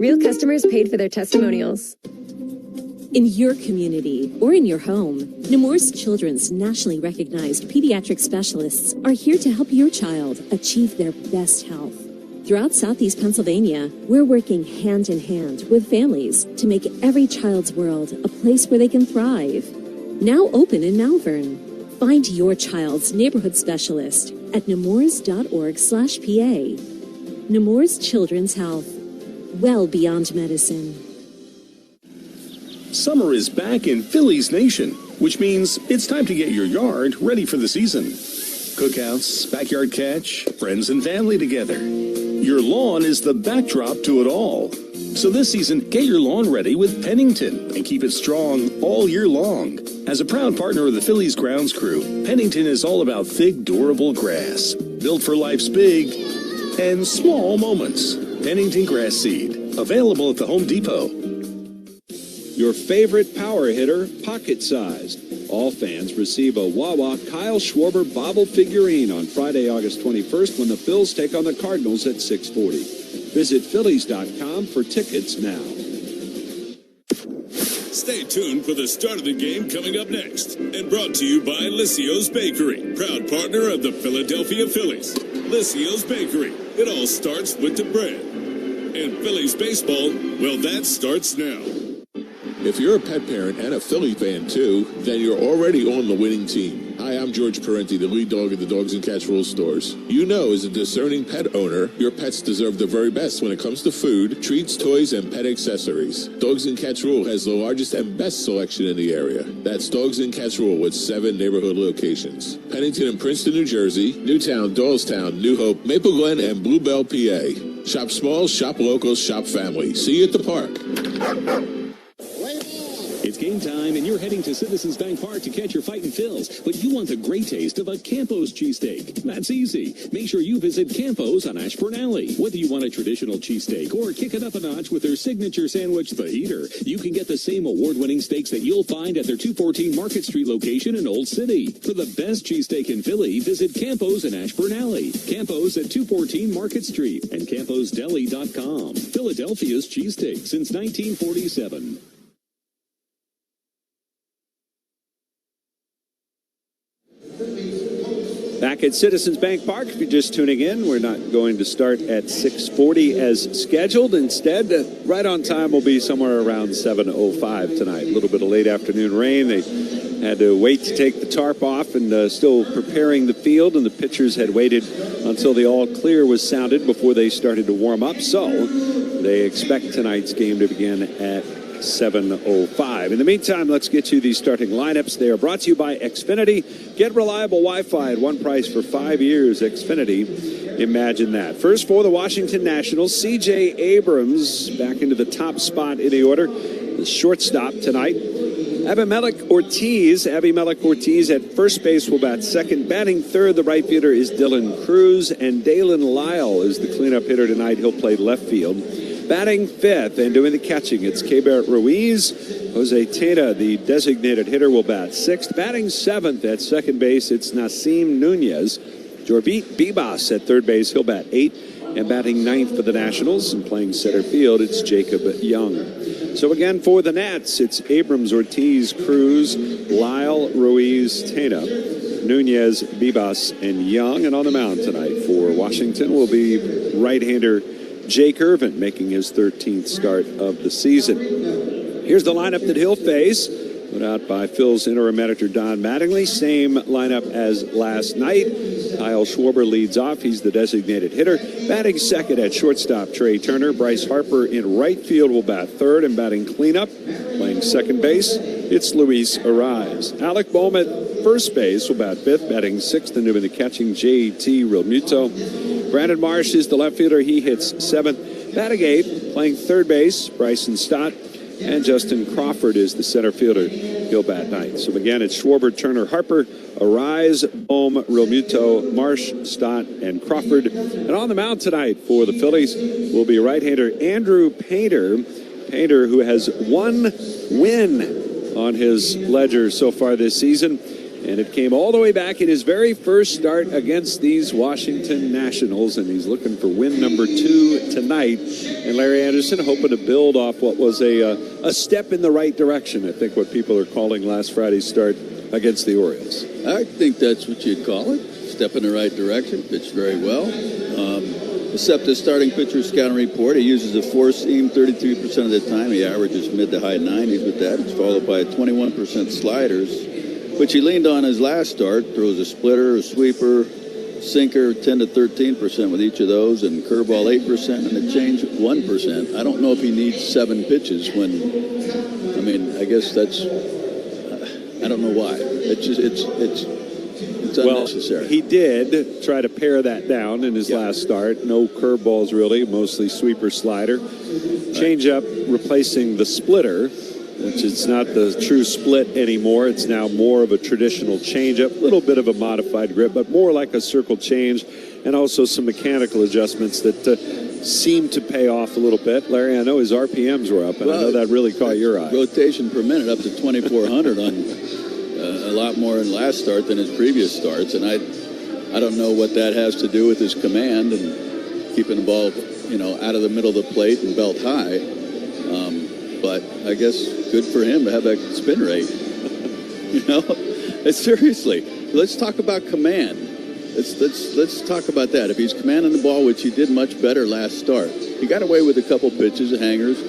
Real customers paid for their testimonials. In your community or in your home, Nemours Children's nationally recognized pediatric specialists are here to help your child achieve their best health. Throughout Southeast Pennsylvania, we're working hand in hand with families to make every child's world a place where they can thrive. Now open in Malvern. Find your child's neighborhood specialist at nemours.org/PA. Nemours Children's Health. Well beyond medicine. Summer is back in Phillies Nation, which means it's time to get your yard ready for the season. Cookouts, backyard catch, friends and family together. Your lawn is the backdrop to it all. So this season, get your lawn ready with Pennington and keep it strong all year long. As a proud partner of the Phillies grounds crew, Pennington is all about thick, durable grass, built for life's big and small moments. Pennington Grass Seed, available at the Home Depot. Your favorite power hitter, pocket-sized. All fans receive a Wawa Kyle Schwarber bobble figurine on Friday, August 21st when the Phils take on the Cardinals at 6:40. Visit Phillies.com for tickets now. Stay tuned for the start of the game coming up next. And brought to you by Lissio's Bakery, proud partner of the Philadelphia Phillies. Lissio's Bakery, it all starts with the bread. And Phillies baseball, well, that starts now. If you're a pet parent and a Philly fan too, then you're already on the winning team. Hi, I'm George Parenti, the lead dog at the Dogs and Cats Rules stores. You know, as a discerning pet owner, your pets deserve the very best when it comes to food, treats, toys, and pet accessories. Dogs and Cats Rule has the largest and best selection in the area. That's Dogs and Cats Rule with 7 neighborhood locations. Pennington and Princeton, New Jersey, Newtown, Doylestown, New Hope, Maple Glen, and Bluebell, PA. Shop small, shop local, shop family. See you at the park. It's game time, and you're heading to Citizens Bank Park to catch your Fightin' Phils. But you want the great taste of a Campos cheesesteak. That's easy. Make sure you visit Campos on Ashburn Alley. Whether you want a traditional cheesesteak or kick it up a notch with their signature sandwich, the Heater, you can get the same award-winning steaks that you'll find at their 214 Market Street location in Old City. For the best cheesesteak in Philly, visit Campos in Ashburn Alley. Campos at 214 Market Street and CamposDeli.com. Philadelphia's cheesesteak since 1947. Back at Citizens Bank Park, if you're just tuning in, we're not going to start at 6:40 as scheduled. Instead, right on time will be somewhere around 7:05 tonight. A little bit of late afternoon rain. They had to wait to take the tarp off and still preparing the field, and the pitchers had waited until the all clear was sounded before they started to warm up. So they expect tonight's game to begin at 7:05. In the meantime, let's get to the starting lineups. They are brought to you by Xfinity. Get reliable Wi-Fi at one price for 5 years. Xfinity, imagine that. First for the Washington Nationals, C.J. Abrams back into the top spot in the order. The shortstop tonight. Abimelec Ortiz at first base will bat second. Batting third, the right fielder is Dylan Cruz, and Dalen Lyle is the cleanup hitter tonight. He'll play left field. Batting fifth and doing the catching, it's Keibert Ruiz. Jose Tena, the designated hitter, will bat sixth. Batting seventh at second base, it's Nasim Nunez. Jorbit Bibas at third base, he'll bat eighth. And batting ninth for the Nationals and playing center field, it's Jacob Young. So again, for the Nats, it's Abrams, Ortiz, Cruz, Lyle, Ruiz, Tena, Nunez, Bibas, and Young. And on the mound tonight for Washington will be right-hander Jake Irvin, making his 13th start of the season. Here's the lineup that he'll face, put out by Phil's interim manager Don Mattingly. Same lineup as last night. Kyle Schwarber leads off. He's the designated hitter. Batting second at shortstop, Trey Turner. Bryce Harper in right field will bat third, and batting cleanup, playing second base, it's Luis Arraez. Alec Bohm at first base will bat fifth. Batting sixth and doing the catching, J.T. Realmuto. Brandon Marsh is the left fielder. He hits seventh. Batting eighth, playing third base, Bryson Stott. And Justin Crawford is the center fielder. He'll bat ninth. So again, it's Schwarber, Turner, Harper, Arraez, Bohm, Realmuto, Marsh, Stott, and Crawford. And on the mound tonight for the Phillies will be right-hander Andrew Painter. Painter, who has one win on his ledger so far this season. And it came all the way back in his very first start against these Washington Nationals, and he's looking for win number 2 tonight. And Larry Anderson hoping to build off what was a step in the right direction, I think what people are calling last Friday's start against the Orioles. I think that's what you'd call it. Step in the right direction, pitched very well. Except the starting pitcher scouting report, he uses a four-seam 33% of the time. He averages mid to high 90s with that. It's followed by 21% sliders, which he leaned on his last start. Throws a splitter, a sweeper, sinker 10 to 13% with each of those, and curveball 8% and a change 1%. I don't know if he needs 7 pitches when, I mean, I guess that's, I don't know why. It's just, it's unnecessary. Well, he did try to pare that down in his last start. No curveballs really, mostly sweeper slider. Change-up replacing the splitter, which is not the true split anymore. It's now more of a traditional change-up, a little bit of a modified grip, but more like a circle change, and also some mechanical adjustments that seem to pay off a little bit. Larry, I know his RPMs were up, and I know that really caught your eye. Rotation per minute up to 2,400 on a lot more in last start than his previous starts, and I don't know what that has to do with his command and keeping the ball, out of the middle of the plate and belt high. But I guess good for him to have that spin rate. Seriously, let's talk about command. Let's talk about that. If he's commanding the ball, which he did much better last start, he got away with a couple pitches, hangers.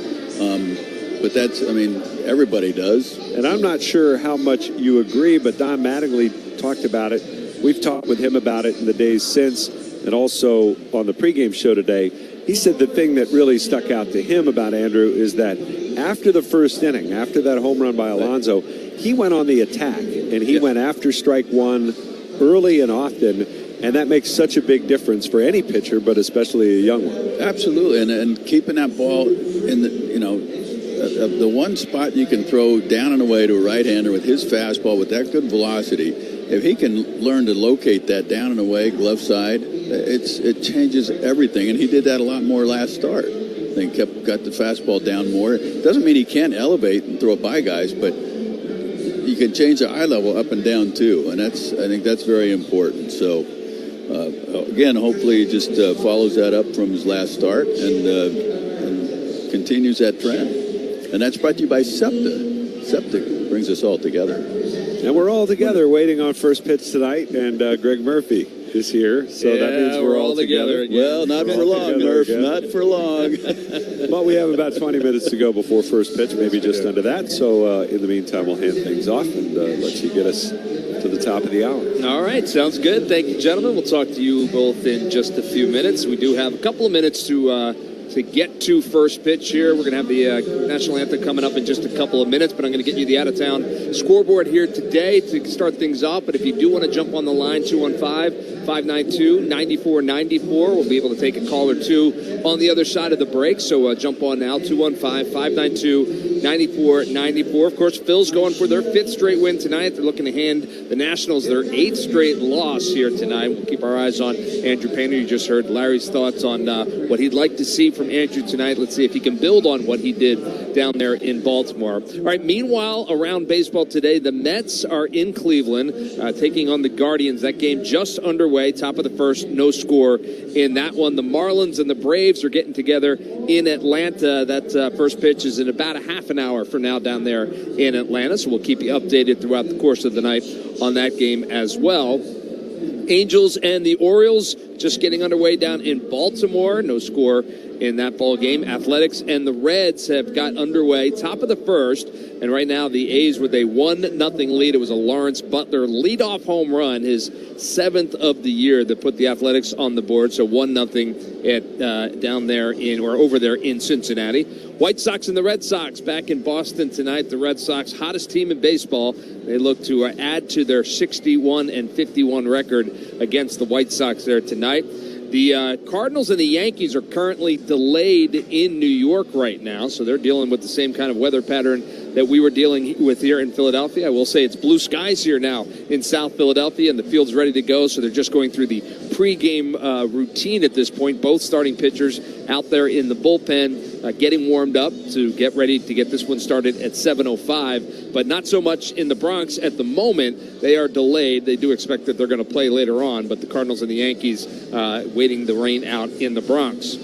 But that's, everybody does. And I'm not sure how much you agree, but Don Mattingly talked about it. We've talked with him about it in the days since, and also on the pregame show today. He said the thing that really stuck out to him about Andrew is that after the first inning, after that home run by Alonso, he went on the attack, and he went after strike one early and often, and that makes such a big difference for any pitcher, but especially a young one. Absolutely, and keeping that ball in the one spot you can throw down and away to a right-hander with his fastball with that good velocity, if he can learn to locate that down and away, glove side, it changes everything. And he did that a lot more last start. They got the fastball down more. Doesn't mean he can't elevate and throw it by guys, but you can change the eye level up and down too. And I think that's very important. So again, hopefully he just follows that up from his last start and continues that trend. And that's brought to you by SEPTA. SEPTA brings us all together. And we're all together waiting on first pitch tonight, and Greg Murphy is here, so that means we're all together. Well, not for long, Murph, not for long. But we have about 20 minutes to go before first pitch, maybe just under that. So in the meantime, we'll hand things off and let you get us to the top of the hour. All right, sounds good. Thank you, gentlemen. We'll talk to you both in just a few minutes. We do have a couple of minutes to get to first pitch here. We're going to have the national anthem coming up in just a couple of minutes, but I'm going to get you the out-of-town scoreboard here today to start things off. But if you do want to jump on the line, 215-592-9494. We'll be able to take a call or two on the other side of the break. So jump on now, 215-592-9494. Of course, Phil's going for their 5th straight win tonight. They're looking to hand the Nationals their 8th straight loss here tonight. We'll keep our eyes on Andrew Painter. You just heard Larry's thoughts on what he'd like to see from Andrew tonight. Let's see if he can build on what he did down there in Baltimore. All right, meanwhile, around baseball today, the Mets are in Cleveland taking on the Guardians. That game just underway, top of the first, no score in that one. The Marlins and the Braves are getting together in Atlanta. That first pitch is in about a half an hour from now down there in Atlanta, so we'll keep you updated throughout the course of the night on that game as well. Angels and the Orioles just getting underway down in Baltimore. No score in that ball game. Athletics and the Reds have got underway, top of the first, and right now the A's with a 1-0 lead. It was a Lawrence Butler leadoff home run, his 7th of the year, that put the Athletics on the board. So 1-0 down there over there in Cincinnati. White Sox and the Red Sox back in Boston tonight. The Red Sox, hottest team in baseball. They look to add to their 61-51 record against the White Sox there tonight. The Cardinals and the Yankees are currently delayed in New York right now, so they're dealing with the same kind of weather pattern that we were dealing with here in Philadelphia. I will say it's blue skies here now in South Philadelphia, and the field's ready to go, so they're just going through the pregame routine at this point. Both starting pitchers out there in the bullpen. getting warmed up to get ready to get this one started at 7:05. But not so much in the Bronx at the moment. They are delayed. They do expect that they're going to play later on, but the Cardinals and the Yankees waiting the rain out in the Bronx.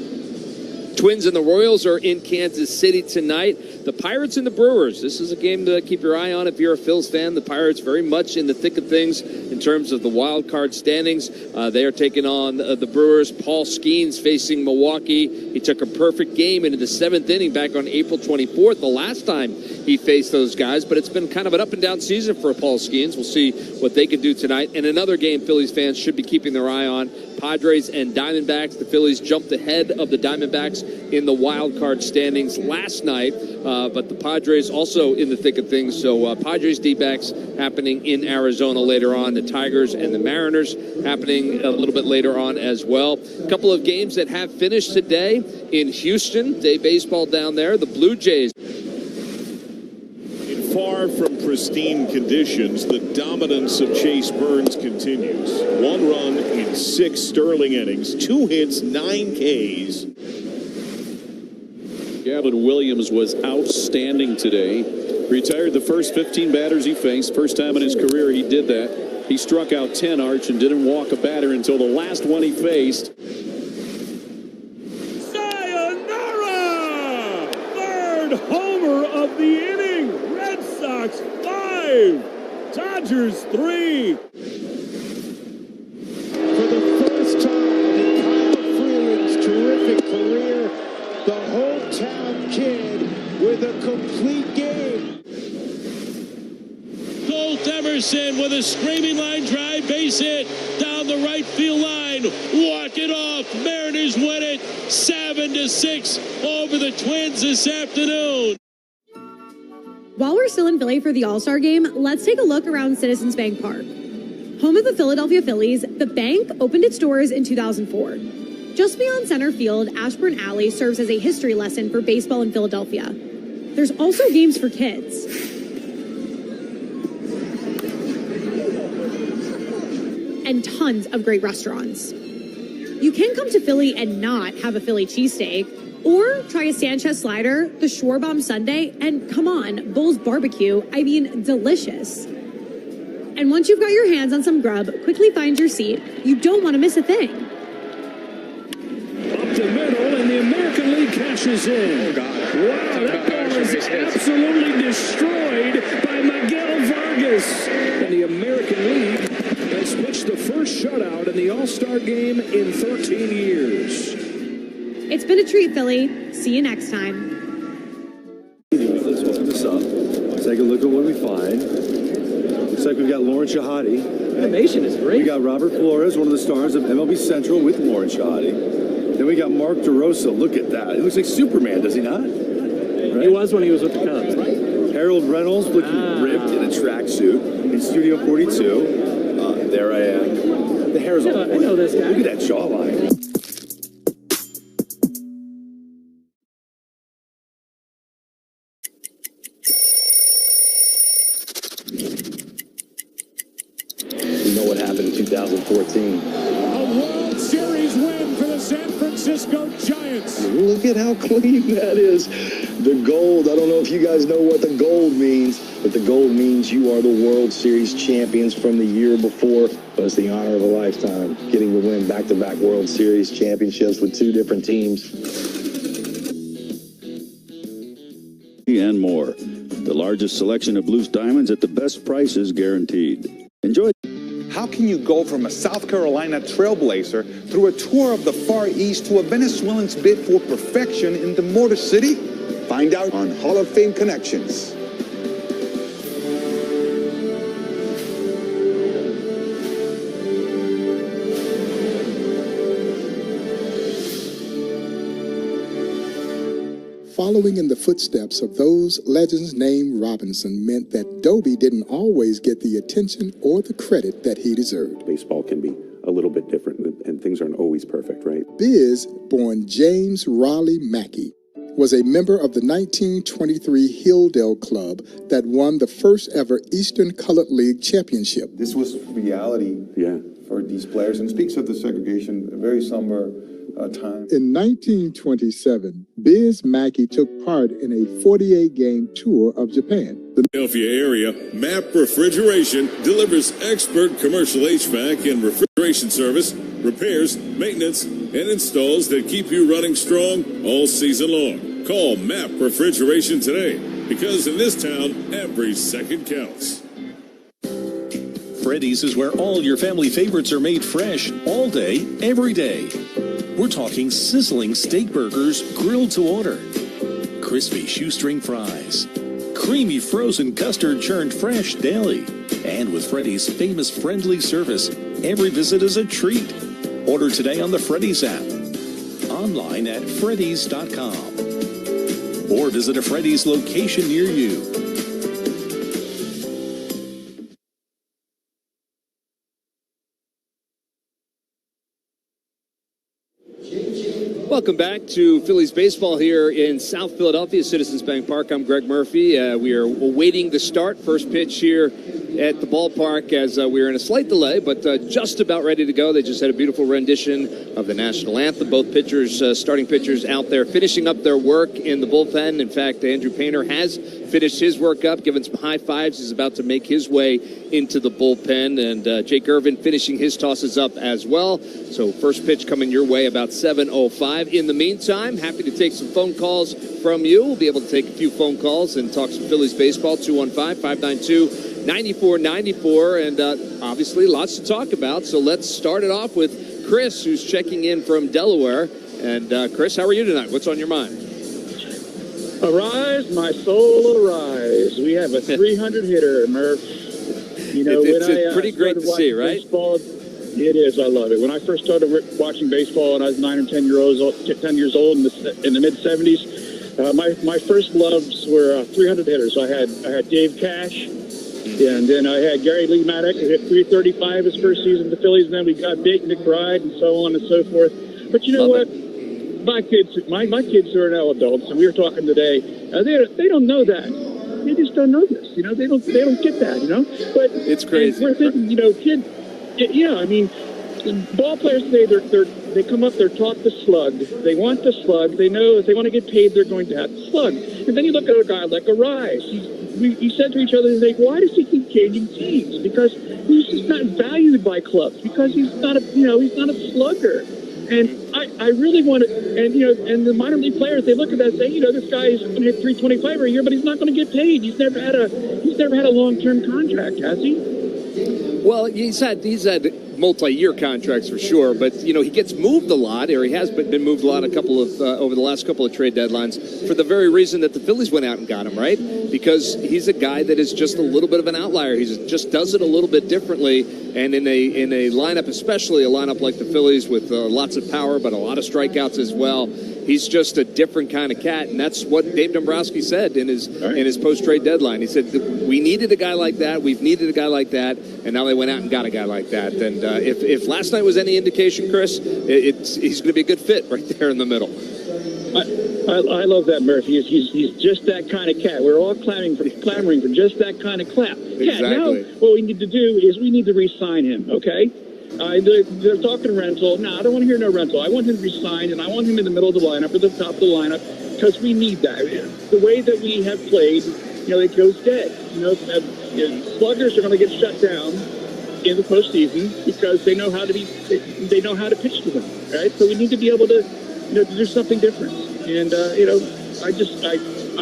Twins and the Royals are in Kansas City tonight. The Pirates and the Brewers. This is a game to keep your eye on if you're a Phils fan. The Pirates very much in the thick of things in terms of the wild card standings. They are taking on the Brewers. Paul Skeens facing Milwaukee. He took a perfect game into the 7th inning back on April 24th, the last time he faced those guys. But it's been kind of an up-and-down season for Paul Skeens. We'll see what they can do tonight. And another game Phillies fans should be keeping their eye on, Padres and Diamondbacks. The Phillies jumped ahead of the Diamondbacks in the wild card standings last night, but the Padres also in the thick of things. So Padres D-backs happening in Arizona later on. The Tigers and the Mariners happening a little bit later on as well. A couple of games that have finished today in Houston. Day baseball down there. The Blue Jays. In far from pristine conditions, the dominance of Chase Burns continues. 1 run in 6 Sterling innings, 2 hits, 9 Ks. Gavin Williams was outstanding today. Retired the first 15 batters he faced. First time in his career he did that. He struck out 10, Arch, and didn't walk a batter until the last one he faced. Sayonara! 3rd homer of the inning. Red Sox 5, Dodgers 3. For the first time in Kyle Freeland's terrific career, the hometown kid with a complete game. Colt Emerson with a screaming line drive, base hit down the right field line. Walk it off. Mariners win it 7-6 over the Twins this afternoon. While we're still in Philly for the All-Star game, let's take a look around Citizens Bank Park. Home of the Philadelphia Phillies, the bank opened its doors in 2004. Just beyond center field, Ashburn Alley serves as a history lesson for baseball in Philadelphia. There's also games for kids. And tons of great restaurants. You can come to Philly and not have a Philly cheesesteak, or try a Sanchez slider, the Schwarbomb sundae, and come on, Bull's barbecue. I mean, delicious. And once you've got your hands on some grub, quickly find your seat. You don't want to miss a thing. Up the middle, and the American League cashes in. Oh, God. Wow, that ball is absolutely destroyed by Miguel Vargas. And the American League has pitched the first shutout in the All-Star game in 13 years. It's been a treat, Philly. See you next time. Let's open this up. Take a look at what we find. Looks like we've got Lauren Shahadi. Animation is great. We got Robert Flores, one of the stars of MLB Central, with Lauren Shahadi. Then we got Mark DeRosa. Look at that. He looks like Superman, does he not? Right? He was when he was with the Cubs. Harold Reynolds looking ripped in a tracksuit in Studio 42. There I am. The hair's all I know this guy. Look at that jawline. You know what happened in 2014. A World Series win for the San Francisco Giants. Look at how clean that is. The gold, I don't know if you guys know what the gold means, but the gold means you are the World Series champions from the year before. But it's the honor of a lifetime, getting to win back-to-back World Series championships with 2 different teams. And more. The largest selection of loose diamonds at the best prices guaranteed. Enjoy. How can you go from a South Carolina trailblazer through a tour of the Far East to a Venezuelan's bid for perfection in the Motor City? Find out on Hall of Fame Connections. Following in the footsteps of those legends named Robinson meant that Dobie didn't always get the attention or the credit that he deserved. Baseball can be a little bit different, and things aren't always perfect, right? Biz, born James Raleigh Mackey, was a member of the 1923 Hilldale Club that won the first ever Eastern Colored League championship. This was reality for these players, and speaks of the segregation, very somber time. In 1927, Biz Mackey took part in a 48-game tour of Japan. The Philadelphia area, MAP Refrigeration delivers expert commercial HVAC and refrigeration service, repairs, maintenance, and installs that keep you running strong all season long. Call MAP Refrigeration today, because in this town, every second counts. Freddy's is where all your family favorites are made fresh, all day, every day. We're talking sizzling steak burgers grilled to order, crispy shoestring fries, creamy frozen custard churned fresh daily, and with Freddy's famous friendly service, every visit is a treat. Order today on the Freddy's app, online at freddys.com, or visit a Freddy's location near you. Welcome back to Phillies baseball here in South Philadelphia, Citizens Bank Park. I'm Greg Murphy. We are awaiting the start. First pitch here at the ballpark as we are in a slight delay, but just about ready to go. They just had a beautiful rendition of the national anthem. Both pitchers, starting pitchers out there finishing up their work in the bullpen. In fact, Andrew Painter has finished his work up, giving some high fives. He's about to make his way into the bullpen, and Jake Irvin finishing his tosses up as well. So first pitch coming your way about 7:05. In the meantime, happy to take some phone calls from you. We'll be able to take a few phone calls and talk some Phillies baseball. 215-592-9494, and obviously lots to talk about. So let's start it off with Chris, who's checking in from Delaware. And Chris, how are you tonight? What's on your mind? Arise, my soul, arise. We have a 300 hitter, Murph. You know, it's pretty great to see, right? Baseball, it is. I love it. When I first started watching baseball, when I was 9 or 10 years old in the mid '70s, my first loves were 300 hitters. I had Dave Cash, and then I had Gary Lee Maddox, who hit 335 his first season with the Phillies. And then we got Big McBride, and so on and so forth. But you know what? My kids who are now adults, and we were talking today. They don't know that. They just don't know this. You know, they don't get that. You know, but it's crazy. We're thinking, you know, I mean, ball players today, they come up, they're taught to slug. They want to slug. They know if they want to get paid, they're going to have to slug. And then you look at a guy like Arise. We said to each other today, why does he keep changing teams? Because he's just not valued by clubs. Because he's not a slugger. And I really want to, and the minor league players, they look at that and say, this guy is going to hit 325 a year, but he's not going to get paid. He's never had a long-term contract, has he? Well, he's had multi-year contracts for sure, but he gets moved a lot, or he has been moved a lot over the last couple of trade deadlines for the very reason that the Phillies went out and got him, right? Because he's a guy that is just a little bit of an outlier. He just does it a little bit differently, and in a lineup, especially a lineup like the Phillies with lots of power but a lot of strikeouts as well. He's just a different kind of cat, and that's what Dave Dombrowski said in his post-trade dedeadline. He said, we needed a guy like that, we've needed a guy like that, and now they went out and got a guy like that. And if last night was any indication, Chris, he's going to be a good fit right there in the middle. I love that, Murphy. He's just that kind of cat. We're all clamoring for just that kind of clap. Exactly. Yeah, now what we need to do is we need to re-sign him, okay? They're talking rental. No, I don't want to hear no rental. I want him re-signed, and I want him in the middle of the lineup or the top of the lineup because we need that. The way that we have played, it goes dead. Sluggers are going to get shut down in the postseason because they know how to pitch to them, right? So we need to be able to, do something different. And I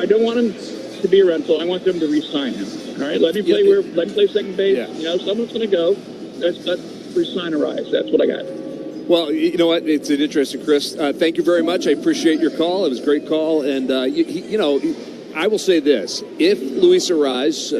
don't want him to be a rental. I want them to re-sign him. All right, let him play second base. Yeah. Someone's going to go. Let's re-sign Arise. That's what I got. Well, you know what? It's an interesting, Chris. Thank you very much. I appreciate your call. It was a great call, and I will say this: if Luis Arise,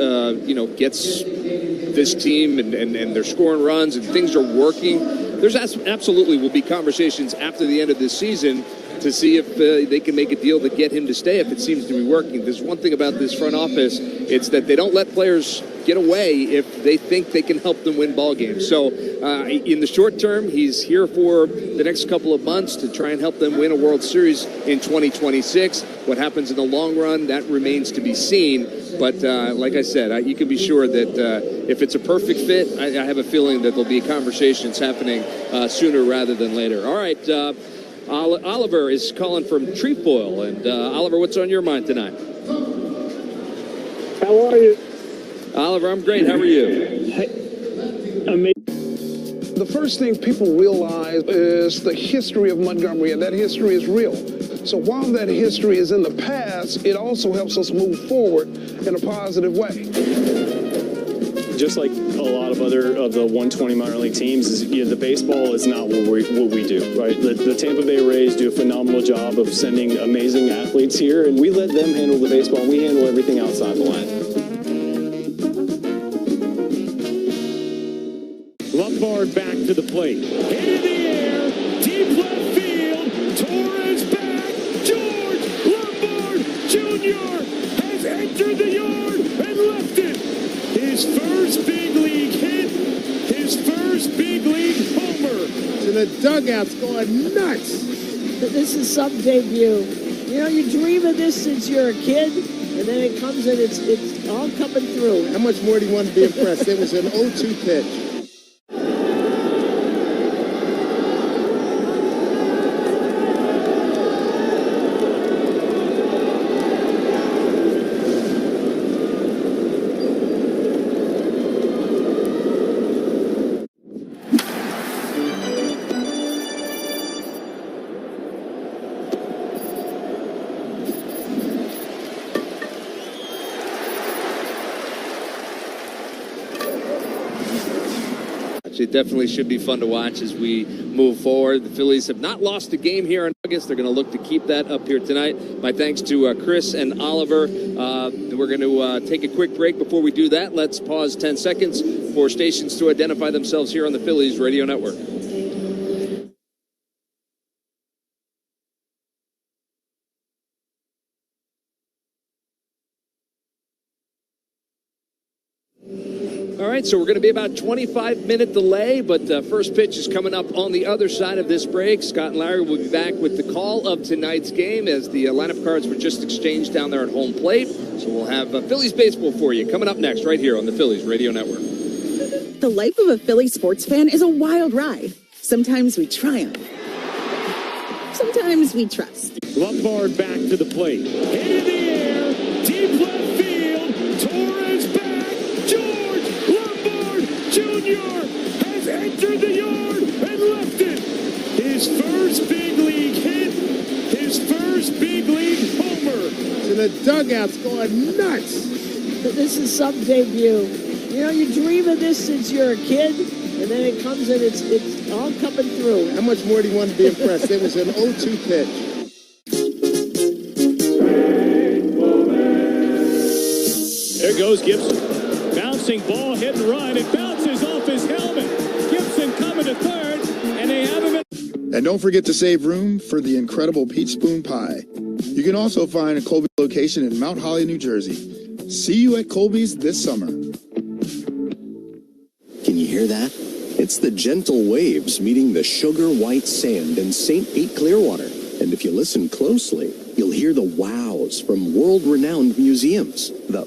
gets this team and they're scoring runs and things are working, there's absolutely will be conversations after the end of this season to see if they can make a deal to get him to stay if it seems to be working. There's one thing about this front office, it's that they don't let players get away if they think they can help them win ball games. So in the short term, he's here for the next couple of months to try and help them win a World Series in 2026. What happens in the long run, that remains to be seen. But like I said, you can be sure that if it's a perfect fit, I have a feeling that there'll be conversations happening sooner rather than later. All right. Oliver is calling from Trefoil. And Oliver, what's on your mind tonight? How are you? Oliver, I'm great. How are you? The first thing people realize is the history of Montgomery, and that history is real. So while that history is in the past, it also helps us move forward in a positive way. Just like a lot of other of the 120 minor league teams, the baseball is not what we do, right? The Tampa Bay Rays do a phenomenal job of sending amazing athletes here, and we let them handle the baseball, and we handle everything outside the line. Lombard back to the plate. Hit in the air, deep left field. Torres back. George Lombard Jr. has entered the yard and left it. His first big league hit, his first big league homer. To the dugout's going nuts. This is some debut. You know, you dream of this since you're a kid, and then it comes and it's all coming through. How much more do you want to be impressed? It was an 0-2 pitch. It definitely should be fun to watch as we move forward. The Phillies have not lost a game here in August. They're going to look to keep that up here tonight. My thanks to Chris and Oliver. We're going to take a quick break. Before we do that, let's pause 10 seconds for stations to identify themselves here on the Phillies Radio Network. All right, so we're going to be about 25-minute delay, but first pitch is coming up on the other side of this break. Scott and Larry will be back with the call of tonight's game as the lineup cards were just exchanged down there at home plate. So we'll have Phillies baseball for you coming up next right here on the Phillies Radio Network. The life of a Philly sports fan is a wild ride. Sometimes we triumph. Sometimes we trust. Lombard back to the plate. Hit in the air, deep left field. Torres back. George Lombard Jr. has entered the yard and left it. His first big league hit, his first big league homer. To the dugout's going nuts. This is some debut. You know, you dream of this since you're a kid, and then it comes and it's all coming through. How much more do you want to be impressed? It was an 0-2 pitch. There goes Gibson. Bouncing ball, hit and run. It bounces off his helmet. Gibson coming to third, and they have him. And don't forget to save room for the incredible peach spoon pie. You can also find a Colby location in Mount Holly, New Jersey. See you at Colby's this summer. Can you hear that? It's the gentle waves meeting the sugar white sand in St. Pete, Clearwater. And if you listen closely, you'll hear the wows from world-renowned museums, the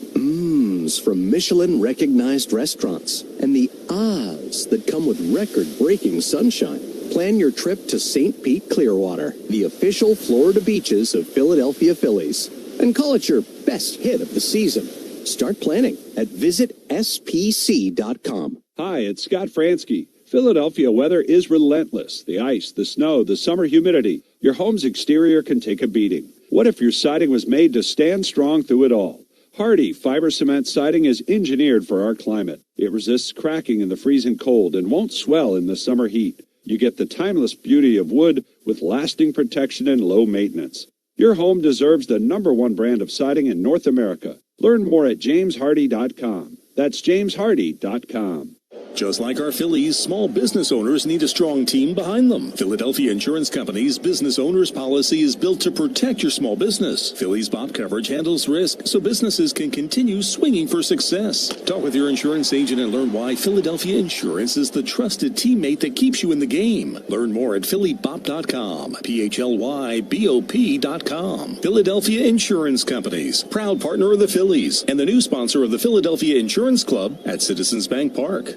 from Michelin-recognized restaurants, and the ahs that come with record-breaking sunshine. Plan your trip to St. Pete, Clearwater, the official Florida beaches of Philadelphia Phillies, and call it your best hit of the season. Start planning at visitspc.com. Hi, it's Scott Fransky. Philadelphia weather is relentless. The ice, the snow, the summer humidity. Your home's exterior can take a beating. What if your siding was made to stand strong through it all? Hardy fiber cement siding is engineered for our climate. It resists cracking in the freezing cold and won't swell in the summer heat. You get the timeless beauty of wood with lasting protection and low maintenance. Your home deserves the #1 brand of siding in North America. Learn more at jameshardy.com. That's jameshardy.com. Just like our Phillies, small business owners need a strong team behind them. Philadelphia Insurance Company's business owners policy is built to protect your small business. Phillies BOP coverage handles risk so businesses can continue swinging for success. Talk with your insurance agent and learn why Philadelphia Insurance is the trusted teammate that keeps you in the game. Learn more at PhillyBOP.com, PHLYBOP.com. Philadelphia Insurance Companies, proud partner of the Phillies and the new sponsor of the Philadelphia Insurance Club at Citizens Bank Park.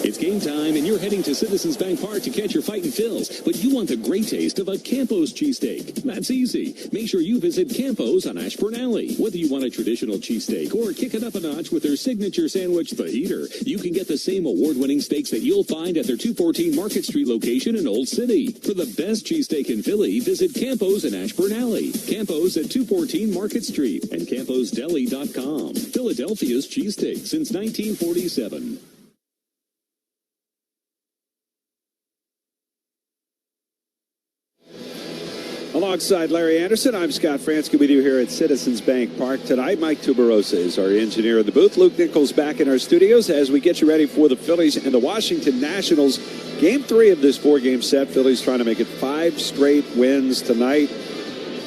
It's It's game time, and you're heading to Citizens Bank Park to catch your Fightin' Phils. But you want the great taste of a Campos cheesesteak. That's easy. Make sure you visit Campos on Ashburn Alley. Whether you want a traditional cheesesteak or kick it up a notch with their signature sandwich, the Heater, you can get the same award-winning steaks that you'll find at their 214 Market Street location in Old City. For the best cheesesteak in Philly, visit Campos in Ashburn Alley. Campos at 214 Market Street and CamposDeli.com. Philadelphia's cheesesteak since 1947. Alongside Larry Anderson, I'm Scott Fransky with you here at Citizens Bank Park tonight. Mike Tuberosa is our engineer in the booth. Luke Nichols back in our studios as we get you ready for the Phillies and the Washington Nationals. Game 3 of this 4-game set. Phillies trying to make it 5 straight wins tonight.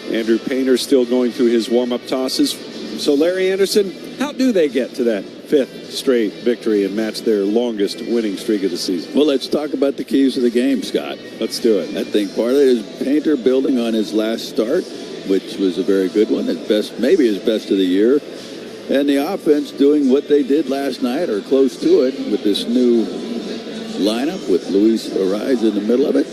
Andrew Painter still going through his warm-up tosses. So, Larry Anderson, how do they get to that 5th straight victory and match their longest winning streak of the season? Well, let's talk about the keys of the game, Scott. Let's do it. I think part of it is Painter building on his last start, which was a very good one, at best, maybe his best of the year. And the offense doing what they did last night or close to it with this new lineup with Luis Ariz in the middle of it.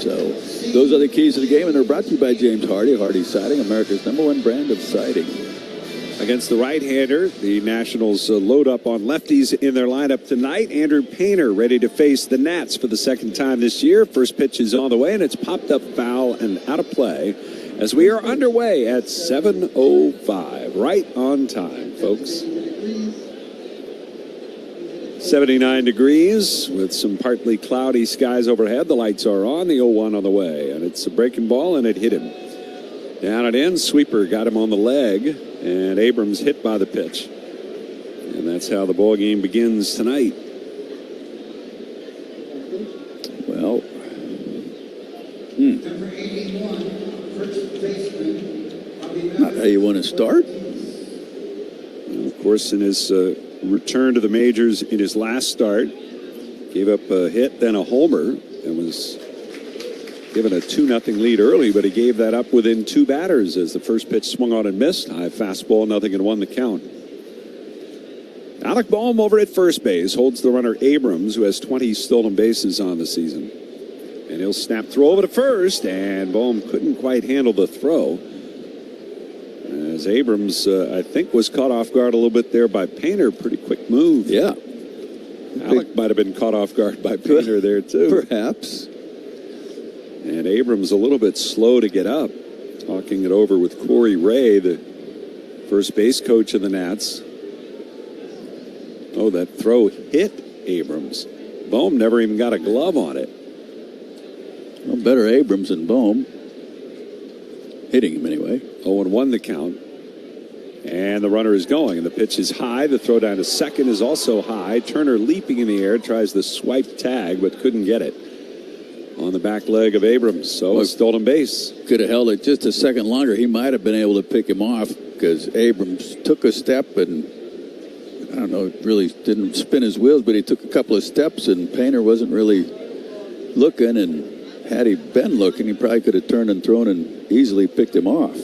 So those are the keys of the game, and they're brought to you by James Hardy. Hardy Siding, America's #1 brand of siding. Against the right-hander, the Nationals load up on lefties in their lineup tonight. Andrew Painter ready to face the Nats for the second time this year. First pitch is on the way, and it's popped up foul and out of play as we are underway at 7:05. Right on time, folks. 79 degrees with some partly cloudy skies overhead. The lights are on. The 0-1 on the way, and it's a breaking ball, and it hit him. Down and in, sweeper got him on the leg, and Abrams hit by the pitch. And that's how the ball game begins tonight. Well, not how you want to start. And of course, in his return to the majors in his last start, gave up a hit, then a homer, and was given a 2-0 lead early, but he gave that up within 2 batters as the first pitch swung on and missed. High fastball, nothing, and 1 the count. Alec Bohm over at first base holds the runner Abrams, who has 20 stolen bases on the season. And he'll snap throw over to first, and Bohm couldn't quite handle the throw. As Abrams, I think, was caught off guard a little bit there by Painter. Pretty quick move. Yeah. Alec might have been caught off guard by Painter there, too. Perhaps. And Abrams a little bit slow to get up. Talking it over with Corey Ray, the first base coach of the Nats. Oh, that throw hit Abrams. Bohm never even got a glove on it. Well, better Abrams than Bohm. Hitting him anyway. 0-1 the count. And the runner is going. And the pitch is high. The throw down to second is also high. Turner leaping in the air, tries the swipe tag, but couldn't get it. On the back leg of Abrams, so a stolen base. Could have held it just a second longer. He might have been able to pick him off because Abrams took a step and, I don't know, really didn't spin his wheels, but he took a couple of steps and Painter wasn't really looking, and had he been looking, he probably could have turned and thrown and easily picked him off.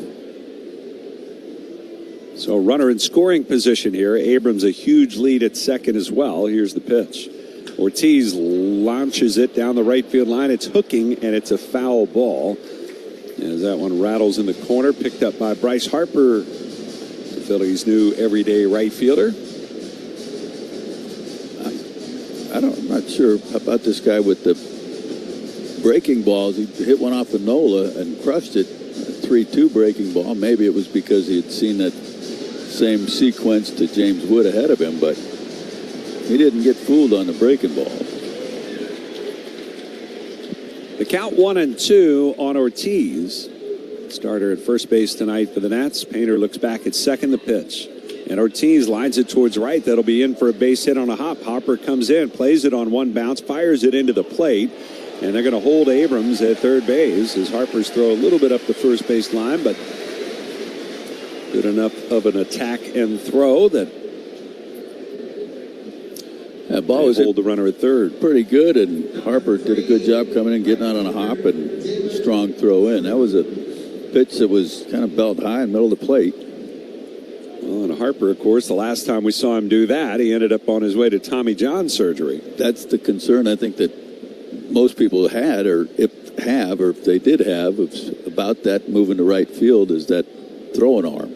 So runner in scoring position here. Abrams a huge lead at second as well. Here's the pitch. Ortiz launches it down the right field line. It's hooking, and it's a foul ball. As that one rattles in the corner, picked up by Bryce Harper, the Phillies' new everyday right fielder. I'm not sure about this guy with the breaking balls. He hit one off of Nola and crushed it. A 3-2 breaking ball. Maybe it was because he had seen that same sequence to James Wood ahead of him, but he didn't get fooled on the breaking ball. The count 1-2 on Ortiz. Starter at first base tonight for the Nats. Painter looks back at second, the pitch. And Ortiz lines it towards right. That'll be in for a base hit on a hop. Harper comes in, plays it on one bounce, fires it into the plate. And they're going to hold Abrams at third base as Harper's throw a little bit up the first base line, but good enough of an attack and throw that that ball was hold the runner at third. Pretty good, and Harper did a good job coming in, getting out on a hop, and strong throw in. That was a pitch that was kind of belt high in the middle of the plate. Well, and Harper, of course, the last time we saw him do that, he ended up on his way to Tommy John surgery. That's the concern I think that most people had, or if they did have, about that moving to right field, is that throwing arm.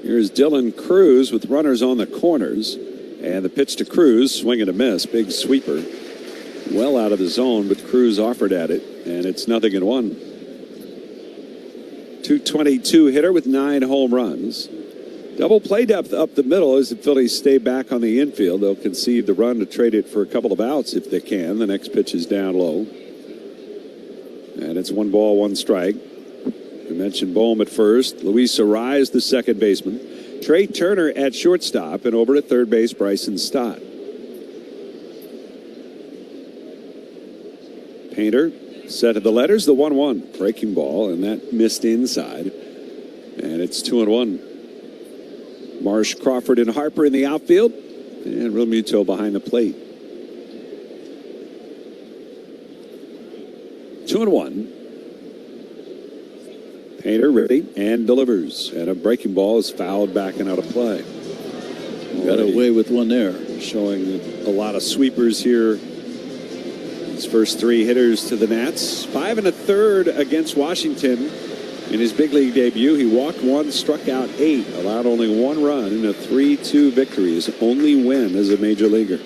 Here's Dylan Cruz with runners on the corners. And the pitch to Cruz, swing and a miss. Big sweeper. Well out of the zone, but Cruz offered at it. And it's 0-1. 222 hitter with 9 home runs. Double play depth up the middle as the Phillies stay back on the infield. They'll concede the run to trade it for a couple of outs if they can. The next pitch is down low. And it's 1 ball, 1 strike. We mentioned Bohm at first. Luis Arraez, the second baseman. Trey Turner at shortstop, and over at third base, Bryson Stott. Painter set of the letters, the 1-1 breaking ball, and that missed inside. And it's 2-1. Marsh, Crawford, and Harper in the outfield, and Realmuto behind the plate. 2-1. Painter ready and delivers, and a breaking ball is fouled back and out of play. Got away with one there. Showing a lot of sweepers here. His first 3 hitters to the Nats. 5 1/3 against Washington in his big league debut. He walked 1, struck out 8, allowed only 1 run in a 3-2 victory. His only win as a major leaguer.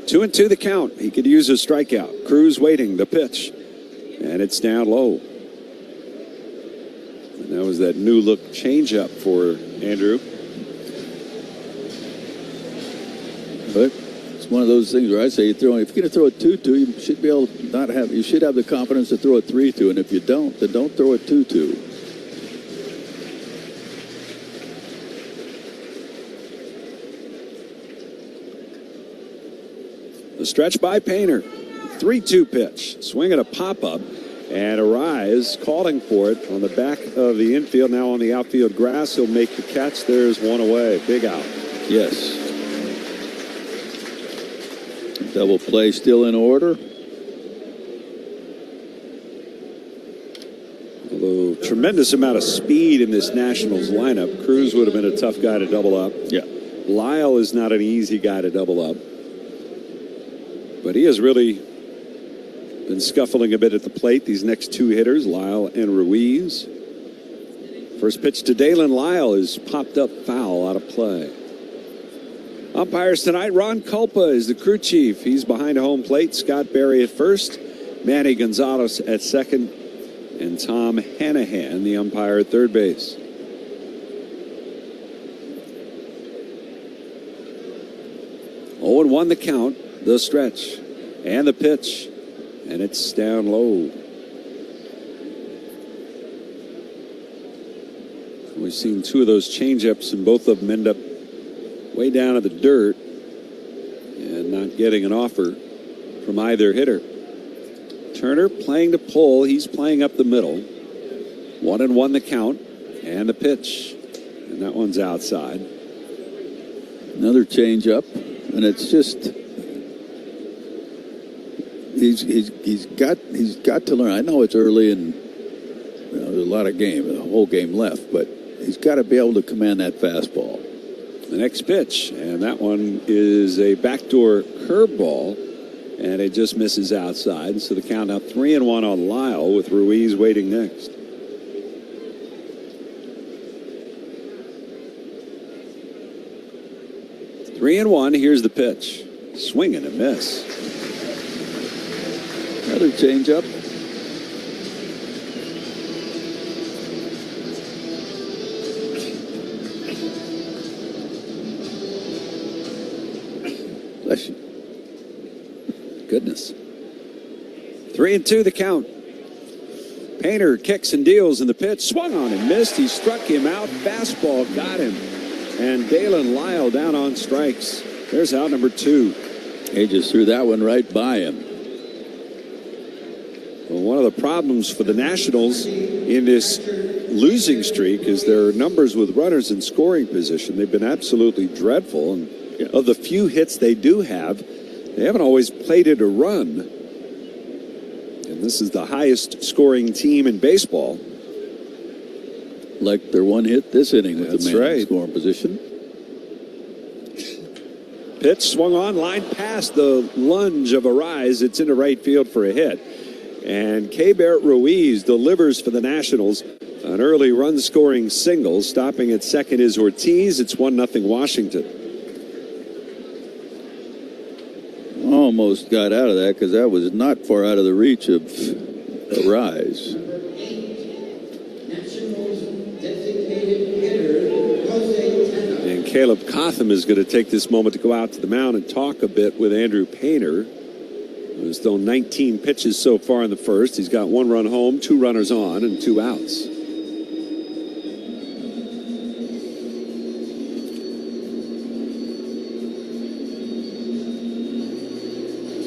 2-2 the count. He could use a strikeout. Cruz waiting, the pitch. And it's down low. And that was that new look changeup for Andrew. But it's one of those things where I say if you're going to throw a 2-2, you should be able to you should have the confidence to throw a 3-2, and if you don't, then don't throw a 2-2. The stretch by Painter. 3-2 pitch. Swing at a pop-up. And Arraez calling for it on the back of the infield. Now on the outfield grass. He'll make the catch. There's 1 away. Big out. Yes. Double play still in order. Although tremendous amount of speed in this Nationals lineup. Cruz would have been a tough guy to double up. Yeah. Lyle is not an easy guy to double up. But he has really been scuffling a bit at the plate. These next 2 hitters, Lyle and Ruiz. First pitch to Dalen Lyle is popped up foul out of play. Umpires tonight, Ron Culpa is the crew chief. He's behind home plate. Scott Berry at first. Manny Gonzalez at second. And Tom Hanahan, the umpire at third base. Oh, and 1 the count. The stretch and the pitch, and it's down low. We've seen 2 of those changeups, and both of them end up way down in the dirt and not getting an offer from either hitter. Turner playing to pull. He's playing up the middle. 1-1 the count, and the pitch, and that one's outside. Another changeup, and it's just. He's got to learn. I know it's early and there's a lot of game, the whole game left, but he's got to be able to command that fastball. The next pitch, and that one is a backdoor curveball, and it just misses outside. So the count now 3-1 on Lyle with Ruiz waiting next. Three and 1. Here's the pitch. Swing and a miss. Another changeup. Bless you. Goodness. 3-2 the count. Painter kicks and deals in the pitch. Swung on and missed. He struck him out. Fastball got him. And Dalen Lyle down on strikes. There's out number 2. He just threw that one right by him. Well, one of the problems for the Nationals in this losing streak is their numbers with runners in scoring position. They've been absolutely dreadful. And of the few hits they do have, they haven't always plated a run. And this is the highest scoring team in baseball. like their one hit this inning with the man in scoring position. Pitch swung on, line past the lunge of Arise. It's into right field for a hit. And K-Bert Ruiz delivers for the Nationals an early run-scoring single. Stopping at second is Ortiz. It's 1-0 Washington. Almost got out of that because that was not far out of the reach of Arise. And Caleb Cotham is going to take this moment to go out to the mound and talk a bit with Andrew Painter, who's thrown 19 pitches so far in the first. He's got 1 run home, 2 runners on, and 2 outs.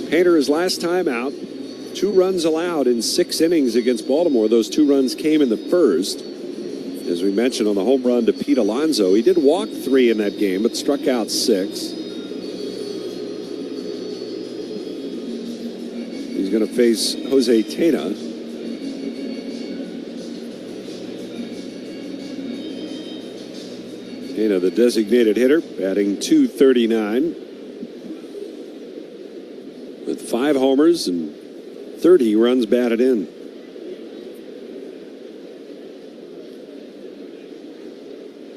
Painter, his last time out, 2 runs allowed in 6 innings against Baltimore. Those 2 runs came in the first. As we mentioned, on the home run to Pete Alonso. He did walk 3 in that game, but struck out 6. He's going to face Jose Tena. Tena, the designated hitter, batting .239. With 5 homers and 30 runs batted in.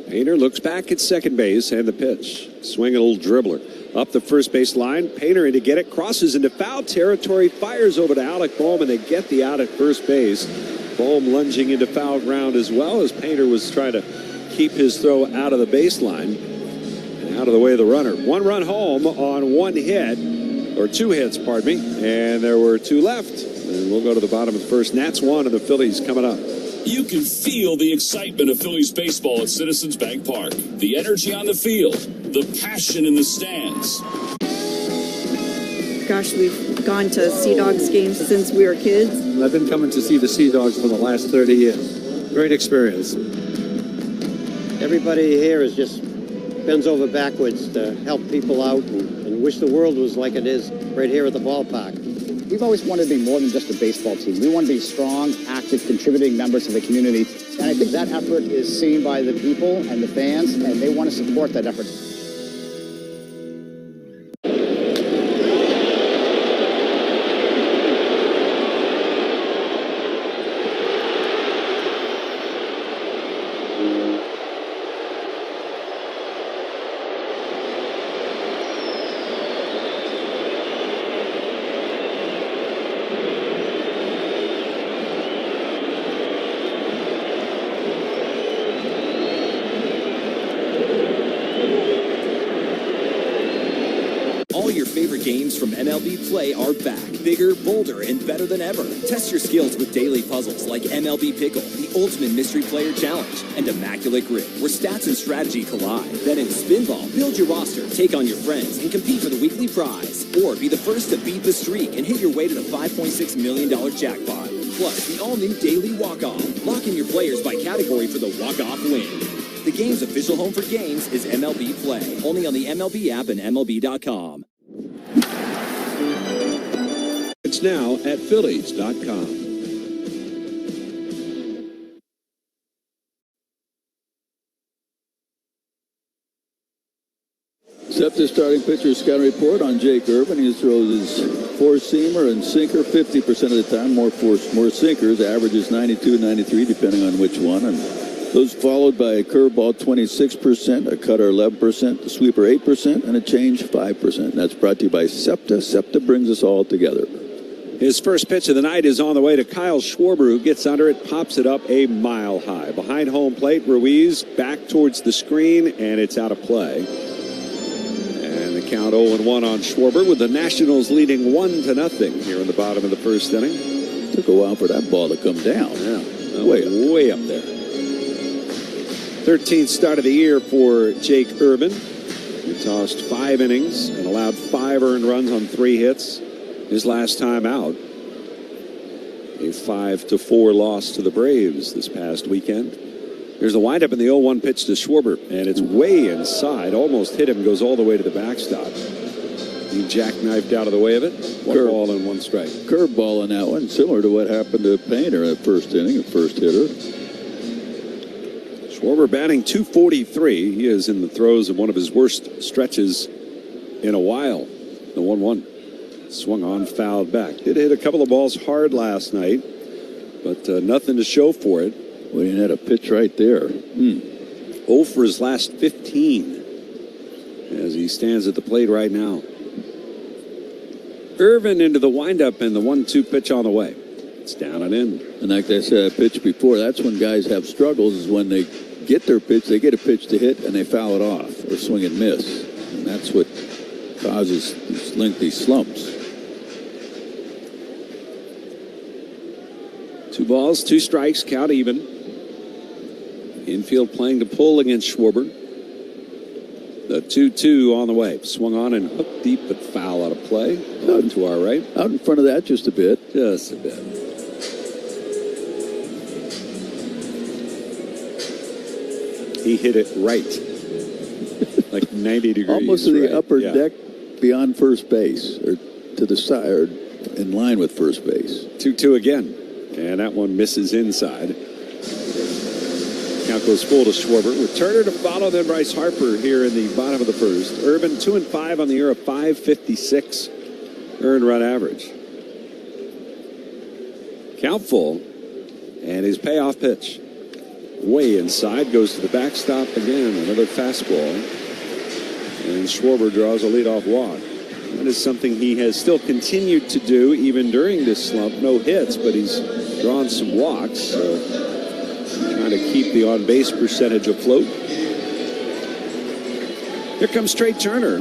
Painter looks back at second base and the pitch. Swing a little dribbler. Up the first base line. Painter in to get it. Crosses into foul territory. Fires over to Alec Bohm, and they get the out at first base. Bohm lunging into foul ground as well as Painter was trying to keep his throw out of the baseline and out of the way of the runner. 1 run home on 1 hit, or 2 hits, pardon me. And there were 2 left. And we'll go to the bottom of the first. Nats 1 and the Phillies coming up. You can feel the excitement of Phillies baseball at Citizens Bank Park. The energy on the field, the passion in the stands. Gosh, we've gone to Sea Dogs games since we were kids. I've been coming to see the Sea Dogs for the last 30 years. Great experience. Everybody here is just bends over backwards to help people out and wish the world was like it is right here at the ballpark. We've always wanted to be more than just a baseball team. We want to be strong, active, contributing members of the community. And I think that effort is seen by the people and the fans, and they want to support that effort. Games from MLB Play are back, bigger, bolder, and better than ever. Test your skills with daily puzzles like MLB Pickle, the Ultimate Mystery Player Challenge, and Immaculate Grip, where stats and strategy collide. Then in Spinball, build your roster, take on your friends, and compete for the weekly prize. Or be the first to beat the streak and hit your way to the $5.6 million jackpot. Plus, the all-new Daily Walk-Off. Lock in your players by category for the walk-off win. The game's official home for games is MLB Play, only on the MLB app and MLB.com. It's now at Phillies.com. SEPTA starting pitcher scouting report on Jake Irvin. He throws his four-seamer and sinker 50% of the time. More sinkers, averages 92, 93, depending on which one. And those followed by a curveball 26%, a cutter 11%, a sweeper 8%, and a change 5%. And that's brought to you by SEPTA. SEPTA brings us all together. His first pitch of the night is on the way to Kyle Schwarber, who gets under it, pops it up a mile high. Behind home plate, Ruiz back towards the screen, and it's out of play. And the count 0-1 on Schwarber, with the Nationals leading 1-0 here in the bottom of the first inning. Took a while for that ball to come down. Yeah, way up there. 13th start of the year for Jake Irvin. He tossed 5 innings and allowed 5 earned runs on 3 hits. His last time out, a 5-4 loss to the Braves this past weekend. There's the windup in the 0-1 pitch to Schwarber, and it's way inside. Almost hit him, goes all the way to the backstop. He jackknifed out of the way of it. One ball and 1 strike. Curveball in that one, similar to what happened to Painter in the first inning, the first hitter. Schwarber batting .243. He is in the throes of one of his worst stretches in a while. The 1-1. Swung on, fouled back. Did hit a couple of balls hard last night, but nothing to show for it. Well, he had a pitch right there. 0 for his last 15 as he stands at the plate right now. Irvin into the windup and the 1-2 pitch on the way. It's down and in. And like I said, I pitched before, that's when guys have struggles, is when they get their pitch, they get a pitch to hit, and they foul it off or swing and miss. And that's what causes these lengthy slumps. 2 balls, 2 strikes, count even. Infield playing to pull against Schwarber. The 2-2 on the way. Swung on and hooked deep, but foul out of play. Out to our right. Out in front of that just a bit. Just a bit. He hit it right. Like 90 degrees. Almost to the upper Yeah. deck beyond first base, or to the side, or in line with first base. 2-2 again. And that one misses inside. Count goes full to Schwarber with Turner to follow, then Bryce Harper here in the bottom of the first. Urban 2-5 on the year, a .556 earned run average. Count full, and his payoff pitch. Way inside, goes to the backstop again. Another fastball. And Schwarber draws a leadoff walk. That is something he has still continued to do even during this slump. No hits, but he's drawn some walks. So trying to keep the on-base percentage afloat. Here comes Trey Turner.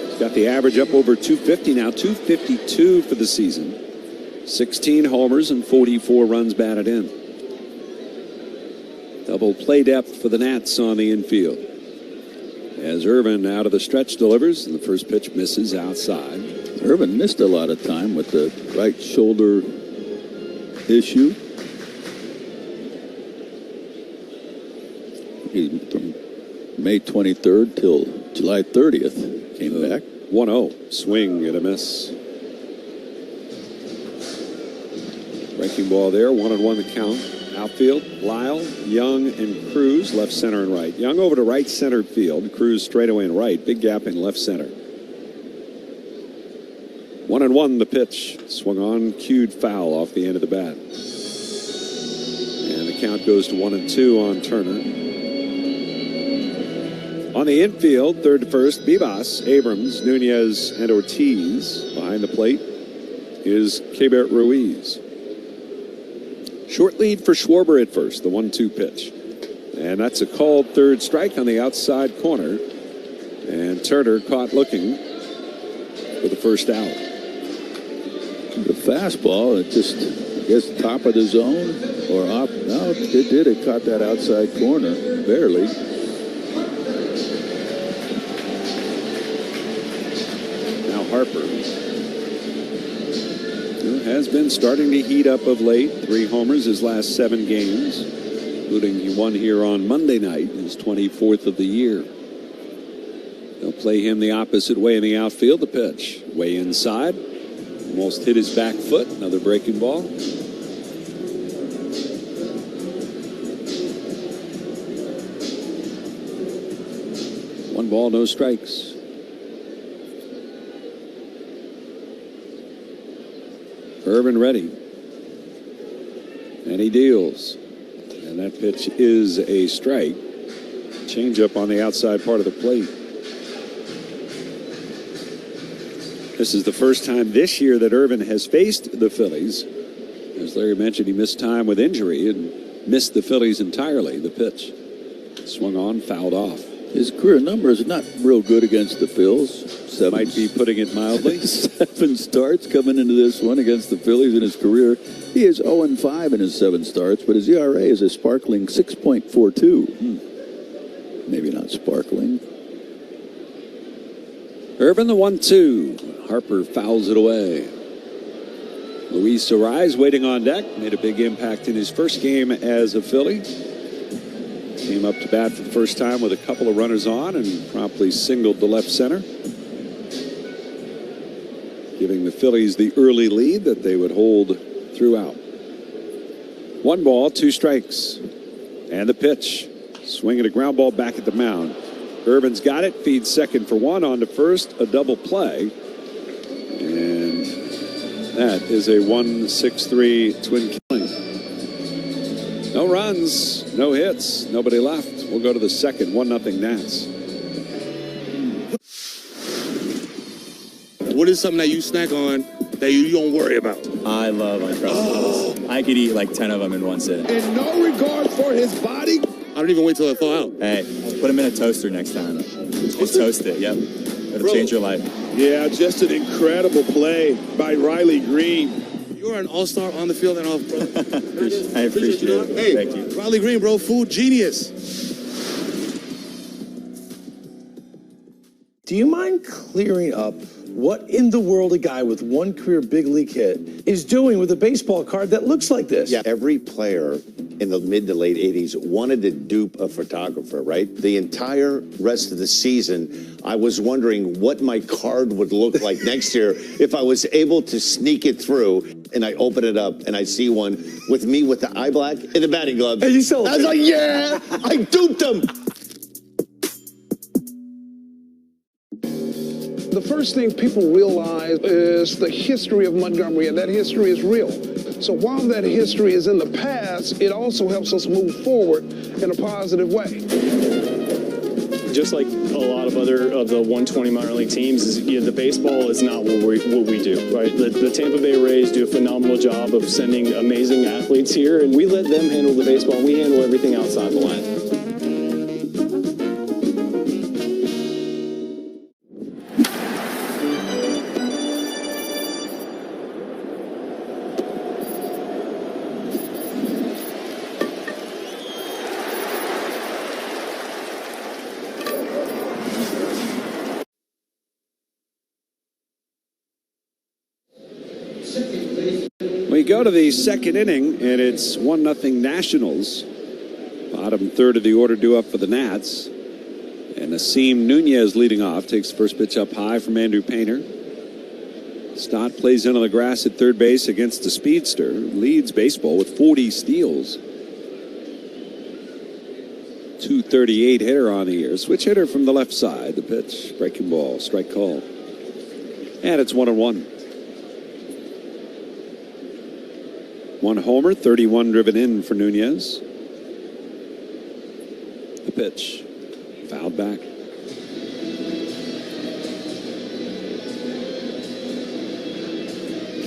He's got the average up over 250 now, 252 for the season. 16 homers and 44 runs batted in. Double play depth for the Nats on the infield. As Irvin out of the stretch delivers, and the first pitch misses outside. Irvin missed a lot of time with the right shoulder issue. He, from May 23rd till July 30th, came back. 1-0, swing and a miss. Breaking ball there, 1-1 the count. Outfield, Lyle, Young, and Cruz, left, center, and right. Young over to right center field. Cruz straightaway and right. Big gap in left center. 1-1 the pitch. Swung on, cued foul off the end of the bat. And the count goes to 1-2 on Turner. On the infield, third to first, Vivas, Abrams, Nunez, and Ortiz. Behind the plate is Keibert Ruiz. Short lead for Schwarber at first, the 1-2 pitch. And that's a called third strike on the outside corner. And Turner caught looking for the first out. The fastball, it just, I guess, top of the zone or off. No, it did. It caught that outside corner, barely. Now Harper, who has been starting to heat up of late. 3 homers his last 7 games, including one here on Monday night, his 24th of the year. They'll play him the opposite way in the outfield. The pitch, way inside. Almost hit his back foot. Another breaking ball. One ball, no strikes. Irvin ready. And he deals. And that pitch is a strike. Changeup on the outside part of the plate. This is the first time this year that Irvin has faced the Phillies. As Larry mentioned, he missed time with injury and missed the Phillies entirely. The pitch swung on, fouled off. His career numbers are not real good against the Phils. Might be putting it mildly. 7 starts coming into this one against the Phillies in his career. He is 0-5 in his 7 starts, but his ERA is a sparkling 6.42. Maybe not sparkling. Irvin the 1-2. Harper fouls it away. Luis Suarez waiting on deck. Made a big impact in his first game as a Philly. Came up to bat for the first time with a couple of runners on and promptly singled to left center, giving the Phillies the early lead that they would hold throughout. 1 ball, 2 strikes. And the pitch. Swinging a ground ball back at the mound. Urban's got it. Feeds second for 1. On to first. A double play. And that is a 1-6-3 twin killing. No runs. No hits. Nobody left. We'll go to the second. 1-0 Nats. What is something that you snack on that you don't worry about? I love Uncrustables. I could eat like 10 of them in one sitting. In no regard for his body? I don't even wait till I thaw out. Hey, put them in a toaster next time. Just toast it, yep. It'll change your life. Yeah, just an incredible play by Riley Green. You're an all-star on the field and off, bro. I appreciate it. Hey, thank you. Riley Green, bro, food genius. Do you mind clearing up what in the world a guy with one career big league hit is doing with a baseball card that looks like this? Yeah, every player in the mid to late 80s wanted to dupe a photographer, right? The entire rest of the season, I was wondering what my card would look like next year if I was able to sneak it through. And I open it up and I see one with me with the eye black and the batting gloves. And you still I was like, yeah, I duped him. The first thing people realize is the history of Montgomery, and that history is real. So while that history is in the past, it also helps us move forward in a positive way. Just like a lot of other of the 120 minor league teams, is, the baseball is not what we do, right? The Tampa Bay Rays do a phenomenal job of sending amazing athletes here, and we let them handle the baseball, and we handle everything outside the line. We go to the second inning, and it's 1-0 Nationals. Bottom third of the order due up for the Nats. And Asim Nunez leading off. Takes the first pitch up high from Andrew Painter. Stott plays in on the grass at third base against the speedster. Leads baseball with 40 steals. 238 hitter on the year. Switch hitter from the left side. The pitch. Breaking ball. Strike call. And it's 1-1. 1 homer, 31 driven in for Nunez. The pitch. Fouled back.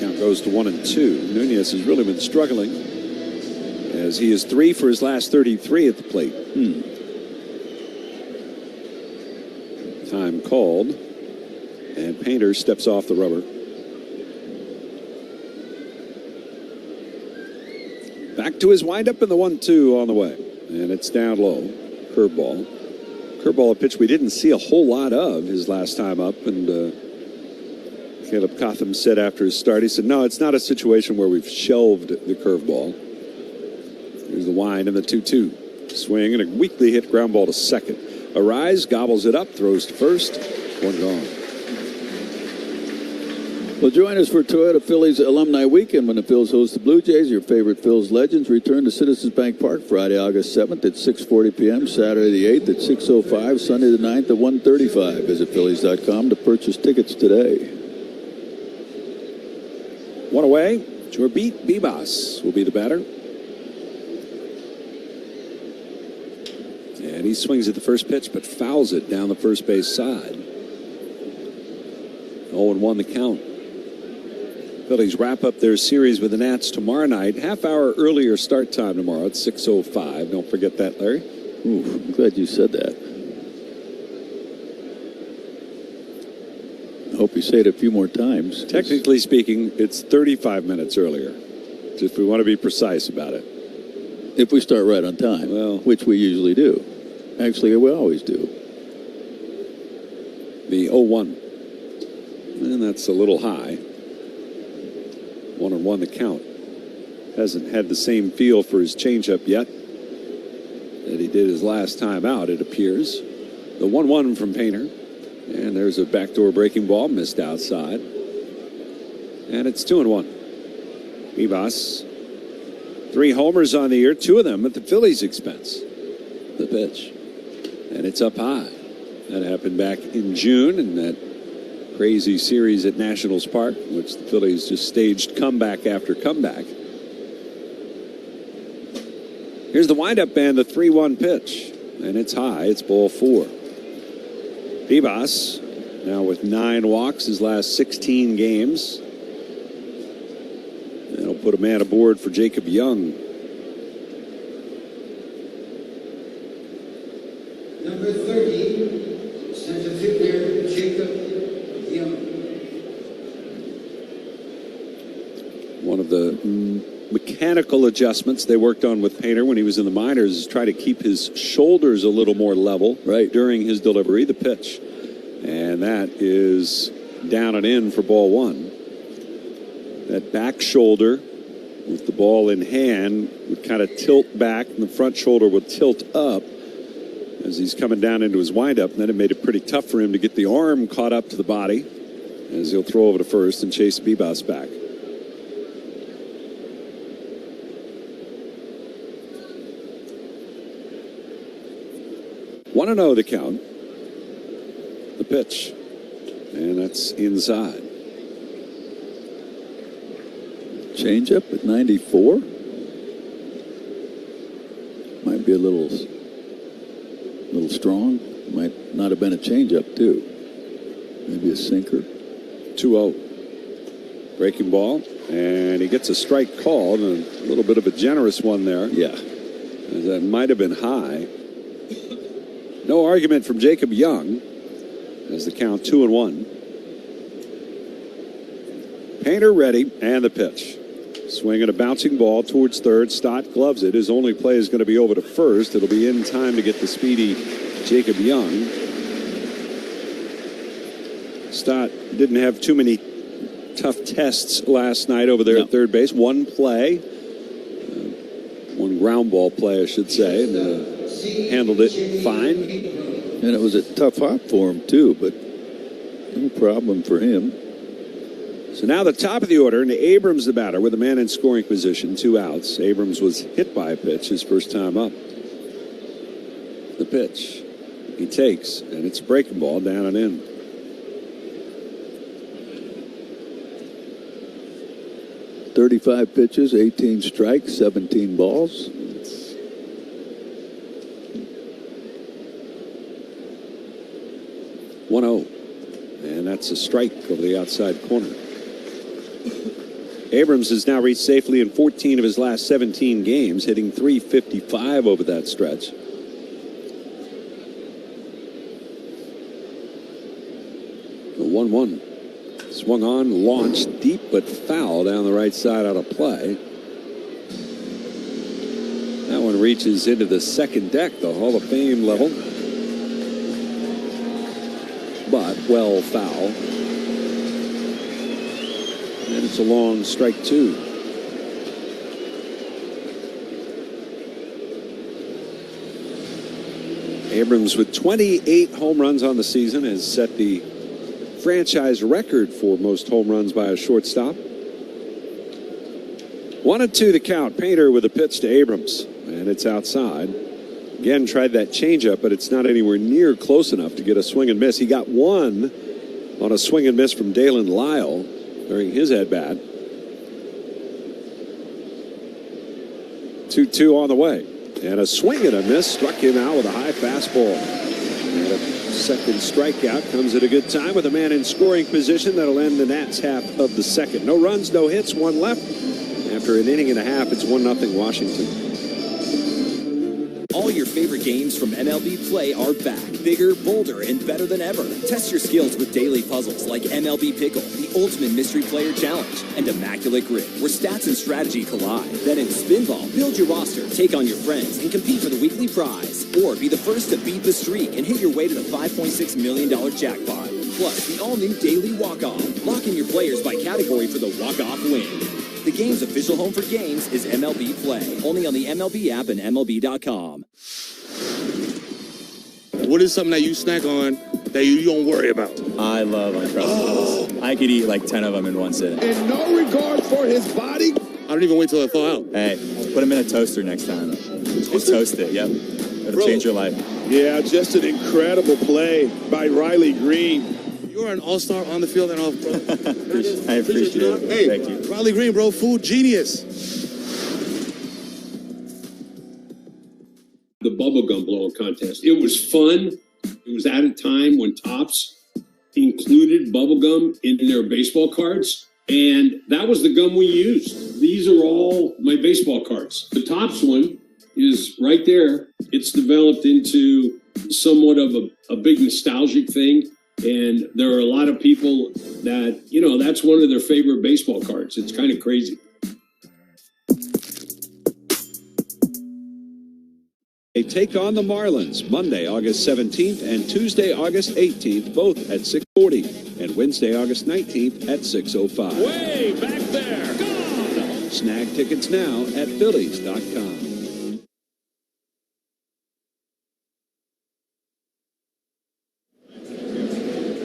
Count goes to 1-2. Nunez has really been struggling as he is 3 for his last 33 at the plate. Time called. And Painter steps off the rubber. Back to his windup and the 1-2 on the way. And it's down low. Curveball. Curveball, a pitch we didn't see a whole lot of his last time up. And Caleb Cotham said after his start, he said, no, it's not a situation where we've shelved the curveball. Here's the wind and the 2-2. Swing and a weakly hit ground ball to second. Arise, gobbles it up, throws to first. 1 gone. Well, join us for Toyota Phillies Alumni Weekend when the Phils host the Blue Jays. Your favorite Phils legends return to Citizens Bank Park Friday, August 7th at 6:40 p.m., Saturday the 8th at 6:05, Sunday the 9th at 1:35. Visit Phillies.com to purchase tickets today. One away. Jorbit Bibas will be the batter. And he swings at the first pitch, but fouls it down the first base side. 0-1 the count. Phillies wrap up their series with the Nats tomorrow night. Half-hour earlier start time tomorrow at 6:05. Don't forget that, Larry. Ooh, I'm glad you said that. I hope you say it a few more times. Technically speaking, it's 35 minutes earlier. If we want to be precise about it. If we start right on time, well, which we usually do. Actually, we always do. The 0-1. And that's a little high. 1-1 the count. Hasn't had the same feel for his changeup yet that he did his last time out, it appears. The 1-1 from Painter. And there's a backdoor breaking ball, missed outside. And it's 2-1. Bibas 3 homers on the year, 2 of them at the Phillies' expense. The pitch. And it's up high. That happened back in June in that crazy series at Nationals Park, in which the Phillies just staged comeback after comeback. Here's the windup and the 3-1 pitch. And it's high. It's ball 4. Vivas now with 9 walks his last 16 games. That'll put a man aboard for Jacob Young. Number 30, center fielder Jacob Young. One of the mechanical adjustments they worked on with Painter when he was in the minors is try to keep his shoulders a little more level during his delivery, the pitch. And that is down and in for ball 1. That back shoulder with the ball in hand would kind of tilt back, and the front shoulder would tilt up as he's coming down into his windup. And then it made it pretty tough for him to get the arm caught up to the body as he'll throw over to first and chase Vivas back. One and 0 the count. The pitch. And that's inside. Changeup at 94. Might be a little strong. Might not have been a changeup too. Maybe a sinker. 2-0. Breaking ball. And he gets a strike called. And a little bit of a generous one there. Yeah. That might have been high. No argument from Jacob Young as the count 2-1. Painter ready, and the pitch. Swinging a bouncing ball towards third. Stott gloves it. His only play is going to be over to first. It'll be in time to get the speedy Jacob Young. Stott didn't have too many tough tests last night over there at third base. One play. One ground ball play, I should say. And, handled it fine. And it was a tough hop for him, too, but no problem for him. So now the top of the order, and Abrams the batter with a man in scoring position, 2 outs. Abrams was hit by a pitch his first time up. The pitch. He takes, and it's a breaking ball down and in. .35 pitches, 18 strikes, 17 balls. 1-0. And that's a strike over the outside corner. Abrams has now reached safely in 14 of his last 17 games, hitting .355 over that stretch. The 1-1. Swung on, launched deep but foul down the right side out of play. That one reaches into the second deck, the Hall of Fame level. But well foul. And it's a long strike 2. Abrams with 28 home runs on the season has set the franchise record for most home runs by a shortstop. 1-2 the count. Painter with a pitch to Abrams, and it's outside. Again, tried that changeup, but it's not anywhere near close enough to get a swing and miss. He got one on a swing and miss from Dalen Lyle during his at-bat. 2-2 on the way. And a swing and a miss struck him out with a high fastball. And a second strikeout comes at a good time with a man in scoring position. That'll end the Nats half of the second. No runs, no hits, 1 left. After an inning and a half, it's 1-0 Washington. All your favorite games from MLB Play are back. Bigger, bolder, and better than ever. Test your skills with daily puzzles like MLB Pickle, the ultimate mystery player challenge, and Immaculate Grid, where stats and strategy collide. Then in Spinball, build your roster, take on your friends, and compete for the weekly prize. Or be the first to beat the streak and hit your way to the $5.6 million jackpot. Plus, the all-new Daily Walk-Off. Lock in your players by category for the walk-off win. The game's official home for games is MLB Play. Only on the MLB app and MLB.com. What is something that you snack on that you don't worry about? I love Uncrustables. I could eat like 10 of them in one sitting. In no regard for his body. I don't even wait till I thaw out. Hey, Put them in a toaster next time. Just toast it. Yep. It'll change your life. Yeah, just an incredible play by Riley Green. You're an all-star on the field and off, bro. I appreciate it. Hey, Thank you. Riley Green, bro, food genius. The bubblegum blowing contest. It was fun. It was at a time when Topps included bubblegum in their baseball cards, and that was the gum we used. These are all my baseball cards. The Topps one is right there. It's developed into somewhat of a big nostalgic thing, and there are a lot of people that, you know, that's one of their favorite baseball cards. It's kind of crazy. They take on the Marlins Monday, August 17th and Tuesday, August 18th, both at 6:40, and Wednesday, August 19th at 6:05. Way back there. Gone. Snag tickets now at Phillies.com.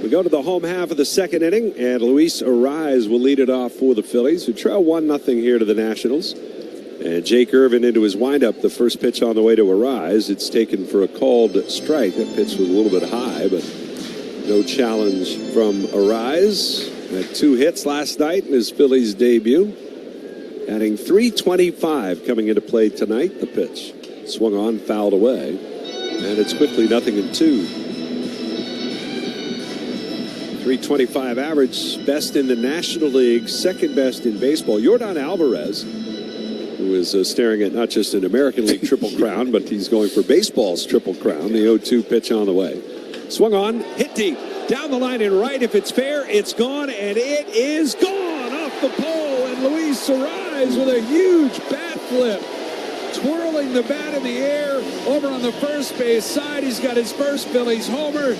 We go to the home half of the second inning, and Luis Arraez will lead it off for the Phillies, who trail 1-0 here to the Nationals. And Jake Irvin into his windup, the first pitch on the way to Arraez. It's taken for a called strike. That pitch was a little bit high, but no challenge from Arraez. Had 2 hits last night in his Phillies debut. Adding .325 coming into play tonight. The pitch swung on, fouled away. And it's quickly 0-2. .325 average, best in the National League, second best in baseball. Yordan Alvarez, who is staring at not just an American League Triple Crown, but he's going for baseball's Triple Crown. The 0-2 pitch on the way. Swung on, hit deep, down the line and right. If it's fair, it's gone, and it is gone off the pole. And Luis Arraez with a huge bat flip, twirling the bat in the air over on the first base side. He's got his first Phillies homer.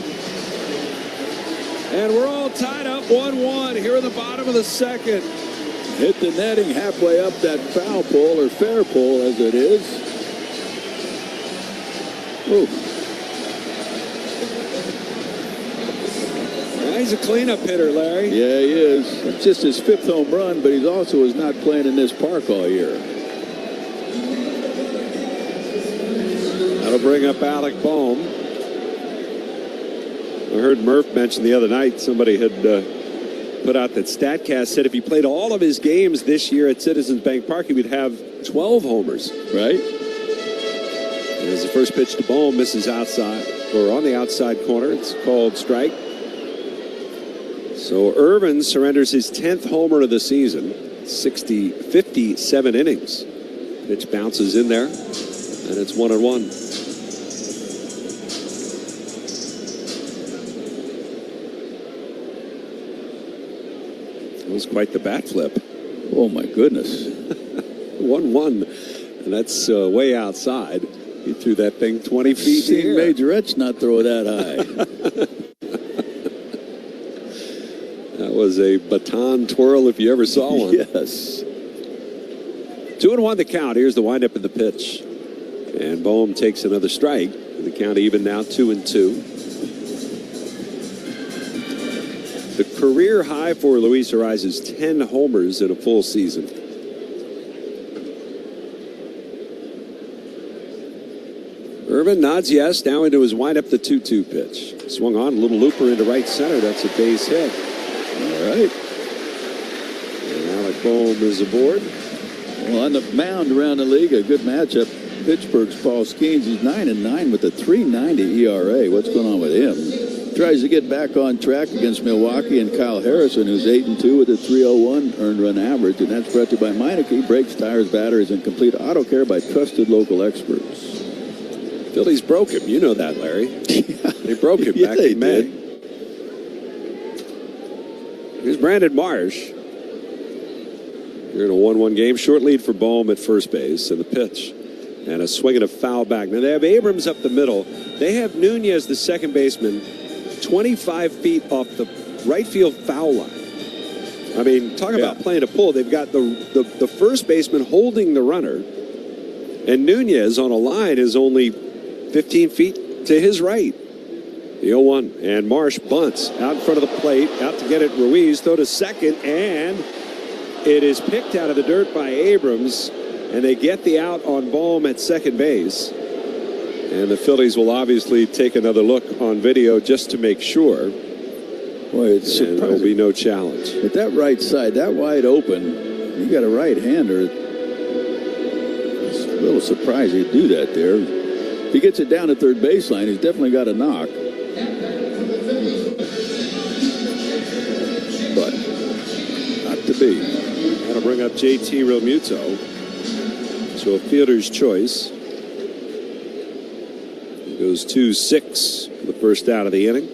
And we're all tied up 1-1 here in the bottom of the second. Hit the netting halfway up that foul pole, or fair pole as it is. Ooh. He's a cleanup hitter, Larry. Yeah, he is. It's just his 5th home run, but he's also is not playing in this park all year. That'll bring up Alec Bohm. I heard Murph mention the other night, somebody had put out that StatCast said if he played all of his games this year at Citizens Bank Park, he would have 12 homers. Right. As the first pitch to Bohm misses outside, or on the outside corner. It's called strike. So Irvin surrenders his 10th homer of the season, 57 innings. Pitch bounces in there, and it's 1-1. It was quite the bat flip. Oh, my goodness. 1-1, and that's way outside. He threw that thing 20 feet in the air. Majorettes not throw that high. That was a baton twirl if you ever saw one. Yes. 2-1 the count. Here's the windup of the pitch. And Bohm takes another strike. The count even now, 2-2. The career high for Luis Arraez is 10 homers in a full season. Irvin nods yes. Now into his windup, the 2-2 pitch. Swung on, a little looper into right center. That's a base hit. All right. And Alec Bohm is aboard. Well, on the mound around the league, a good matchup. Pittsburgh's Paul Skeens. He's 9-9 with a .390 ERA. What's going on with him? Tries to get back on track against Milwaukee and Kyle Harrison, who's 8-2 with a .301 earned run average. And that's brought to you by Meineke. Brakes, tires, batteries, and complete auto care by trusted local experts. Phillies broke him. You know that, Larry. They broke him back in May. Did. Here's Brandon Marsh. You're in a 1-1 game. Short lead for Bohm at first base, and the pitch. And a swing and a foul back. Now, they have Abrams up the middle. They have Nunez, the second baseman, 25 feet off the right field foul line. I mean, talk about playing a pull. They've got the first baseman holding the runner, and Nunez on a line is only 15 feet to his right. The 0-1, and Marsh bunts out in front of the plate, out to get it. Ruiz, throw to second, and it is picked out of the dirt by Abrams. And they get the out on Bohm at second base. And the Phillies will obviously take another look on video just to make sure. Boy, it's surprising. There will be no challenge. At that right side, that wide open, you got a right-hander. It's a little surprised he'd do that there. If he gets it down at third baseline, he's definitely got a knock. But not to be. That'll bring up JT Realmuto. So a fielder's choice. Goes 2-6 for the first out of the inning.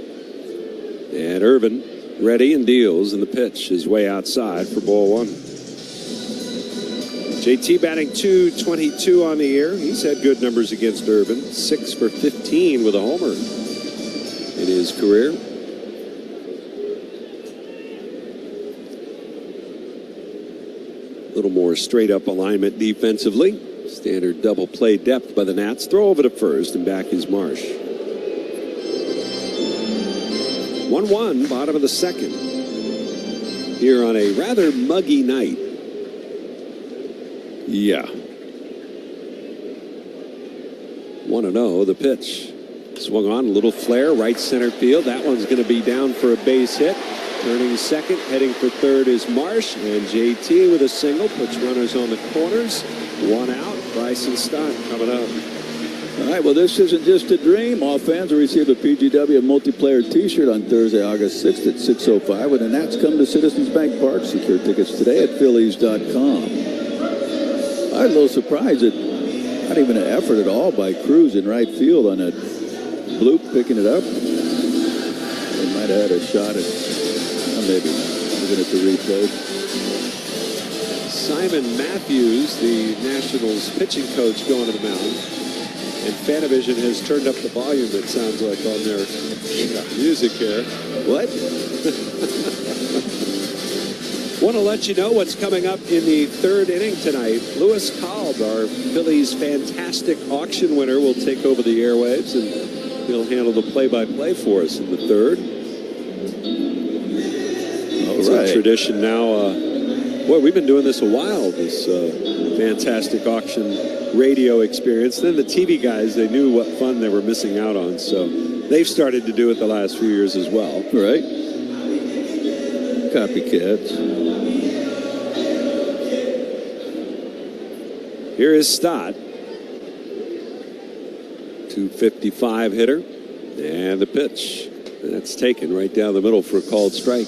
And Irvin ready and deals, and the pitch is way outside for ball one. JT batting .222 on the year. He's had good numbers against Irvin. 6 for 15 with a homer in his career. A little more straight up alignment defensively. Standard double play depth by the Nats. Throw over to first, and back is Marsh. 1-1, bottom of the second. Here on a rather muggy night. Yeah. 1-0, the pitch. Swung on, a little flare, right center field. That one's going to be down for a base hit. Turning second, heading for third is Marsh. And JT with a single, puts runners on the corners. One out. Bryson Stott coming up. All right, well, this isn't just a dream. All fans will receive a PGW multiplayer T-shirt on Thursday, August 6th at 6:05 when the Nats come to Citizens Bank Park. Secure tickets today at Phillies.com. I was a little surprised that not even an effort at all by Cruz in right field on a bloop picking it up. They might have had a shot at, maybe not, looking at the replay. Simon Matthews, the Nationals pitching coach, going to the mound. And Fanavision has turned up the volume, it sounds like, on their music here. What? Want to let you know what's coming up in the third inning tonight. Lewis Kolb, our Phillies fantastic auction winner, will take over the airwaves, and he'll handle the play-by-play for us in the third. It's a tradition now. Boy, we've been doing this a while, this fantastic auction radio experience. Then the TV guys, they knew what fun they were missing out on, so they've started to do it the last few years as well. Right. Copycats. Here is Stott. 255 hitter. And the pitch. That's taken right down the middle for a called strike.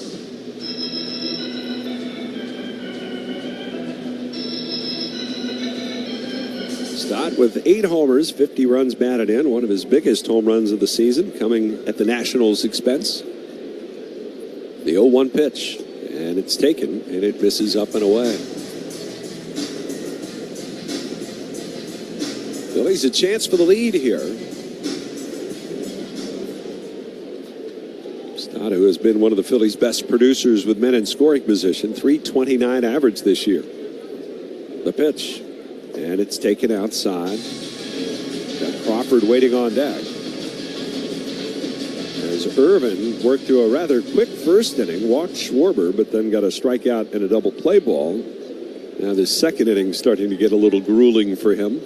Stott with 8 homers, 50 runs batted in. One of his biggest home runs of the season, coming at the Nationals' expense. The 0-1 pitch, and it's taken, and it misses up and away. Phillies a chance for the lead here. Stott, who has been one of the Phillies' best producers with men in scoring position, .329 average this year. The pitch. And it's taken outside. Got Crawford waiting on deck. As Irvin worked through a rather quick first inning, walked Schwarber, but then got a strikeout and a double play ball. Now this second inning starting to get a little grueling for him.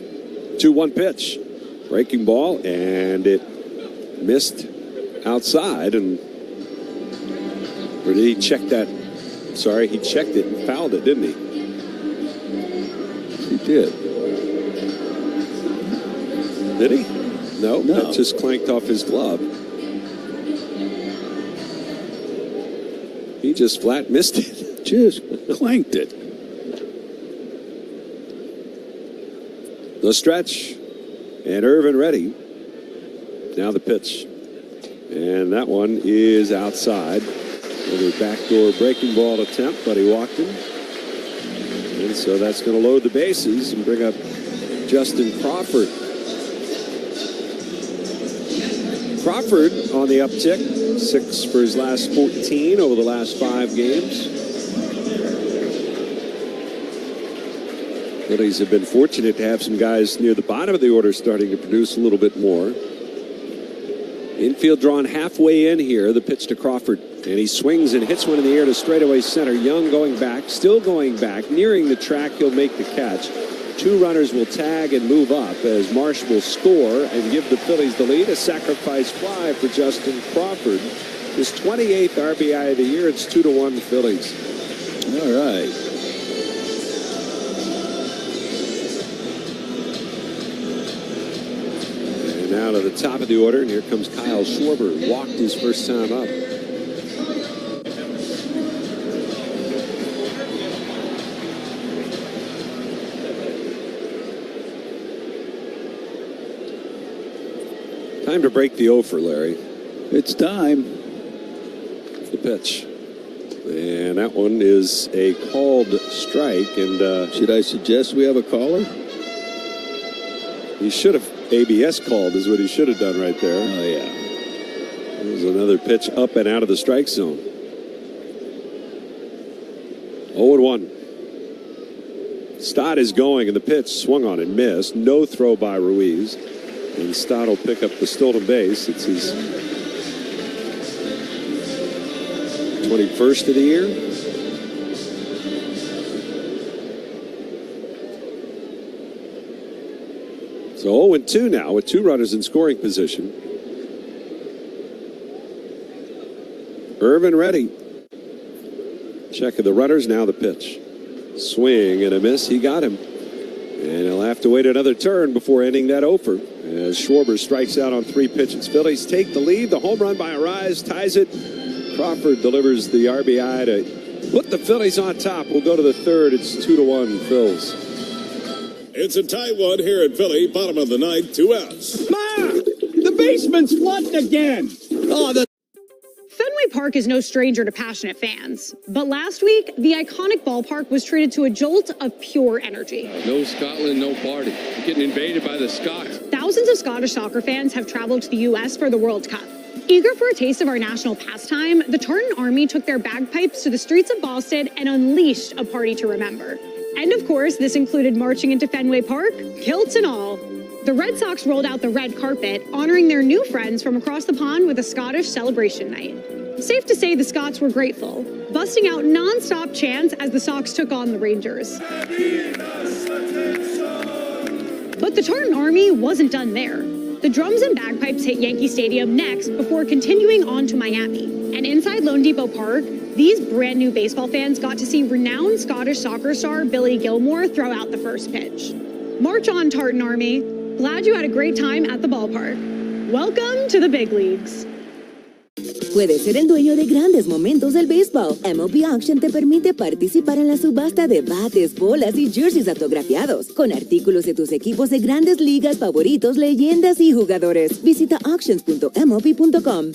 2-1 pitch. Breaking ball, and it missed outside. And or did he check that? Sorry, he checked it and fouled it, didn't he? He did. Did he? No, that just clanked off his glove. He just flat missed it. Just clanked it. The stretch. And Irvin ready. Now the pitch. And that one is outside. Another backdoor breaking ball attempt, but he walked him. And so that's going to load the bases and bring up Justin Crawford. Crawford on the uptick, 6 for his last 14 over the last 5 games. Phillies have been fortunate to have some guys near the bottom of the order starting to produce a little bit more. Infield drawn halfway in here, the pitch to Crawford. And he swings and hits one in the air to straightaway center. Young going back, still going back, nearing the track. He'll make the catch. 2 runners will tag and move up as Marsh will score and give the Phillies the lead. A sacrifice fly for Justin Crawford. His 28th RBI of the year. It's 2-1 Phillies. All right. And now to the top of the order, and here comes Kyle Schwarber. Walked his first time up. Time to break the over, Larry. It's time. The pitch. And that one is a called strike. And should I suggest we have a caller? He should have ABS called is what he should have done right there. Oh, yeah. There's another pitch up and out of the strike zone. 0-1. Stott is going, and the pitch swung on and missed. No throw by Ruiz. And Stott will pick up the stolen base. It's his 21st of the year. So 0-2 now with 2 runners in scoring position. Irvin ready. Check of the runners, now the pitch. Swing and a miss, he got him. And he'll have to wait another turn before ending that over. As Schwarber strikes out on 3 pitches. Phillies take the lead. The home run by Arise ties it. Crawford delivers the RBI to put the Phillies on top. We'll go to the third. It's 2-1 Phils. It's a tight one here at Philly. Bottom of the ninth, 2 outs. The basement's flooding again. Fenway Park is no stranger to passionate fans. But last week, the iconic ballpark was treated to a jolt of pure energy. No Scotland, no party. You're getting invaded by the Scots. Thousands of Scottish soccer fans have traveled to the U.S. for the World Cup. Eager for a taste of our national pastime, the Tartan Army took their bagpipes to the streets of Boston and unleashed a party to remember. And of course, this included marching into Fenway Park, kilts and all. The Red Sox rolled out the red carpet, honoring their new friends from across the pond with a Scottish celebration night. Safe to say the Scots were grateful, busting out non-stop chants as the Sox took on the Rangers. But the Tartan Army wasn't done there. The drums and bagpipes hit Yankee Stadium next before continuing on to Miami. And inside Lone Depot Park, these brand new baseball fans got to see renowned Scottish soccer star Billy Gilmore throw out the first pitch. March on, Tartan Army. Glad you had a great time at the ballpark. Welcome to the big leagues. Puedes ser el dueño de grandes momentos del béisbol. MLB Auction te permite participar en la subasta de bates, bolas y jerseys autografiados, con artículos de tus equipos de grandes ligas favoritos, leyendas y jugadores. Visita auctions.mlb.com.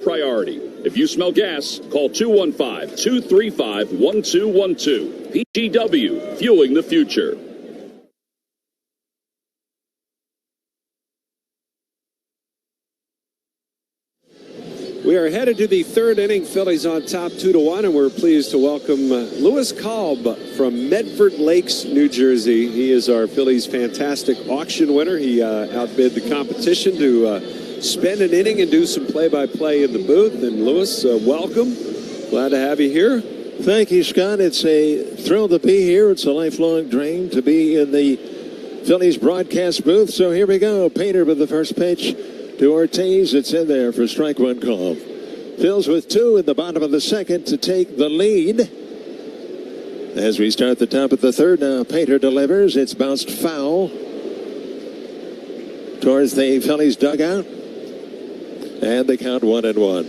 Priority. If you smell gas, call 215-235-1212. PGW, fueling the future. We are headed to the third inning. Phillies on top 2-1, and we're pleased to welcome Lewis Kalb from Medford Lakes, New Jersey. He is our Phillies fantastic auction winner. He outbid the competition to spend an inning and do some play-by-play in the booth. And Lewis, welcome. Glad to have you here. Thank you, Scott. It's a thrill to be here. It's a lifelong dream to be in the Phillies broadcast booth. So here we go. Painter with the first pitch to Ortiz. It's in there for strike one call. Phils with 2 in the bottom of the second to take the lead. As we start the top of the third now, Painter delivers. It's bounced foul towards the Phillies dugout. And they count 1-1.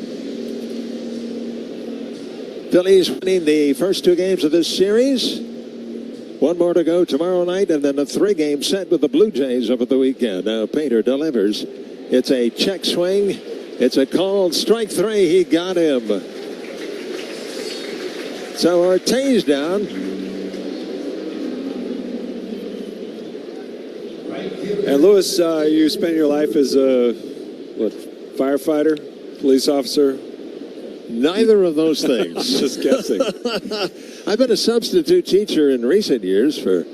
Phillies winning the first 2 games of this series. 1 more to go tomorrow night, and then a 3-game set with the Blue Jays over the weekend. Now Painter delivers. It's a check swing. It's a called strike 3. He got him. So Ortiz down. And Lewis, you spent your life as a firefighter, police officer? Neither of those things. Just guessing. I've been a substitute teacher in recent years for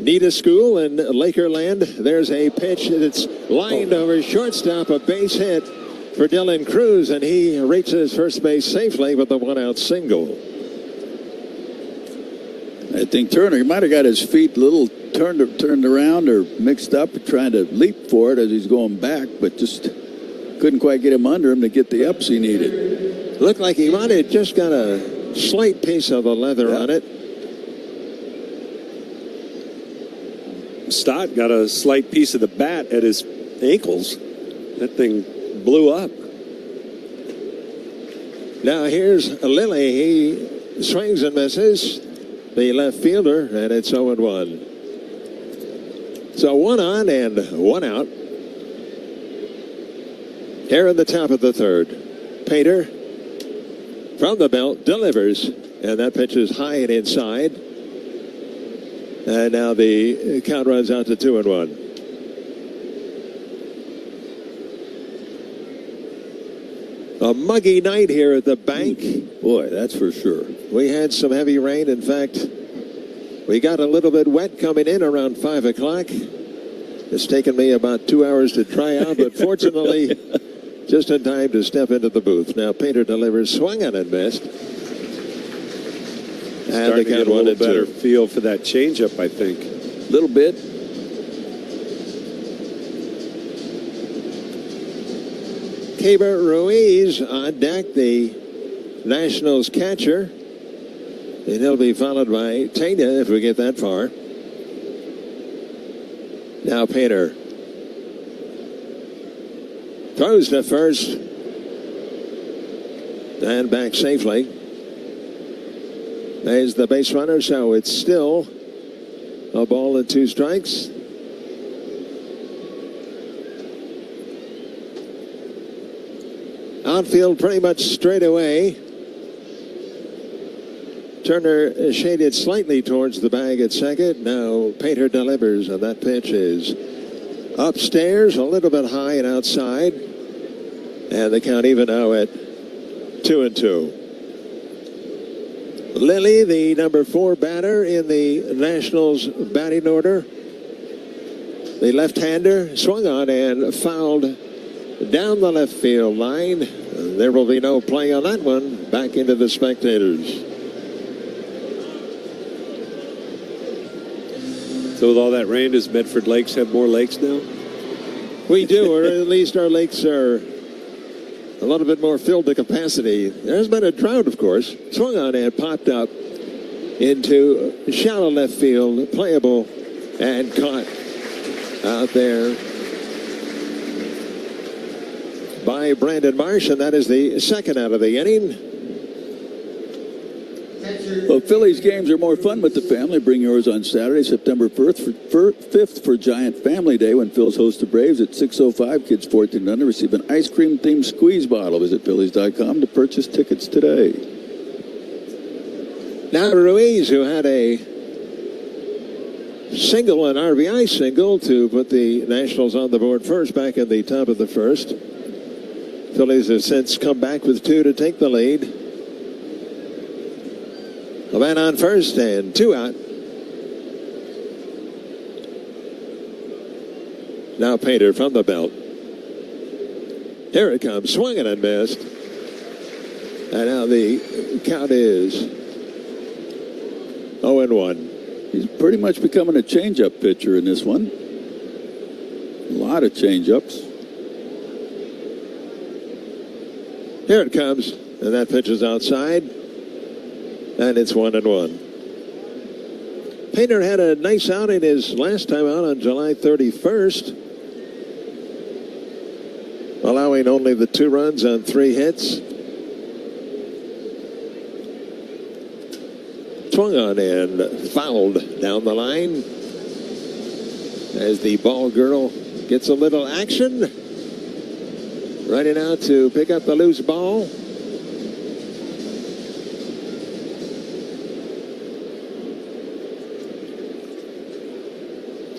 Nita School in Lakerland. There's a pitch that's lined over shortstop, a base hit for Dylan Cruz, and he reaches first base safely with a one-out single. I think Turner might have got his feet a little turned around or mixed up, trying to leap for it as he's going back, but just couldn't quite get him under him to get the ups he needed. Looked like he might have just got a slight piece of the leather on it. Stott got a slight piece of the bat at his ankles. That thing blew up. Now here's Lilly. He swings and misses. The left fielder, and it's 0-1. So 1 on and 1 out. Here in the top of the third. Painter from the belt delivers, and that pitch is high and inside. And now the count runs out to 2-1. A muggy night here at the bank. Boy, that's for sure. We had some heavy rain. In fact, we got a little bit wet coming in around 5 o'clock. It's taken me about 2 hours to dry out, but fortunately, just in time to step into the booth. Now Painter delivers, swung on and missed. And starting to get a little better feel for that changeup, I think. A little bit. Keibert Ruiz on deck, the Nationals catcher. And he'll be followed by Tena if we get that far. Now Painter throws to first and back safely. There's the base runner, so it's still a ball and 2 strikes. Outfield pretty much straight away. Turner shaded slightly towards the bag at second. Now Painter delivers, and that pitch is upstairs, a little bit high and outside. And the count even now at 2-2. Lilly, the number 4 batter in the Nationals batting order. The left-hander swung on and fouled down the left field line. There will be no play on that one. Back into the spectators. So with all that rain, does Medford Lakes have more lakes now? We do, or at least our lakes are a little bit more filled to capacity. There's been a drought, of course. Swung on and popped up into shallow left field, playable and caught out there by Brandon Marsh, and that is the second out of the inning. Well, Phillies games are more fun with the family. Bring yours on Saturday, September 5th for Giant Family Day when Phil's hosts the Braves at 6:05. Kids 14 and under receive an ice cream-themed squeeze bottle. Visit Phillies.com to purchase tickets today. Now Ruiz, who had a single, an RBI single, to put the Nationals on the board first back in the top of the first. Phillies have since come back with 2 to take the lead. A man on first and 2 out. Now Painter from the belt. Here it comes, swinging and missed. And now the count is 0-1. He's pretty much becoming a changeup pitcher in this one. A lot of changeups. Here it comes, and that pitch is outside, and it's 1-1. Painter had a nice outing his last time out on July 31st, allowing only the 2 runs on 3 hits. Swung on and fouled down the line as the ball girl gets a little action. Running out to pick up the loose ball.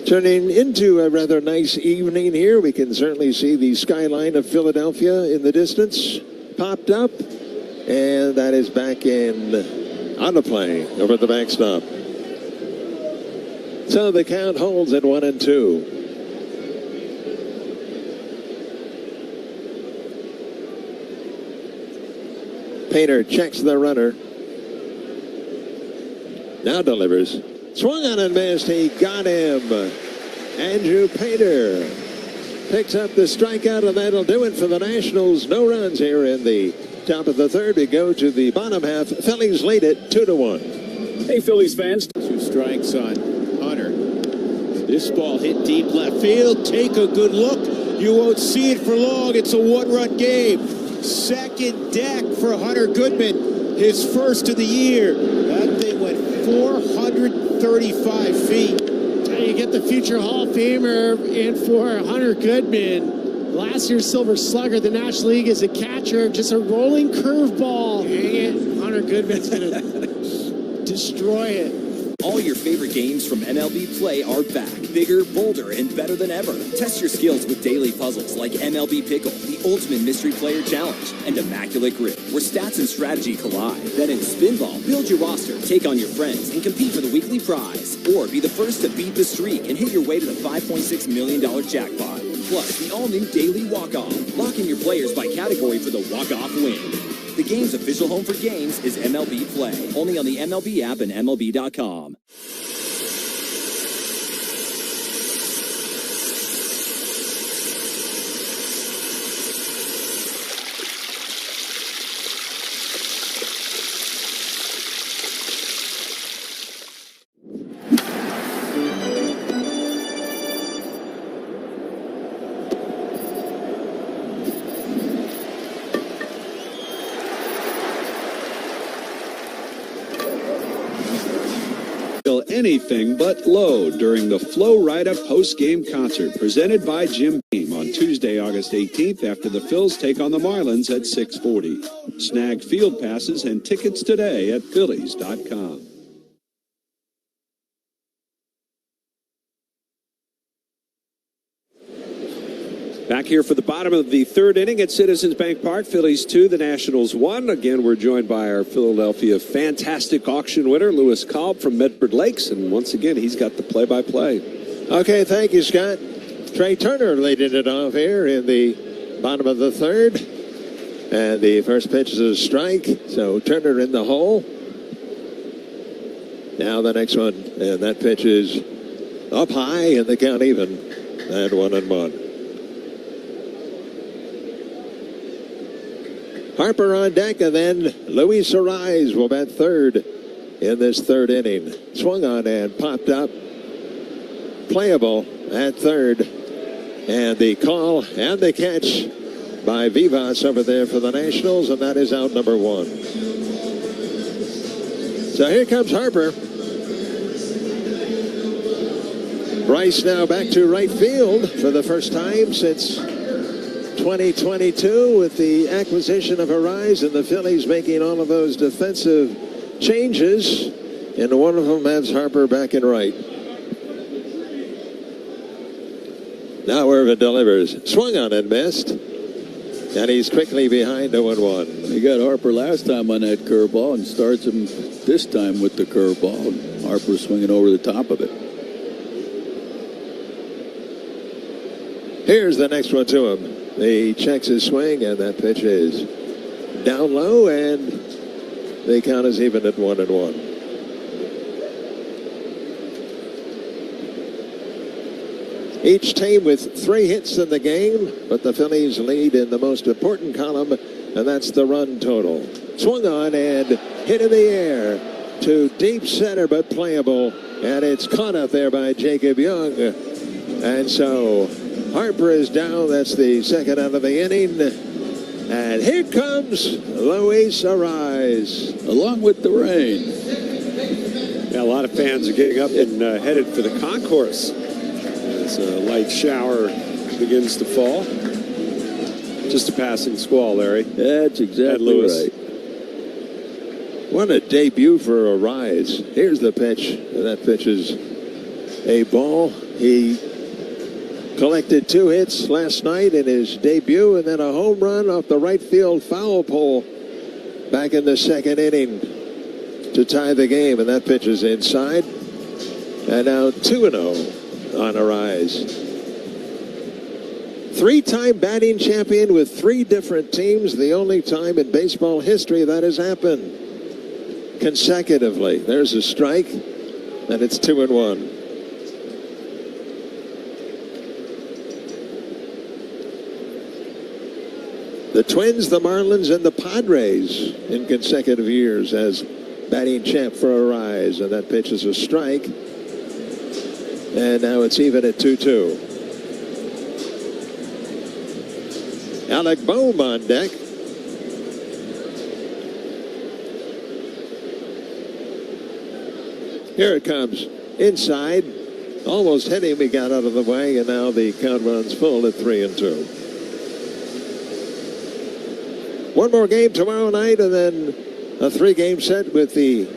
Turning into a rather nice evening here. We can certainly see the skyline of Philadelphia in the distance. Popped up, and that is back in on the play over at the backstop. So the count holds at 1-2. Painter checks the runner. Now delivers. Swung on and missed. He got him. Andrew Painter picks up the strikeout, and that'll do it for the Nationals. No runs here in the top of the third. We go to the bottom half. Phillies lead it 2-1. Hey, Phillies fans. 2 strikes on Hunter. This ball hit deep left field. Take a good look. You won't see it for long. It's a 1-run game. Second deck for Hunter Goodman. His first of the year. That thing went 435 feet. You get the future Hall of Famer in for Hunter Goodman. Last year's Silver Slugger, the National League as a catcher, just a rolling curveball. Hang it, Hunter Goodman's going to destroy it. All your favorite games from MLB Play are back. Bigger, bolder, and better than ever. Test your skills with daily puzzles like MLB Pickle, the Ultimate Mystery Player Challenge, and Immaculate Grip, where stats and strategy collide. Then in Spinball, build your roster, take on your friends, and compete for the weekly prize. Or be the first to beat the streak and hit your way to the $5.6 million jackpot. Plus, the all-new Daily Walk-Off. Lock in your players by category for the walk-off win. The game's official home for games is MLB Play. Only on the MLB app and MLB.com. Anything but low during the Flow Rida post-game concert presented by Jim Beam on Tuesday, August 18th after the Phils take on the Marlins at 6:40. Snag field passes and tickets today at Phillies.com. Back here for the bottom of the third inning at Citizens Bank Park. Phillies 2, the Nationals 1. Again, we're joined by our Philadelphia Fantastic Auction winner, Lewis Kolb from Medford Lakes. And once again, he's got the play-by-play. Okay, thank you, Scott. Trey Turner leading it off here in the bottom of the third. And the first pitch is a strike. So Turner in the hole. Now the next one. And that pitch is up high and the count even at 1-1. Harper on deck, and then Luis Arise will bat third in this third inning. Swung on and popped up. Playable at third. And the call and the catch by Vivas over there for the Nationals, and that is out number 1. So here comes Harper. Bryce now back to right field for the first time since 2022 with the acquisition of Arise, and the Phillies making all of those defensive changes, and one of them has Harper back in right. Now Irvin delivers. Swung on and missed. And he's quickly behind 0-1. He got Harper last time on that curveball and starts him this time with the curveball. Harper swinging over the top of it. Here's the next one to him. He checks his swing, and that pitch is down low, and the count is even at 1-1. Each team with 3 hits in the game, but the Phillies lead in the most important column, and that's the run total. Swung on and hit in the air to deep center, but playable, and it's caught up there by Jacob Young. And so Harper is down. That's the second out of the inning. And here comes Luis Arise. Along with the rain. Yeah, a lot of fans are getting up and headed for the concourse as a light shower begins to fall. Just a passing squall, Larry. That's exactly right. What a debut for Arise. Here's the pitch. And that pitch is a ball. He collected 2 hits last night in his debut, and then a home run off the right field foul pole back in the second inning to tie the game, and that pitch is inside. And now 2-0 on Arise. Three-time batting champion with three different teams. The only time in baseball history that has happened consecutively. There's a strike, and it's 2-1. The Twins, the Marlins, and the Padres in consecutive years as batting champ for Arise. And that pitch is a strike. And now it's even at 2-2. Alec Bohm on deck. Here it comes. Inside. Almost hit him. He got out of the way. And now the count runs full at 3-2. One more game tomorrow night, and then a three-game set with the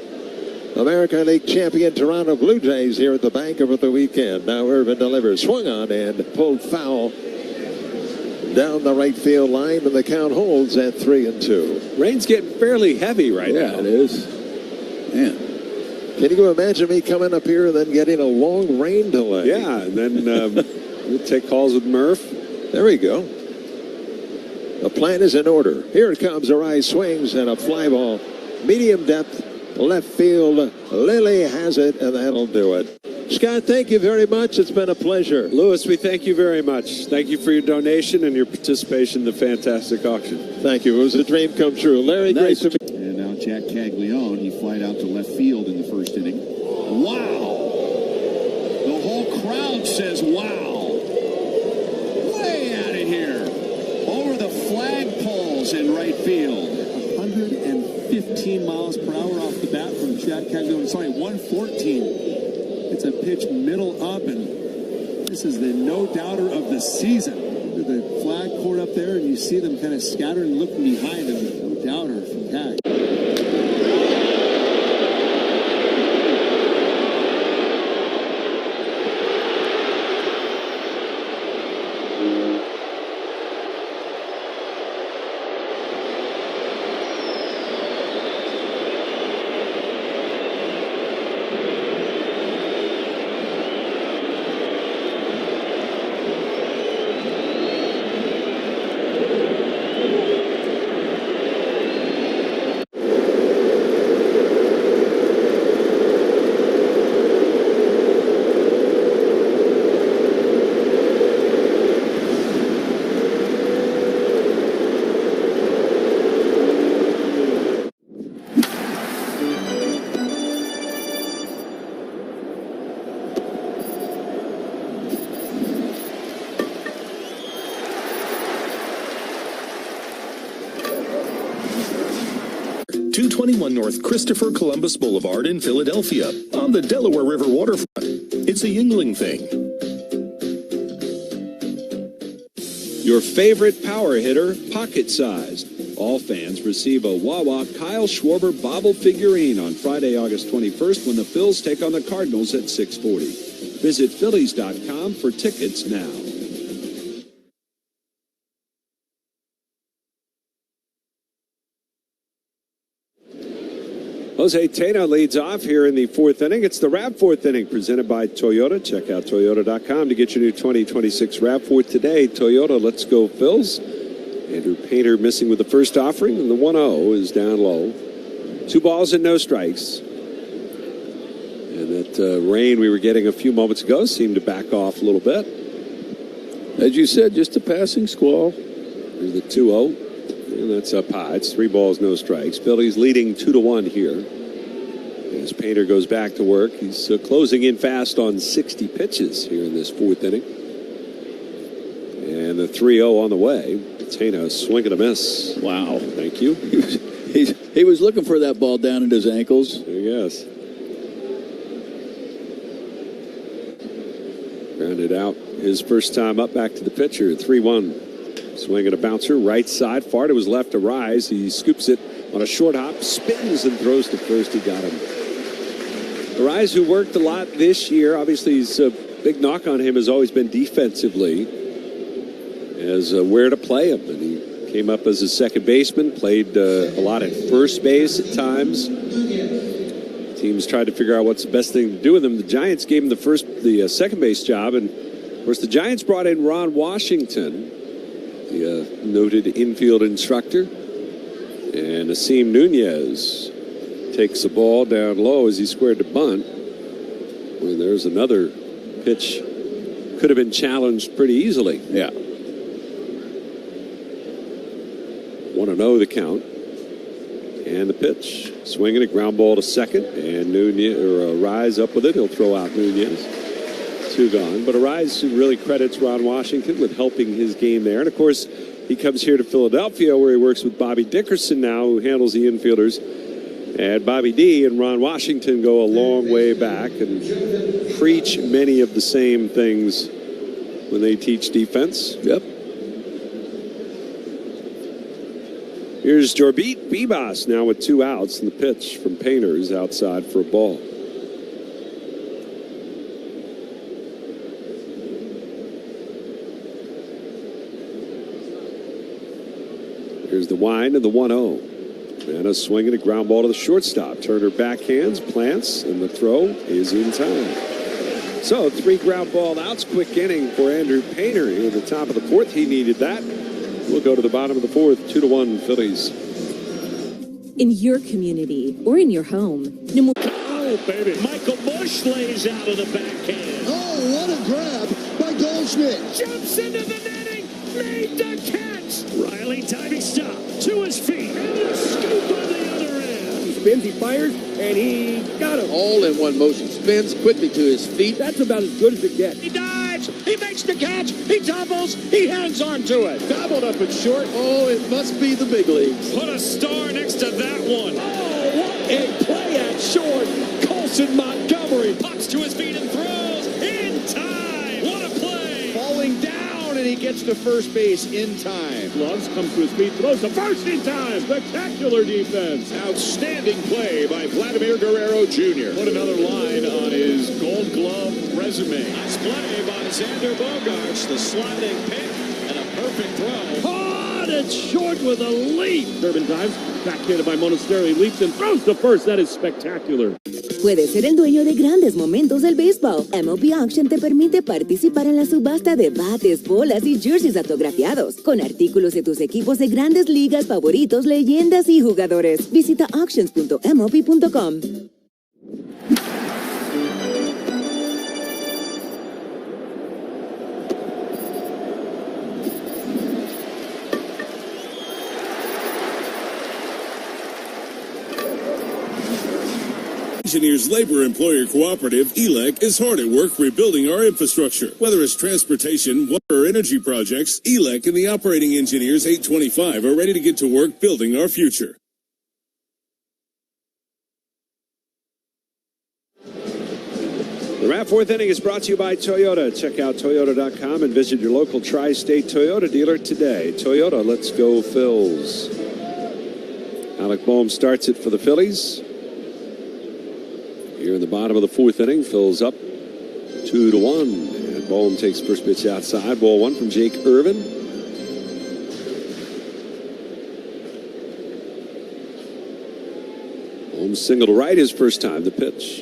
American League champion Toronto Blue Jays here at the bank over the weekend. Now Irvin delivers. Swung on and pulled foul down the right field line, and the count holds at 3-2. Rain's getting fairly heavy right now. Yeah, it is. Man. Can you imagine me coming up here and then getting a long rain delay? Yeah, and then we'll take calls with Murph. There we go. The plan is in order. Here it comes. Arise swings and a fly ball. Medium depth, left field. Lily has it, and that'll do it. Scott, thank you very much. It's been a pleasure. Lewis, we thank you very much. Thank you for your donation and your participation in the fantastic auction. Thank you. It was a dream come true. Larry, nice. great to meet you. And now Jack Caglione, he flied out to left field in the first inning. Wow! The whole crowd says wow. Way out of here. Over the flagpoles in right field. 115 miles per hour off the bat from Jack Caglione. Sorry, 114. It's a pitch middle up, and this is the no-doubter of the season. Look at the flag court up there, and you see them kind of scattering and looking behind them. No-doubter from Caglione. North Christopher Columbus Boulevard in Philadelphia on the Delaware River waterfront. It's a Yingling thing. Your favorite power hitter, pocket-sized. All fans receive a Wawa Kyle Schwarber bobble figurine on Friday, August 21st when the Phils take on the Cardinals at 6:40. Visit Phillies.com for tickets now. Jose Tena leads off here in the fourth inning. It's the RAV4 inning presented by Toyota. Check out Toyota.com to get your new 2026 RAV4 today. Toyota, let's go Phils. Andrew Painter missing with the first offering, and the 1-0 is down low. 2 balls and no strikes. And that rain we were getting a few moments ago seemed to back off a little bit. As you said, just a passing squall. There's the 2-0. And that's up high. It's 3 balls, no strikes. Phillies leading 2-1 here. As Painter goes back to work, he's closing in fast on 60 pitches here in this fourth inning. And the 3-0 on the way. Tena swing and a miss. Wow. Thank you. He was looking for that ball down at his ankles. Yes. Grounded out his first time up, back to the pitcher. 3-1. Swing and a bouncer, right side, far to his left to Rise. He scoops it on a short hop, spins and throws to first. He got him. Rise, who worked a lot this year, obviously his big knock on him has always been defensively, as where to play him. And he came up as a second baseman, played a lot at first base at times. Teams tried to figure out what's the best thing to do with him. The Giants gave him the second base job, and of course the Giants brought in Ron Washington, the noted infield instructor, and Asim Nunez takes the ball down low as he squared the bunt. Well, there's another pitch, could have been challenged pretty easily. Yeah. 1-0 the count. And the pitch. Swinging a ground ball to second. And Nunez, or Rise up with it. He'll throw out Nunez. 2 gone. But Rise really credits Ron Washington with helping his game there. And of course, he comes here to Philadelphia where he works with Bobby Dickerson now, who handles the infielders. And Bobby D and Ron Washington go a long way back and preach many of the same things when they teach defense. Yep. Here's Jorbit Bibas now with 2 outs, and the pitch from Painters outside for a ball. Here's the wind and the 1-0. And a swing and a ground ball to the shortstop. Turner backhands, plants, and the throw is in time. So 3 ground ball outs. Quick inning for Andrew Painter here at the top of the 4th. He needed that. We'll go to the bottom of the 4th. 2-1 Phillies. In your community or in your home. Oh, baby. Michael Bush lays out of the backhand. Oh, what a grab by Goldschmidt. Jumps into the netting. Made the catch. Riley timing stop to his feet. And a scoop on the other end. He spins, he fires, and he got him. All in one motion. Spins quickly to his feet. That's about as good as it gets. He dives. He makes the catch. He doubles. He hangs on to it. Gobbled up at short. Oh, it must be the big leagues. Put a star next to that one. Oh, what a play at short. Colson Montgomery pops to his feet and throws in time. What a play. Falling down, and he gets to first base in time. Gloves comes to his feet, throws to first in time. Spectacular defense. Outstanding play by Vladimir Guerrero Jr. Put another line on his Gold Glove resume. Nice play by Xander Bogaerts. The sliding pick and a perfect throw. Hard and short with a leap. Durbin dives, backhanded by Monasterio, leaps and throws to first. That is spectacular. Puedes ser el dueño de grandes momentos del béisbol. MLB Auction te permite participar en la subasta de bates, bolas y jerseys autografiados, con artículos de tus equipos de grandes ligas favoritos, leyendas y jugadores. Visita auctions.mlb.com. Engineers Labor Employer Cooperative, ELEC, is hard at work rebuilding our infrastructure. Whether it's transportation, water, or energy projects, ELEC and the Operating Engineers 825 are ready to get to work building our future. The RAP 4th inning is brought to you by Toyota. Check out Toyota.com and visit your local Tri-State Toyota dealer today. Toyota, let's go Phils. Alec Boehm starts it for the Phillies. Here in the bottom of the 4th inning, Phil's up 2-1. And Boehm takes first pitch outside. Ball 1 from Jake Irvin. Boehm single to right his first time. The pitch.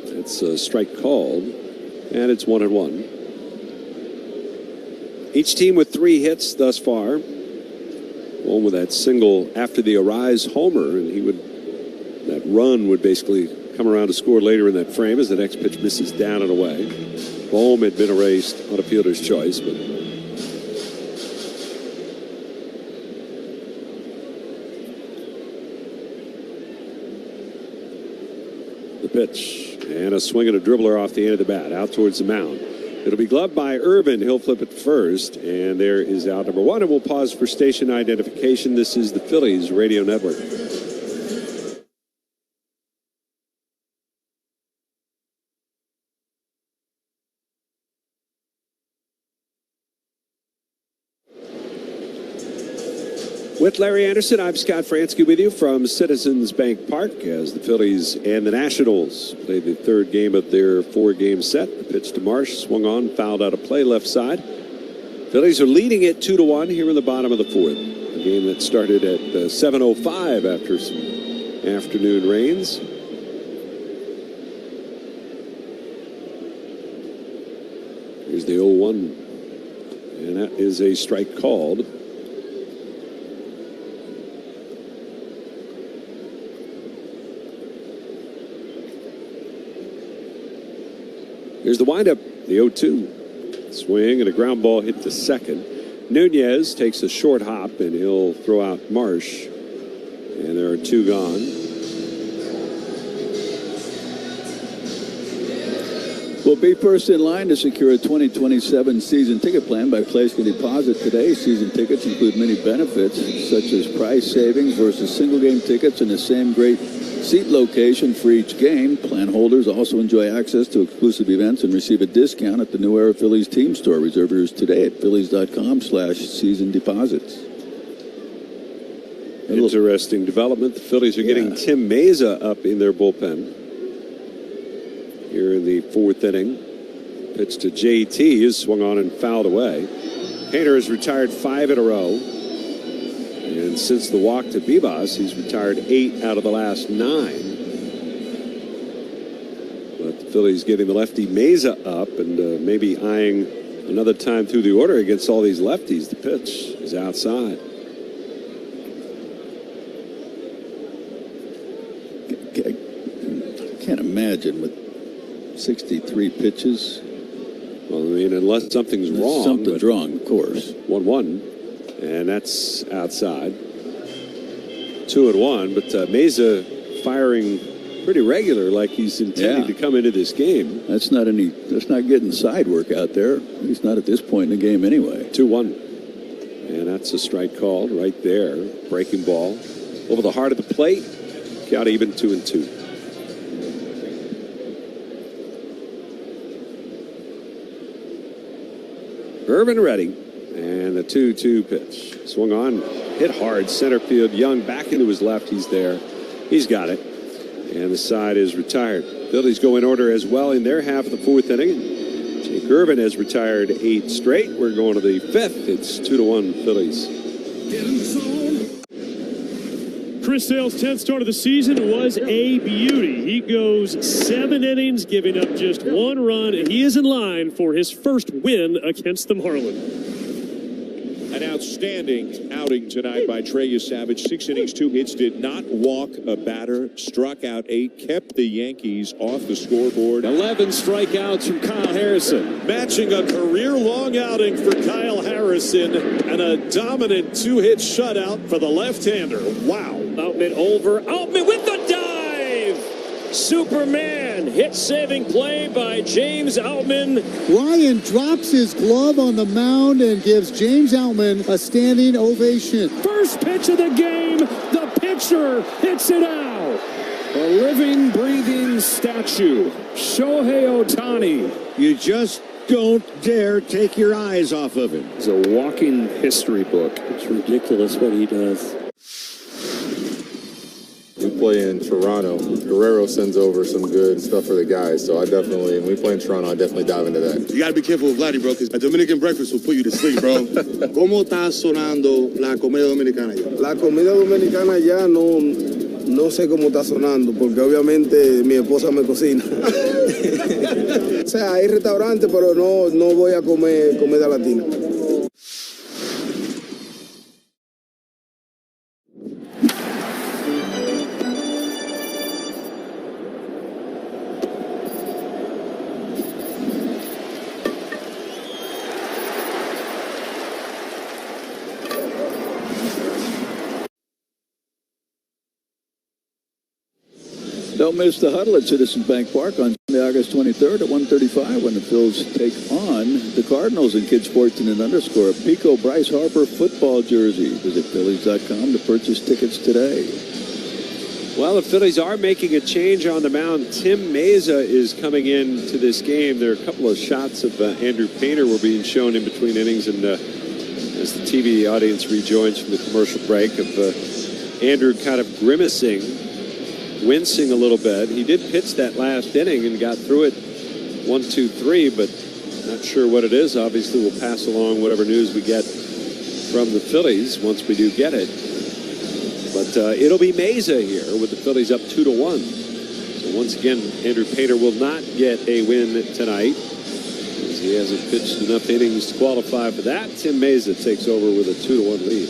It's a strike called. And it's 1-1. Each team with 3 hits thus far. Boehm with that single after the Arise homer. And that run would basically come around to score later in that frame as the next pitch misses down and away. Boehm had been erased on a fielder's choice, but the pitch and a swing and a dribbler off the end of the bat out towards the mound. It'll be gloved by Irvin. He'll flip it first, and there is out number 1. And we'll pause for station identification. This is the Phillies Radio Network. With Larry Anderson, I'm Scott Fransky with you from Citizens Bank Park as the Phillies and the Nationals play the 3rd game of their 4-game set. The pitch to Marsh, swung on, fouled out of play left side. Phillies are leading it 2-1 here in the bottom of the 4th. A game that started at 7:05 after some afternoon rains. the 0-1. And that is a strike called. Here's the windup, the 0-2. Swing and a ground ball hit to second. Nunez takes a short hop and he'll throw out Marsh. And there are 2 gone. Well, be first in line to secure a 2027 season ticket plan by placing a deposit today. Season tickets include many benefits, such as price savings versus single game tickets and the same great seat location for each game. Plan holders also enjoy access to exclusive events and receive a discount at the New Era Phillies team store. Reserve yours today at phillies.com/season deposits. Interesting development. The Phillies are getting Tim Meza up in their bullpen here in the 4th inning. Pitch to JT is swung on and fouled away. Painter has retired 5 in a row. And since the walk to Bibas, he's retired 8 out of the last 9. But the Phillies getting the lefty Meza up and maybe eyeing another time through the order against all these lefties. The pitch is outside. I can't imagine with 63 pitches. Well, I mean, unless something's wrong. Something's wrong, of course. 1-1, and that's outside. 2-1, but Meza firing pretty regular, like he's intending to come into this game. That's not getting side work out there. He's not at this point in the game anyway. 2-1, and that's a strike called right there. Breaking ball over the heart of the plate. Count even 2-2. Irvin ready, and the 2-2 pitch. Swung on, hit hard, center field. Young back into his left. He's there. He's got it. And the side is retired. Phillies go in order as well in their half of the 4th inning. Jake Irvin has retired 8 straight. We're going to the 5th. It's 2-1 Phillies. Chris Sale's 10th start of the season was a beauty. He goes 7 innings, giving up just 1 run, and he is in line for his first win against the Marlins. An outstanding outing tonight by Trey Savage. 6 innings, 2 hits, did not walk a batter, struck out 8, kept the Yankees off the scoreboard. 11 strikeouts from Kyle Harrison. Matching a career-long outing for Kyle Harrison and a dominant 2-hit shutout for the left-hander. Wow. Outman over. Outman with the dive! Superman hit-saving play by James Outman. Ryan drops his glove on the mound and gives James Outman a standing ovation. First pitch of the game, the pitcher hits it out. A living, breathing statue, Shohei Ohtani. You just don't dare take your eyes off of him. It's a walking history book. It's ridiculous what he does. We play in Toronto. Guerrero sends over some good stuff for the guys, so when we play in Toronto, I definitely dive into that. You gotta be careful with Vladdy, bro, because a Dominican breakfast will put you to sleep, bro. ¿Cómo está sonando la comida dominicana ya? La comida dominicana ya no sé cómo está sonando, porque obviamente mi esposa me cocina. O sea, hay restaurantes, pero no voy a comer comida latina. Don't miss the huddle at Citizens Bank Park on Sunday, August 23rd at 1:35 when the Phils take on the Cardinals in Kids 14 and under. Score a Pico Bryce Harper football jersey. Visit Phillies.com to purchase tickets today. Well, the Phillies are making a change on the mound. Tim Meza is coming into this game. There are a couple of shots of Andrew Painter were being shown in between innings, and as the TV audience rejoins from the commercial break, of Andrew kind of grimacing, wincing a little bit. He did pitch that last inning and got through it 1, 2, 3, but not sure what it is. Obviously, we'll pass along whatever news we get from the Phillies once we do get it. But it'll be Meza here with the Phillies up 2-1. So once again, Andrew Painter will not get a win tonight. as he hasn't pitched enough innings to qualify for that. Tim Meza takes over with a 2-1 lead.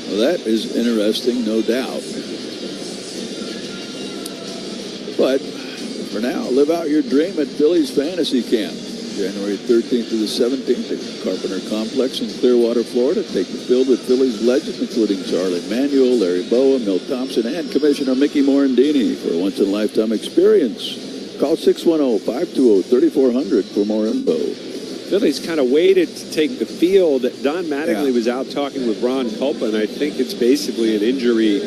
Well, that is interesting, no doubt. But for now, live out your dream at Phillies Fantasy Camp. January 13th to the 17th at Carpenter Complex in Clearwater, Florida. Take the field with Phillies legends, including Charlie Manuel, Larry Bowa, Milt Thompson, and Commissioner Mickey Morandini for a once-in-a-lifetime experience. Call 610-520-3400 for more info. Phillies kind of waited to take the field. Don Mattingly was out talking with Ron Culpa, and I think it's basically an injury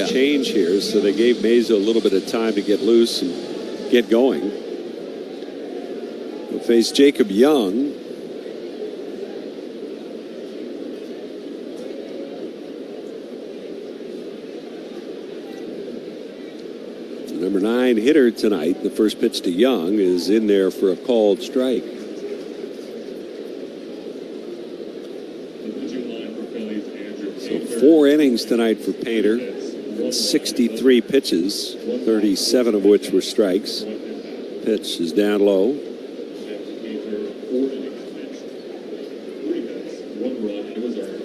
change here. So they gave Meza a little bit of time to get loose and get going. We'll face Jacob Young. The number 9 hitter tonight. The first pitch to Young is in there for a called strike. So 4 innings tonight for Painter. 63 pitches, 37 of which were strikes. Pitch is down low.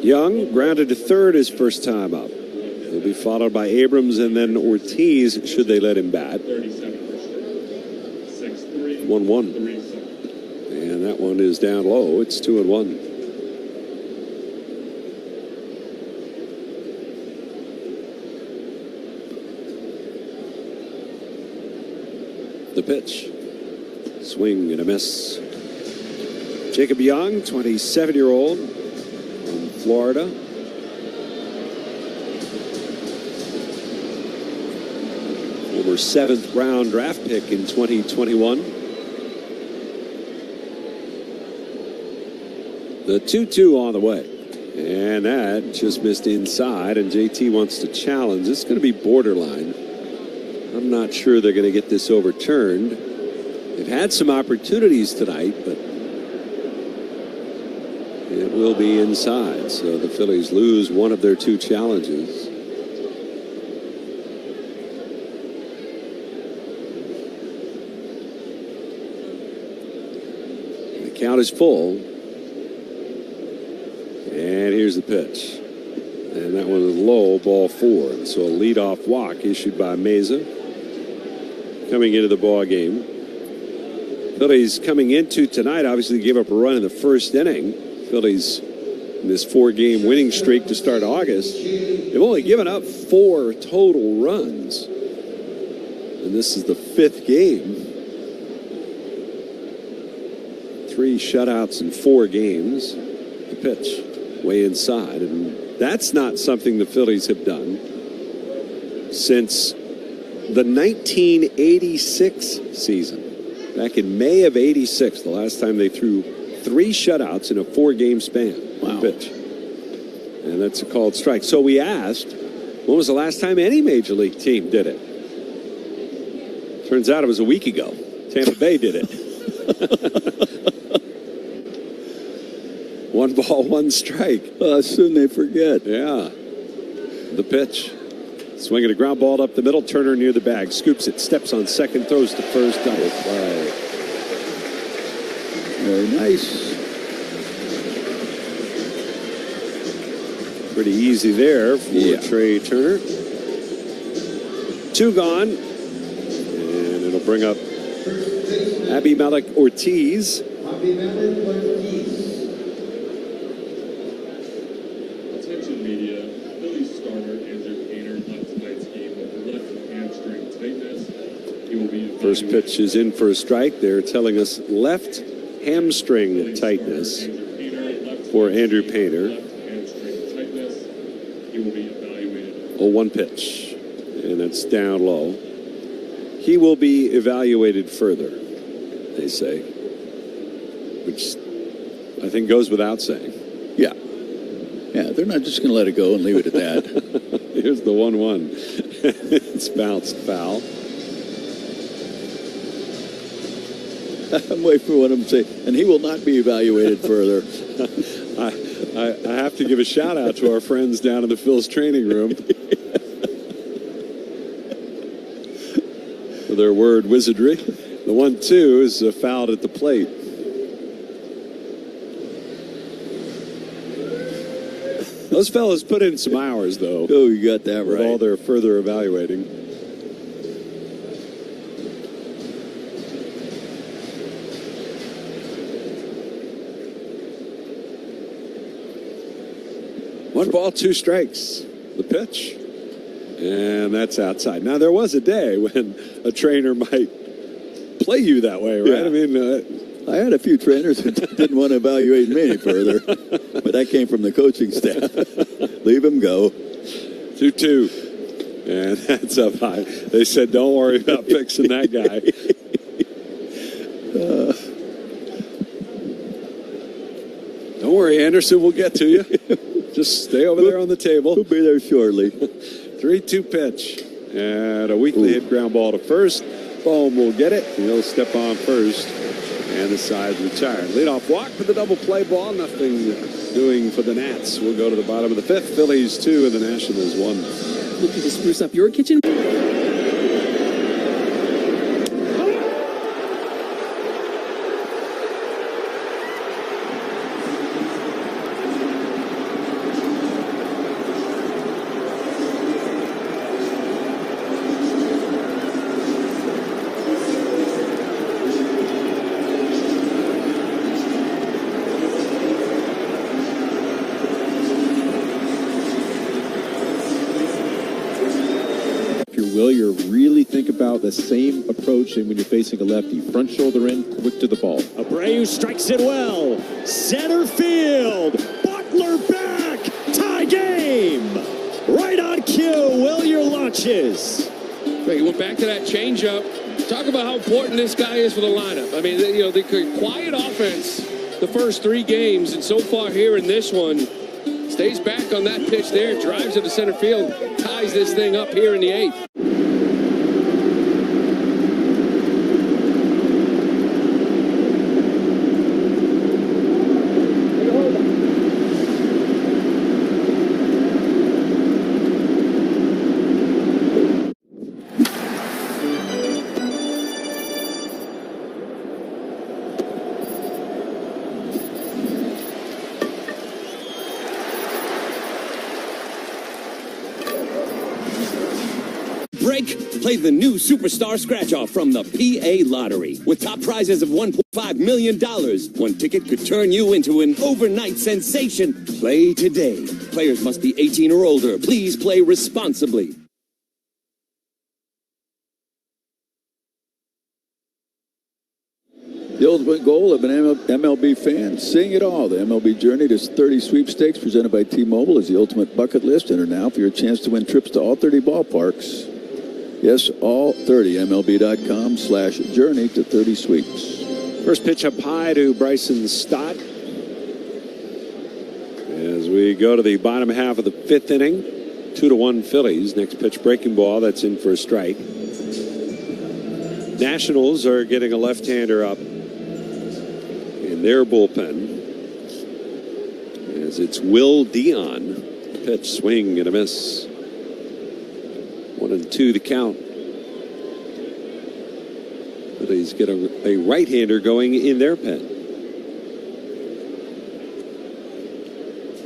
Young grounded to third his first time up. He'll be followed by Abrams and then Ortiz should they let him bat. 1-1. And that one is down low. It's 2-1. The pitch. Swing and a miss. Jacob Young, 27-year-old from Florida. Former 7th round draft pick in 2021. The 2-2 on the way. And that just missed inside, and JT wants to challenge. It's going to be borderline. I'm not sure they're going to get this overturned. They've had some opportunities tonight, but it will be inside. So the Phillies lose one of their 2 challenges. The count is full. And here's the pitch. And that one is low, ball 4. So a leadoff walk issued by Meza. Coming into the ball game. Phillies coming into tonight obviously gave up a run in the first inning. Phillies in this 4-game winning streak to start August. They've only given up 4 total runs. And this is the 5th game. 3 shutouts in 4 games. The pitch way inside. And that's not something the Phillies have done since the 1986 season. Back in May of '86, the last time they threw 3 shutouts in a 4-game span. Wow. Pitch. And that's a called strike. So we asked, when was the last time any major league team did it? Turns out it was a week ago. Tampa Bay did it. 1 ball, 1 strike. Soon they forget. Yeah. The pitch. Swinging a ground ball up the middle. Turner near the bag. Scoops it. Steps on second. Throws to first. Double play. Very nice. Pretty easy there for Trey Turner. 2 gone. And it'll bring up Abimelech Ortiz. Attention media, Phillies starter Andrew Painter left tonight's game with left hamstring tightness. He will be First pitch is in for a strike. They're telling us left hamstring tightness for Andrew Painter. He will be evaluated. 0-1 pitch, and it's down low. He will be evaluated further, they say, which I think goes without saying. Yeah. Yeah, they're not just going to let it go and leave it at that. Here's the 1-1. It's bounced foul. I'm waiting for one of them to say, and he will not be evaluated further. I have to give a shout out to our friends down in the Phil's training room for their word wizardry. The 1-2 is fouled at the plate. Those fellas put in some hours, though. Oh, you got that right. With all their further evaluating. One ball, 2 strikes. The pitch. And that's outside. Now, there was a day when a trainer might play you that way, right? Yeah. I mean, I had a few trainers that didn't want to evaluate me any further, but that came from the coaching staff. Leave him go. 2-2. And that's up high. They said, don't worry about fixing that guy. Don't worry, Anderson, we'll get to you. Just stay over there on the table. We'll be there shortly. 3-2 pitch. And a weakly hit ground ball to first. Bohm will get it. He'll step on first. And the side retired. Leadoff walk for the double play ball. Nothing doing for the Nats. We'll go to the bottom of the 5th. Phillies 2 and the Nationals 1. Looking to spruce up your kitchen? You really think about the same approach when you're facing a lefty. Front shoulder in, quick to the ball. Abreu strikes it well. Center field. Butler back. Tie game. Right on cue. Will your launches. He went back to that changeup. Talk about how important this guy is for the lineup. I mean, you know, the quiet offense the first 3 games, and so far here in this one, stays back on that pitch there, drives it to center field, ties this thing up here in the 8th. Play the new Superstar Scratch-Off from the PA Lottery. With top prizes of $1.5 million. One ticket could turn you into an overnight sensation. Play today. Players must be 18 or older. Please play responsibly. The ultimate goal of an MLB fan, seeing it all. The MLB Journey to 30 sweepstakes presented by T-Mobile is the ultimate bucket list. Enter now for your chance to win trips to all 30 ballparks. Yes, all 30. MLB.com/journey to 30 sweeps. First pitch up high to Bryson Stott. As we go to the bottom half of the 5th inning, 2-1 Phillies. Next pitch breaking ball. That's in for a strike. Nationals are getting a left-hander up in their bullpen. As it's Will Dion. Pitch, swing and a miss. 1-2 the count. Phillies get a right-hander going in their pen.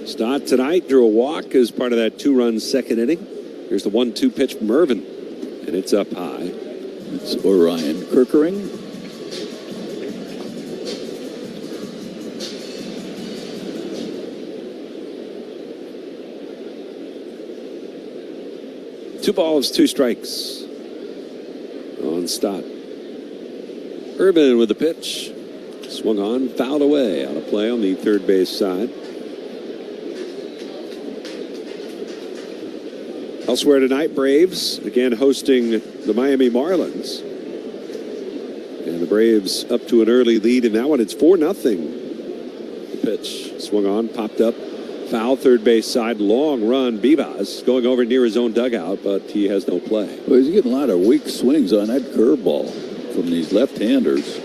Stott tonight drew a walk as part of that 2-run second inning. Here's the 1-2 pitch from Irvin, and it's up high. It's Orion Kirkering. Two balls, 2 strikes on Stott. Irvin with the pitch. Swung on, fouled away. Out of play on the third base side. Elsewhere tonight, Braves again hosting the Miami Marlins. And the Braves up to an early lead in that one. It's 4-0. The pitch swung on, popped up. Foul, third base side, long run. Bibas going over near his own dugout, but he has no play. Well, he's getting a lot of weak swings on that curveball from these left-handers.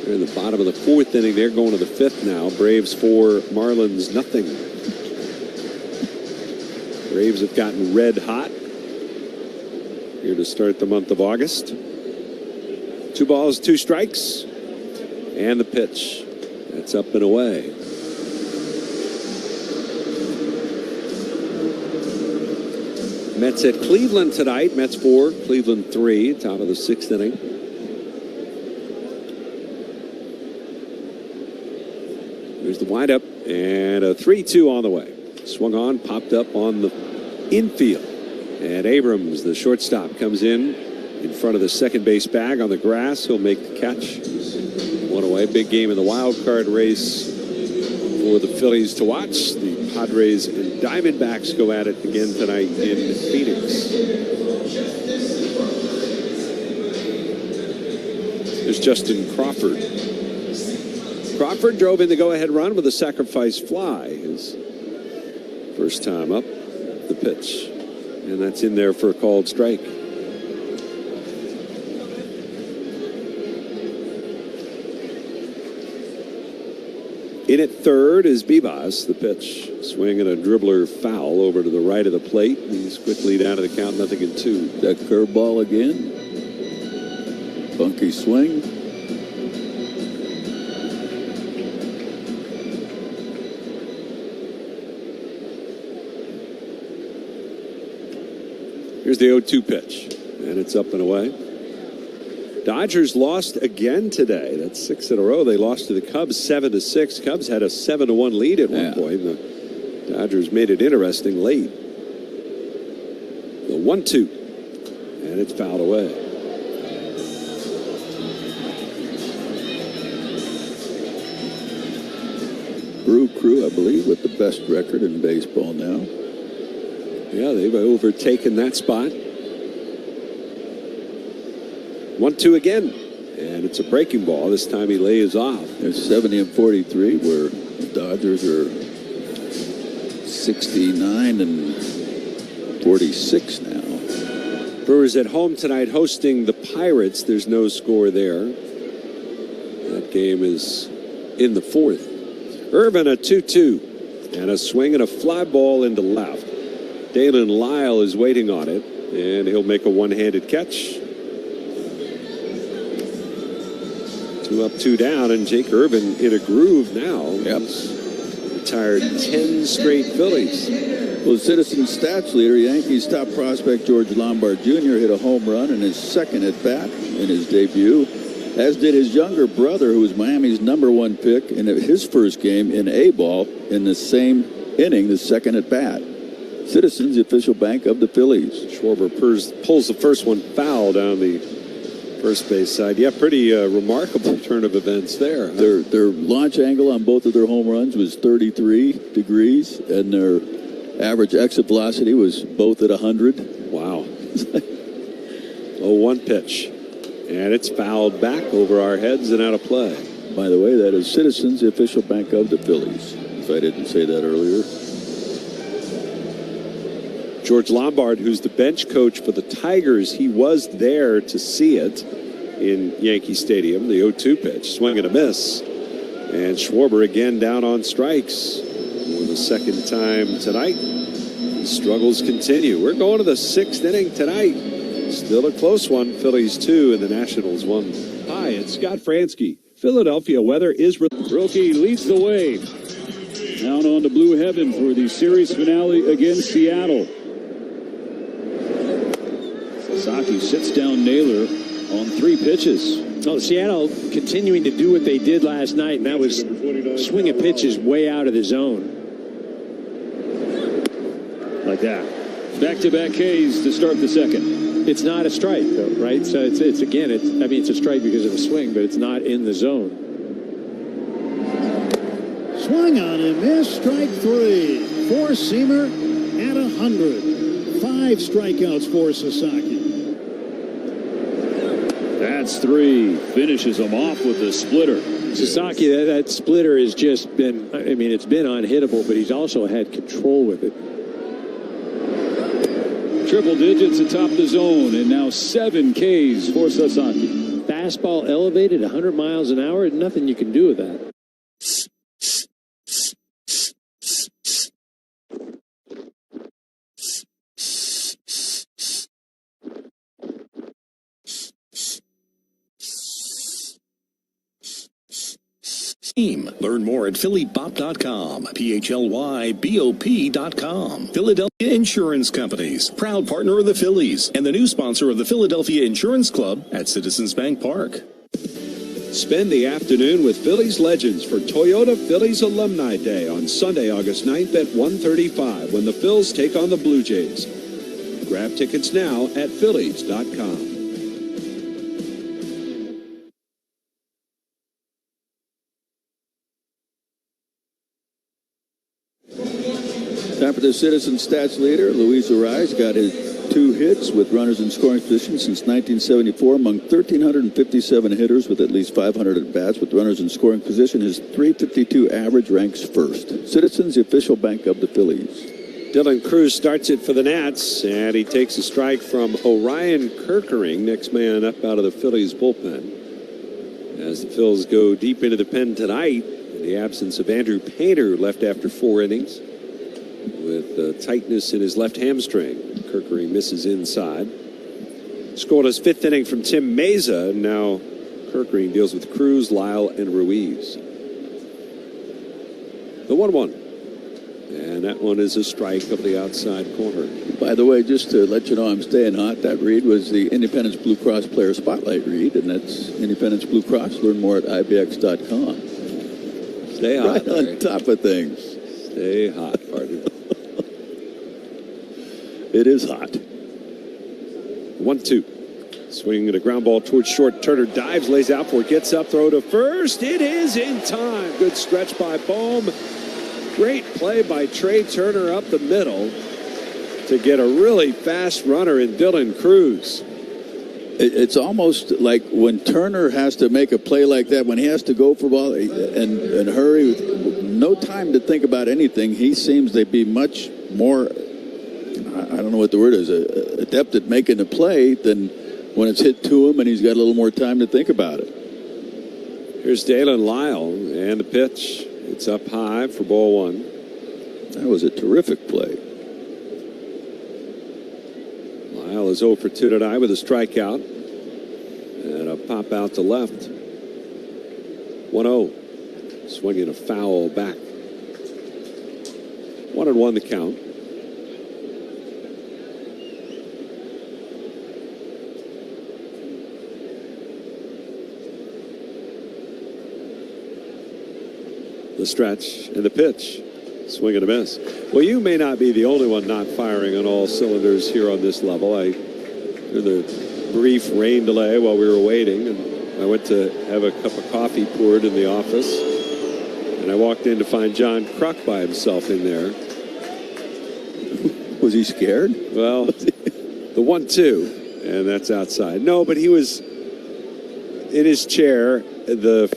They're in the bottom of the 4th inning. They're going to the 5th now. Braves 4, Marlins nothing. Braves have gotten red hot here to start the month of August. 2 balls, 2 strikes, and the pitch. That's up and away. Mets at Cleveland tonight. Mets 4, Cleveland 3, top of the 6th inning. Here's the windup, and a 3-2 on the way. Swung on, popped up on the infield. And Abrams, the shortstop, comes in front of the second base bag on the grass. He'll make the catch. 1 away. Big game in the wild card race for the Phillies to watch. The Padres and Diamondbacks go at it again tonight in Phoenix. There's Justin Crawford. Crawford drove in the go-ahead run with a sacrifice fly. His first time up. The pitch. And that's in there for a called strike. In at third is Bibas. The pitch. Swing and a dribbler foul over to the right of the plate. He's quickly down to the count, 0-2. That curveball again. Funky swing. Here's the 0-2 pitch, and it's up and away. Dodgers lost again today. That's 6 in a row. They lost to the Cubs 7-6. Cubs had a 7-1 lead at one point. The Dodgers made it interesting late. The 1-2, and it's fouled away. Brew Crew, I believe, with the best record in baseball now. Yeah, they've overtaken that spot. 1-2 again, and it's a breaking ball. This time he lays off. There's 70-43, where the Dodgers are 69-46 now. Brewers at home tonight hosting the Pirates. There's no score there. That game is in the 4th. Irvin a 2-2, and a swing and a fly ball into left. Dalen Lyle is waiting on it, and he'll make a one-handed catch. 2 up, 2 down, and Jake Irvin in a groove now. Yep. He's retired 10 straight Phillies. Well, Citizens stats leader, Yankees top prospect George Lombard Jr. hit a home run in his second at-bat in his debut, as did his younger brother, who was Miami's #1 pick in his first game in A-ball in the same inning, the second at-bat. Citizens, the official bank of the Phillies. Schwarber pulls the first one foul down the first base side. Yeah, pretty remarkable turn of events there. Their launch angle on both of their home runs was 33 degrees, and their average exit velocity was both at 100. Wow. 0-1 pitch. And it's fouled back over our heads and out of play. By the way, that is Citizens, the official bank of the Phillies, if I didn't say that earlier. George Lombard, who's the bench coach for the Tigers, he was there to see it in Yankee Stadium. The 0-2 pitch, swing and a miss. And Schwarber again down on strikes for the second time tonight. The struggles continue. We're going to the 6th inning tonight. Still a close one. Phillies 2 and the Nationals 1. Hi, it's Scott Fransky. Philadelphia weather is... Rookie leads the way. Down on to blue heaven for the series finale against Seattle. Sasaki sits down Naylor on 3 pitches. Oh, Seattle continuing to do what they did last night, and that was swinging pitches way out of the zone. Like that. Back-to-back Ks to start the second. It's not a strike, though, right? So it's a strike because of a swing, but it's not in the zone. Swung on and missed, strike 3. Four-seamer at 100. 5 strikeouts for Sasaki. That's 3. Finishes him off with a splitter. Sasaki, that splitter has just been, it's been unhittable, but he's also had control with it. Triple digits atop the zone, and now 7 Ks for Sasaki. Fastball elevated 100 miles an hour, nothing you can do with that. team. Learn more at PhillyBop.com, PHLYBOP.com. Philadelphia Insurance Companies, proud partner of the Phillies and the new sponsor of the Philadelphia Insurance Club at Citizens Bank Park. Spend the afternoon with Phillies legends for Toyota Phillies Alumni Day on Sunday, August 9th at 1:35 when the Phils take on the Blue Jays. Grab tickets now at Phillies.com. Time for the Citizen Stats leader. Luis Arraez got his 2 hits with runners in scoring position since 1974 among 1,357 hitters with at least 500 at-bats with runners in scoring position. His .352 average ranks first. Citizens, the official bank of the Phillies. Dylan Cruz starts it for the Nats, and he takes a strike from Orion Kerkering, next man up out of the Phillies bullpen. As the Phils go deep into the pen tonight, in the absence of Andrew Painter, left after 4 innings with tightness in his left hamstring. Kerkering misses inside. Scored his 5th inning from Tim Meza, and now Kerkering deals with Cruz, Lyle, and Ruiz. The 1-1. And that one is a strike of the outside corner. By the way, just to let you know I'm staying hot, that read was the Independence Blue Cross Player Spotlight read, and that's Independence Blue Cross. Learn more at IBX.com. Stay hot. Right on top of things. Stay hot, partner. It is hot. 1-2. Swinging at a ground ball towards short. Turner dives, lays out for it, gets up, throw to first. It is in time. Good stretch by Bohm. Great play by Trey Turner up the middle to get a really fast runner in Dylan Cruz. It's almost like when Turner has to make a play like that, when he has to go for ball and hurry with no time to think about anything, he seems to be much more, I don't know what the word is, adept at making a play than when it's hit to him and he's got a little more time to think about it. Here's Dalen Lyle and the pitch. It's up high for ball 1. That was a terrific play. Lyle is 0 for 2 tonight with a strikeout and a pop out to left. 1-0. Swinging a foul back. 1-1 the count. The stretch and the pitch. Swing and a miss. Well, you may not be the only one not firing on all cylinders here on this level. During the brief rain delay while we were waiting, and I went to have a cup of coffee poured in the office, and I walked in to find John Kruk by himself in there. Was he scared? Well, the 1-2, and that's outside. No, but he was in his chair. The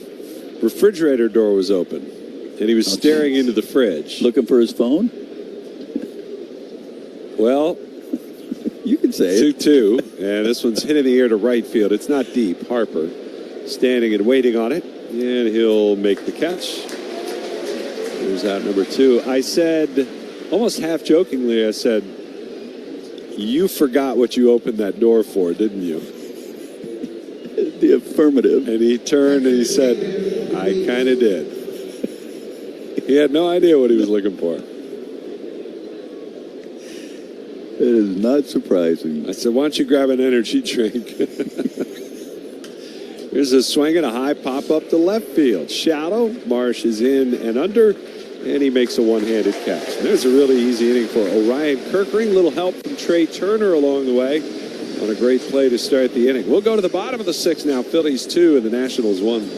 refrigerator door was open. And he was staring into the fridge. Looking for his phone? Well, you can say 2-2. And this one's hit in the air to right field. It's not deep. Harper standing and waiting on it. And he'll make the catch. There's out number 2. I said, almost half jokingly, I said, you forgot what you opened that door for, didn't you? The affirmative. And he turned and he said, I kind of did. He had no idea what he was looking for. It is not surprising. I said, why don't you grab an energy drink? Here's a swing and a high pop up to left field. Shallow. Marsh is in and under, and he makes a one-handed catch. And there's a really easy inning for Orion Kerkering. Little help from Trey Turner along the way on a great play to start the inning. We'll go to the bottom of the 6th now. Phillies 2 and the Nationals 1.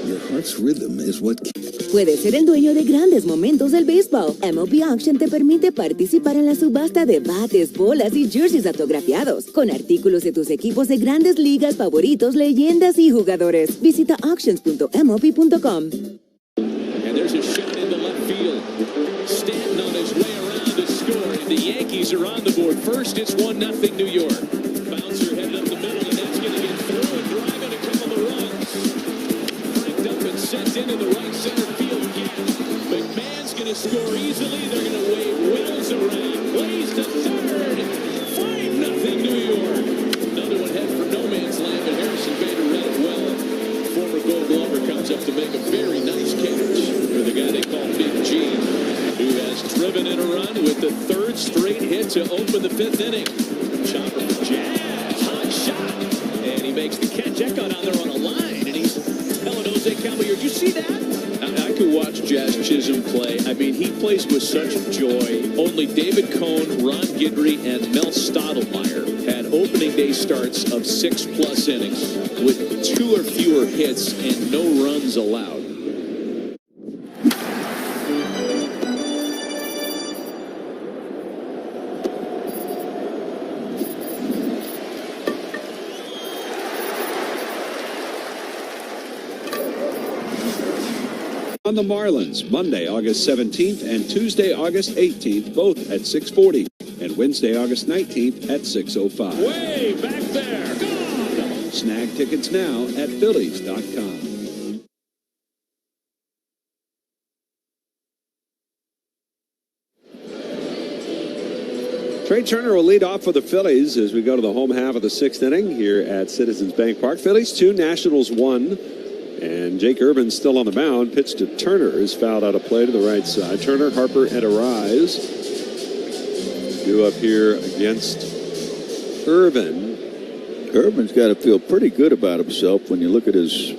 Your heart's rhythm is what... Puedes ser el dueño de grandes momentos del béisbol. MLB Auction te permite participar en la subasta de bates, bolas y jerseys autografiados, con artículos de tus equipos de grandes ligas favoritos, leyendas y jugadores. Visita auctions.mlb.com. And there's a shot into left field. Stanton on his way around to score, and the Yankees are on the board. First, it's 1-0 New York. Bouncer headed up the middle, and that's going to get through and driving a couple of runs. Franked up and sent into the right center field gap. McMahon's going to score easily. They're going to wave Wills around. Plays to third. 5-0 New York. Another one headed for no man's land, but Harrison Bader read it well. Former Gold Glover comes up to make a very the third straight hit to open the fifth inning. Chopper for Jazz. Hot shot. And he makes the catch. That got out there on a line. And he's telling Jose Caballero, did you see that? I could watch Jazz Chisholm play. I mean, he plays with such joy. Only David Cohn, Ron Guidry, and Mel Stottlemyre had opening day starts of 6+ innings with 2 or fewer hits and no runs allowed. On the Marlins, Monday, August 17th and Tuesday, August 18th, both at 6:40, and Wednesday, August 19th at 6:05. Way back there. Gone. Snag tickets now at Phillies.com. Trey Turner will lead off for the Phillies as we go to the home half of the 6th inning here at Citizens Bank Park. Phillies 2, Nationals 1. And Jake Urban's still on the mound. Pitch to Turner is fouled out of play to the right side. Turner, Harper, and Arise due up here against Urban. Urban's got to feel pretty good about himself when you look at his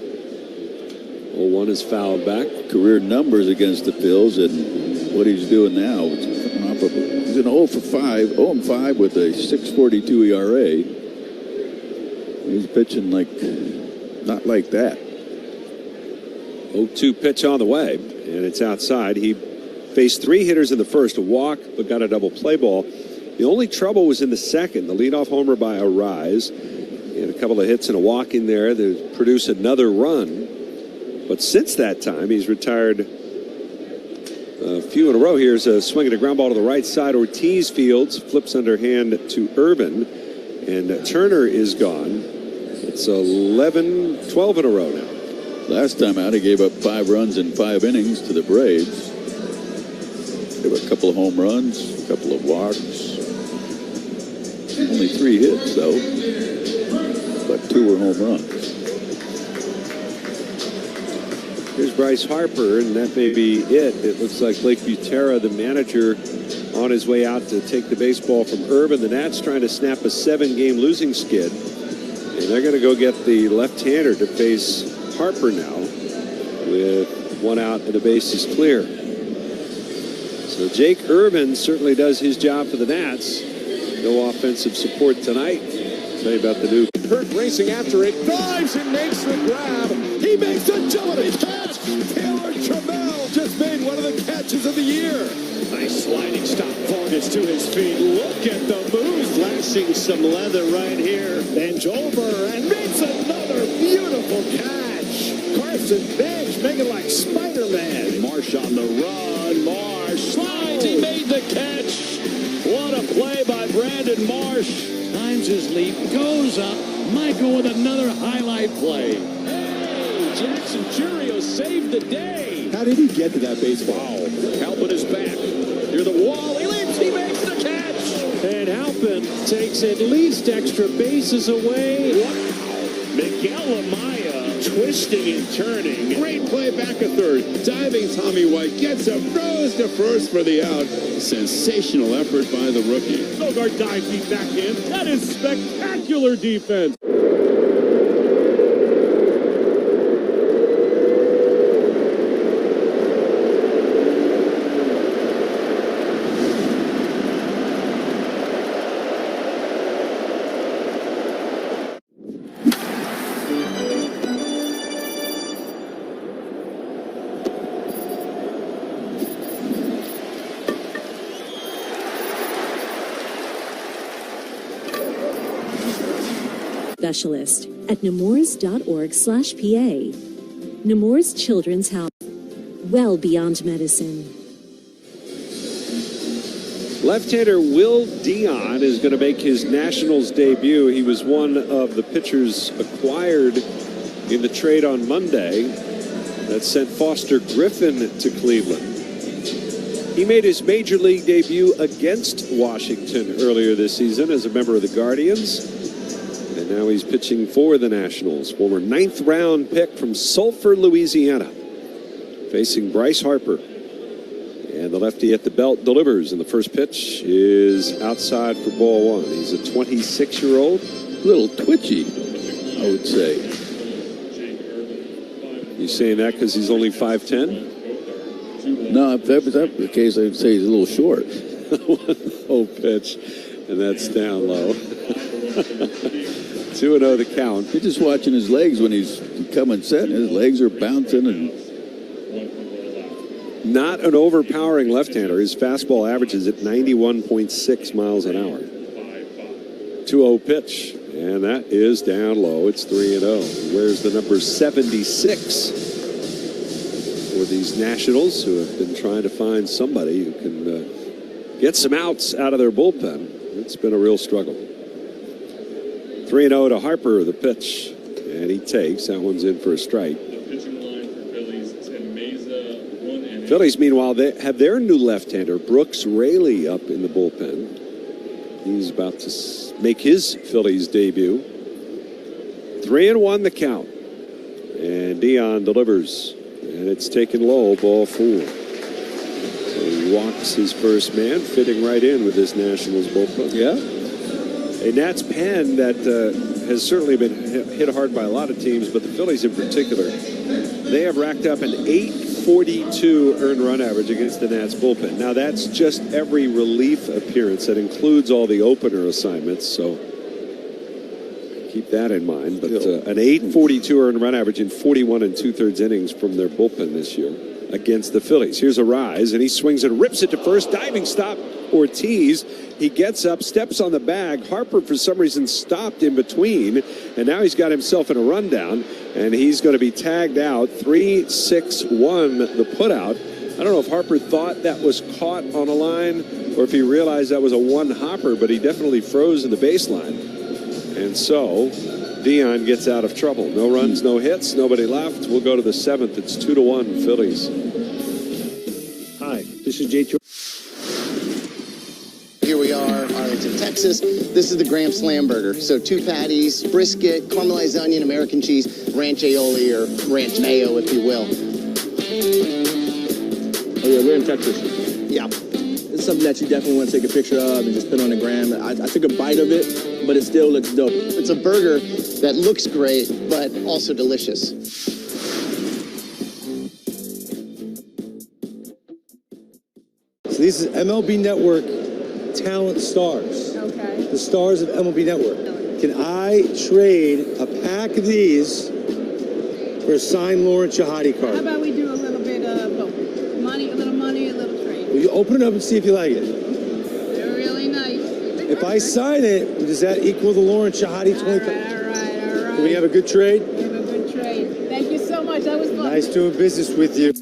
0-1 is fouled back. Career numbers against the Phils and what he's doing now. He's an 0-5 with a 6.42 ERA. He's pitching not like that. 0-2 pitch on the way, and it's outside. He faced 3 hitters in the first, a walk, but got a double play ball. The only trouble was in the second. The leadoff homer by Arise. He had a couple of hits and a walk in there that produced another run. But since that time, he's retired a few in a row. Here's a swing and a ground ball to the right side. Ortiz fields, flips underhand to Urban, and Turner is gone. It's 12 in a row now. Last time out, he gave up 5 runs in 5 innings to the Braves. Gave a couple of home runs, a couple of walks. Only 3 hits, though. But 2 were home runs. Here's Bryce Harper, and that may be it. It looks like Blake Butera, the manager, on his way out to take the baseball from Urban. The Nats trying to snap a 7-game losing skid. And they're going to go get the left-hander to face Harper now with 1 out and the bases clear. So Jake Urban certainly does his job for the Nats. No offensive support tonight. Tell you about the new Hurt racing after it, dives and makes the grab. He makes a agility catch. Taylor Trammell just made one of the catches of the year. Nice sliding stop. Vargas to his feet. Look at the move. Flashing some leather right here. Bends over and makes another beautiful catch. Carson Bench making like Spider-Man. Marsh on the run. Marsh slides. He made the catch. What a play by Brandon Marsh. Times his leap, goes up. Michael with another highlight play. Hey, Jackson Churio saved the day. How did he get to that baseball? Wow. Halpin is back. Near the wall. He leaps. He makes the catch. And Halpin takes at least extra bases away. Wow. Miguel Amaya twisting and turning. Great play back at third. Diving Tommy White gets a throws to first for the out. Sensational effort by the rookie. Bogart dives deep back in. That is spectacular defense. Specialist at nemours.org/PA. Nemours Children's Health. Well beyond medicine. Left-hander Will Dion is going to make his Nationals debut. He was one of the pitchers acquired in the trade on Monday that sent Foster Griffin to Cleveland. He made his major league debut against Washington earlier this season as a member of the Guardians. And now he's pitching for the Nationals. Former 9th round pick from Sulphur, Louisiana, facing Bryce Harper. And And the lefty at the belt delivers, and the first pitch is outside for ball 1. He's a 26-year-old. A little twitchy, I would say. You saying that because he's only 5'10"? No, if that was the case, I would say he's a little short. 1-0 pitch, and that's down low. 2-0 the count. You're just watching his legs when he's coming set. His legs are bouncing and... Not an overpowering left-hander. His fastball averages at 91.6 miles an hour. 2-0 pitch, and that is down low. It's 3-0. Where's the number 76 for these Nationals, who have been trying to find somebody who can get some outs out of their bullpen? It's been a real struggle. 3-0 to Harper, the pitch, and he takes. That one's in for a strike. Phillies, meanwhile, they have their new left-hander, Brooks Raley, up in the bullpen. He's about to make his Phillies debut. 3-1 the count. And Dion delivers. And it's taken low, ball 4. So he walks his first man, fitting right in with this Nationals bullpen. Yeah. A Nats pen that has certainly been hit hard by a lot of teams, but the Phillies in particular, they have racked up an 842 earned run average against the Nats bullpen. Now, that's just every relief appearance. That includes all the opener assignments, so keep that in mind. But an 842 earned run average in 41 2/3 innings from their bullpen this year against the Phillies. Here's a rise, and he swings and rips it to first. Diving stop, Ortiz. He gets up, steps on the bag. Harper, for some reason, stopped in between, and now he's got himself in a rundown, and he's going to be tagged out. 3-6-1, the putout. I don't know if Harper thought that was caught on a line or if he realized that was a one-hopper, but he definitely froze in the baseline. And so Dion gets out of trouble. No runs, no hits, nobody left. We'll go to the 7th. It's 2-1 Phillies. Hi, this is Jay. Here we are, Arlington, Texas. This is the Graham Slam Burger. So 2 patties, brisket, caramelized onion, American cheese, ranch aioli, or ranch mayo, if you will. Oh yeah, we're in Texas. Yeah. It's something that you definitely want to take a picture of and just put on the gram. I took a bite of it, but it still looks dope. It's a burger that looks great, but also delicious. So this is MLB Network Talent Stars. Okay. The stars of MLB Network. Can I trade a pack of these for a signed Lauren Shahadi card? How about we do a little bit of both? Money, a little trade. Will you open it up and see if you like it? They're really nice. If I sign it, does that equal the Lauren Shahadi 25? All right. Do we have a good trade? We have a good trade. Thank you so much. That was fun. Nice doing business with you.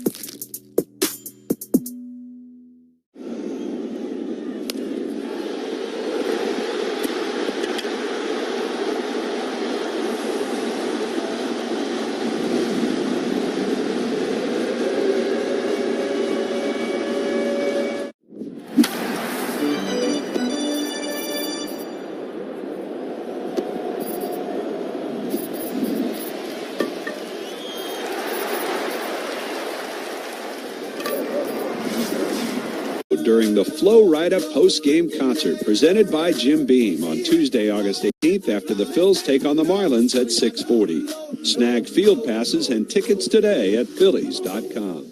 During the Flow Ride-Up post-game concert presented by Jim Beam on Tuesday, August 18th after the Phils take on the Marlins at 6:40. Snag field passes and tickets today at Phillies.com.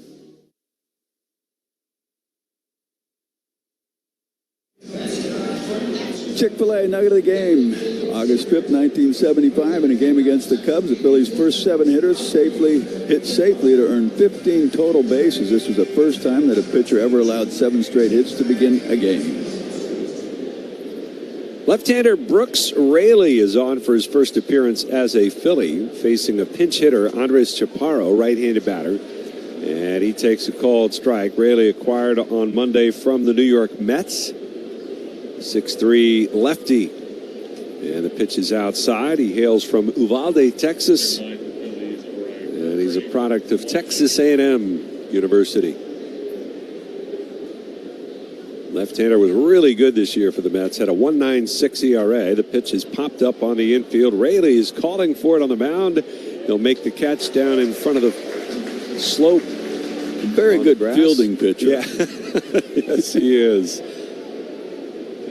Chick-fil-A nugget of the game. August 5th, 1975, in a game against the Cubs, the Phillies' first 7 hitters hit safely to earn 15 total bases. This was the first time that a pitcher ever allowed 7 straight hits to begin a game. Left-hander Brooks Raley is on for his first appearance as a Philly, facing a pinch hitter, Andres Chaparro, right-handed batter. And he takes a called strike. Raley acquired on Monday from the New York Mets. 6'3" lefty. And the pitch is outside. He hails from Uvalde, Texas. And he's a product of Texas A&M University. Left-hander was really good this year for the Mets. Had a 1.96 ERA. The pitch is popped up on the infield. Raley is calling for it on the mound. He'll make the catch down in front of the slope. Very good fielding pitcher. Yeah. Yes, he is.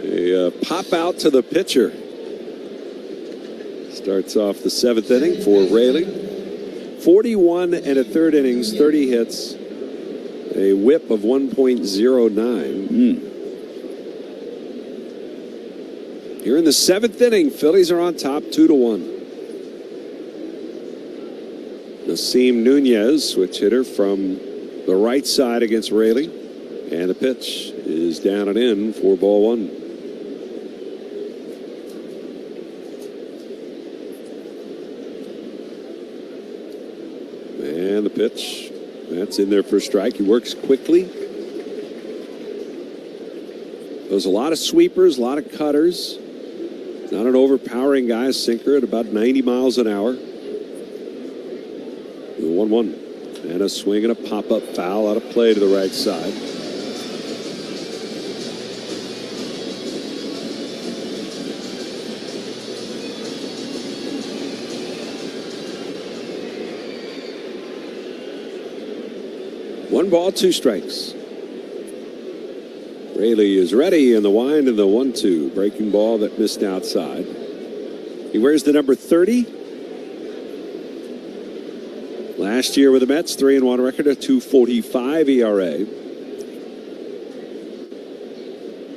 A pop out to the pitcher. Starts off the 7th inning for Raley. 41 1/3 innings, 30 hits, a whip of 1.09. Here in the 7th inning, Phillies are on top 2-1. Nasim Nunez, switch hitter from the right side against Raley. And the pitch is down and in for ball 1. And the pitch, that's in there for a strike. He works quickly. There's a lot of sweepers, a lot of cutters. Not an overpowering guy, a sinker at about 90 miles an hour. 1-1. And a swing and a pop-up foul out of play to the right side. One ball, 2 strikes. Raley is ready in the wind and the 1-2. Breaking ball that missed outside. He wears the number 30. Last year with the Mets, 3-1 record, a 2.45 ERA.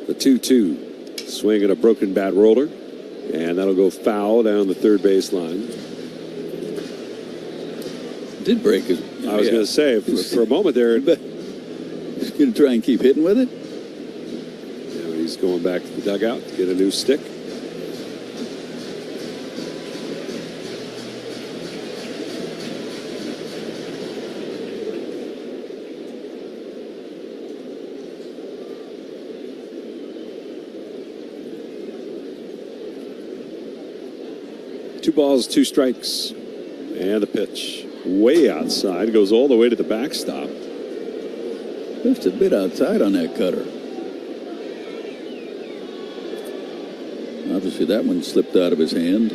The 2-2. Swing and a broken bat roller. And that'll go foul down the third base line. Did break his. I was going to say, for a moment there. He's going to try and keep hitting with it. Now he's going back to the dugout to get a new stick. Two balls, 2 strikes. And the pitch. Way outside, goes all the way to the backstop. Just a bit outside on that cutter. Obviously, that one slipped out of his hand.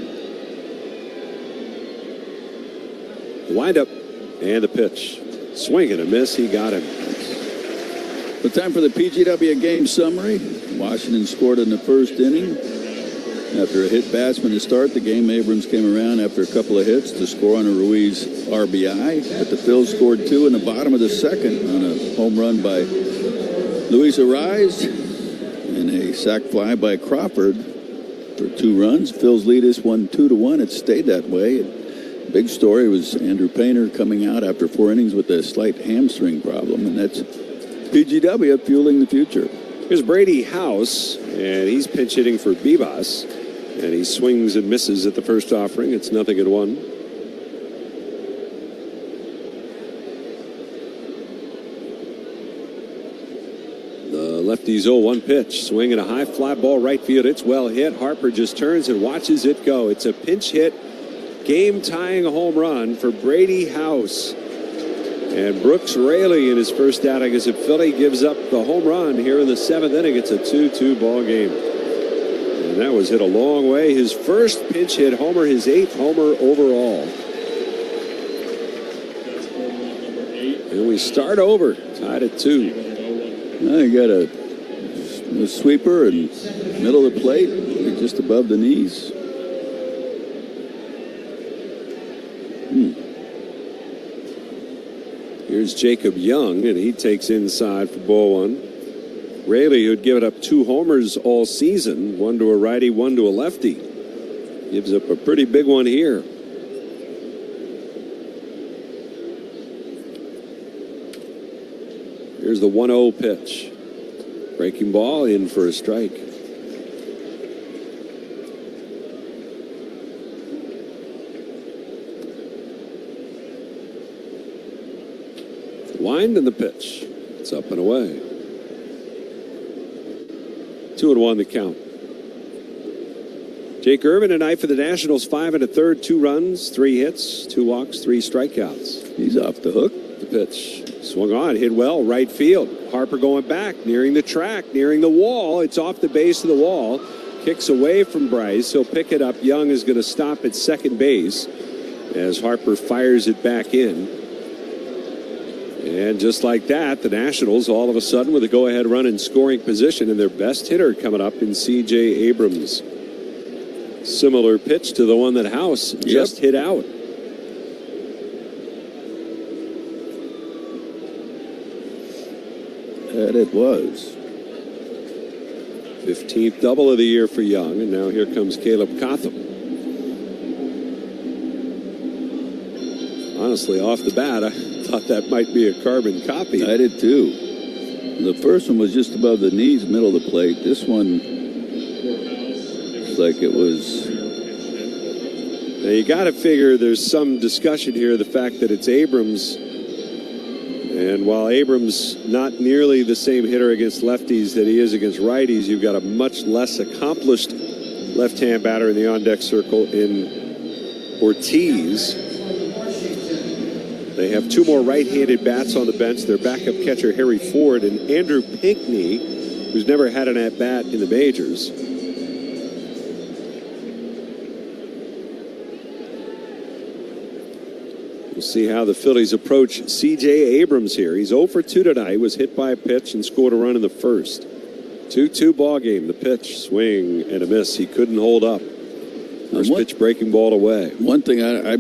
The windup and the pitch. Swing and a miss. He got him. The time for the PGW game summary. Washington scored in the first inning. After a hit batsman to start the game, Abrams came around after a couple of hits to score on a Ruiz RBI. But the Phils scored 2 in the bottom of the second on a home run by Luis Ariz and a sac fly by Crawford for 2 runs. Phils lead us 2-1. It stayed that way. Big story was Andrew Painter coming out after 4 innings with a slight hamstring problem, and that's PGW fueling the future. Here's Brady House, and he's pinch hitting for Bibas. And he swings and misses at the first offering. It's 0-1. The lefty's 0-1 pitch. Swing and a high fly ball right field. It's well hit. Harper just turns and watches it go. It's a pinch hit, game-tying home run for Brady House. And Brooks Raley in his first outing as a Philly gives up the home run here in the 7th inning. It's a 2-2 ball game. And that was hit a long way. His first pinch hit homer, his 8th homer overall. And we start over, tied at 2. Now you got a sweeper in middle of the plate, just above the knees. Here's Jacob Young, and he takes inside for ball 1. Raley, who'd given up 2 homers all season, 1 to a righty, 1 to a lefty, gives up a pretty big one here. Here's the 1-0 pitch. Breaking ball in for a strike. Wind and the pitch. It's up and away. 2-1 the count. Jake Irvin tonight for the Nationals, 5 1/3, 2 runs, 3 hits, 2 walks, 3 strikeouts. He's off the hook. The pitch swung on, hit well, right field. Harper going back, nearing the track, nearing the wall. It's off the base of the wall. Kicks away from Bryce. He'll pick it up. Young is going to stop at second base as Harper fires it back in. And just like that, the Nationals all of a sudden with a go-ahead run in scoring position and their best hitter coming up in C.J. Abrams. Similar pitch to the one that House just hit out. And it was. 15th double of the year for Young, and now here comes Caleb Cotham. Honestly, off the bat, I thought that might be a carbon copy. I did too. The first one was just above the knees, middle of the plate. This one, it's like it was. Now you got to figure there's some discussion here, the fact that it's Abrams. And while Abrams not nearly the same hitter against lefties that he is against righties, you've got a much less accomplished left-hand batter in the on-deck circle in Ortiz. They have two more right-handed bats on the bench. Their backup catcher, Harry Ford, and Andrew Pinckney, who's never had an at-bat in the majors. We'll see how the Phillies approach C.J. Abrams here. He's 0 for 2 tonight. Was hit by a pitch and scored a run in the first. 2-2 ball game. The pitch, swing and a miss. He couldn't hold up. First pitch breaking ball away. One thing, I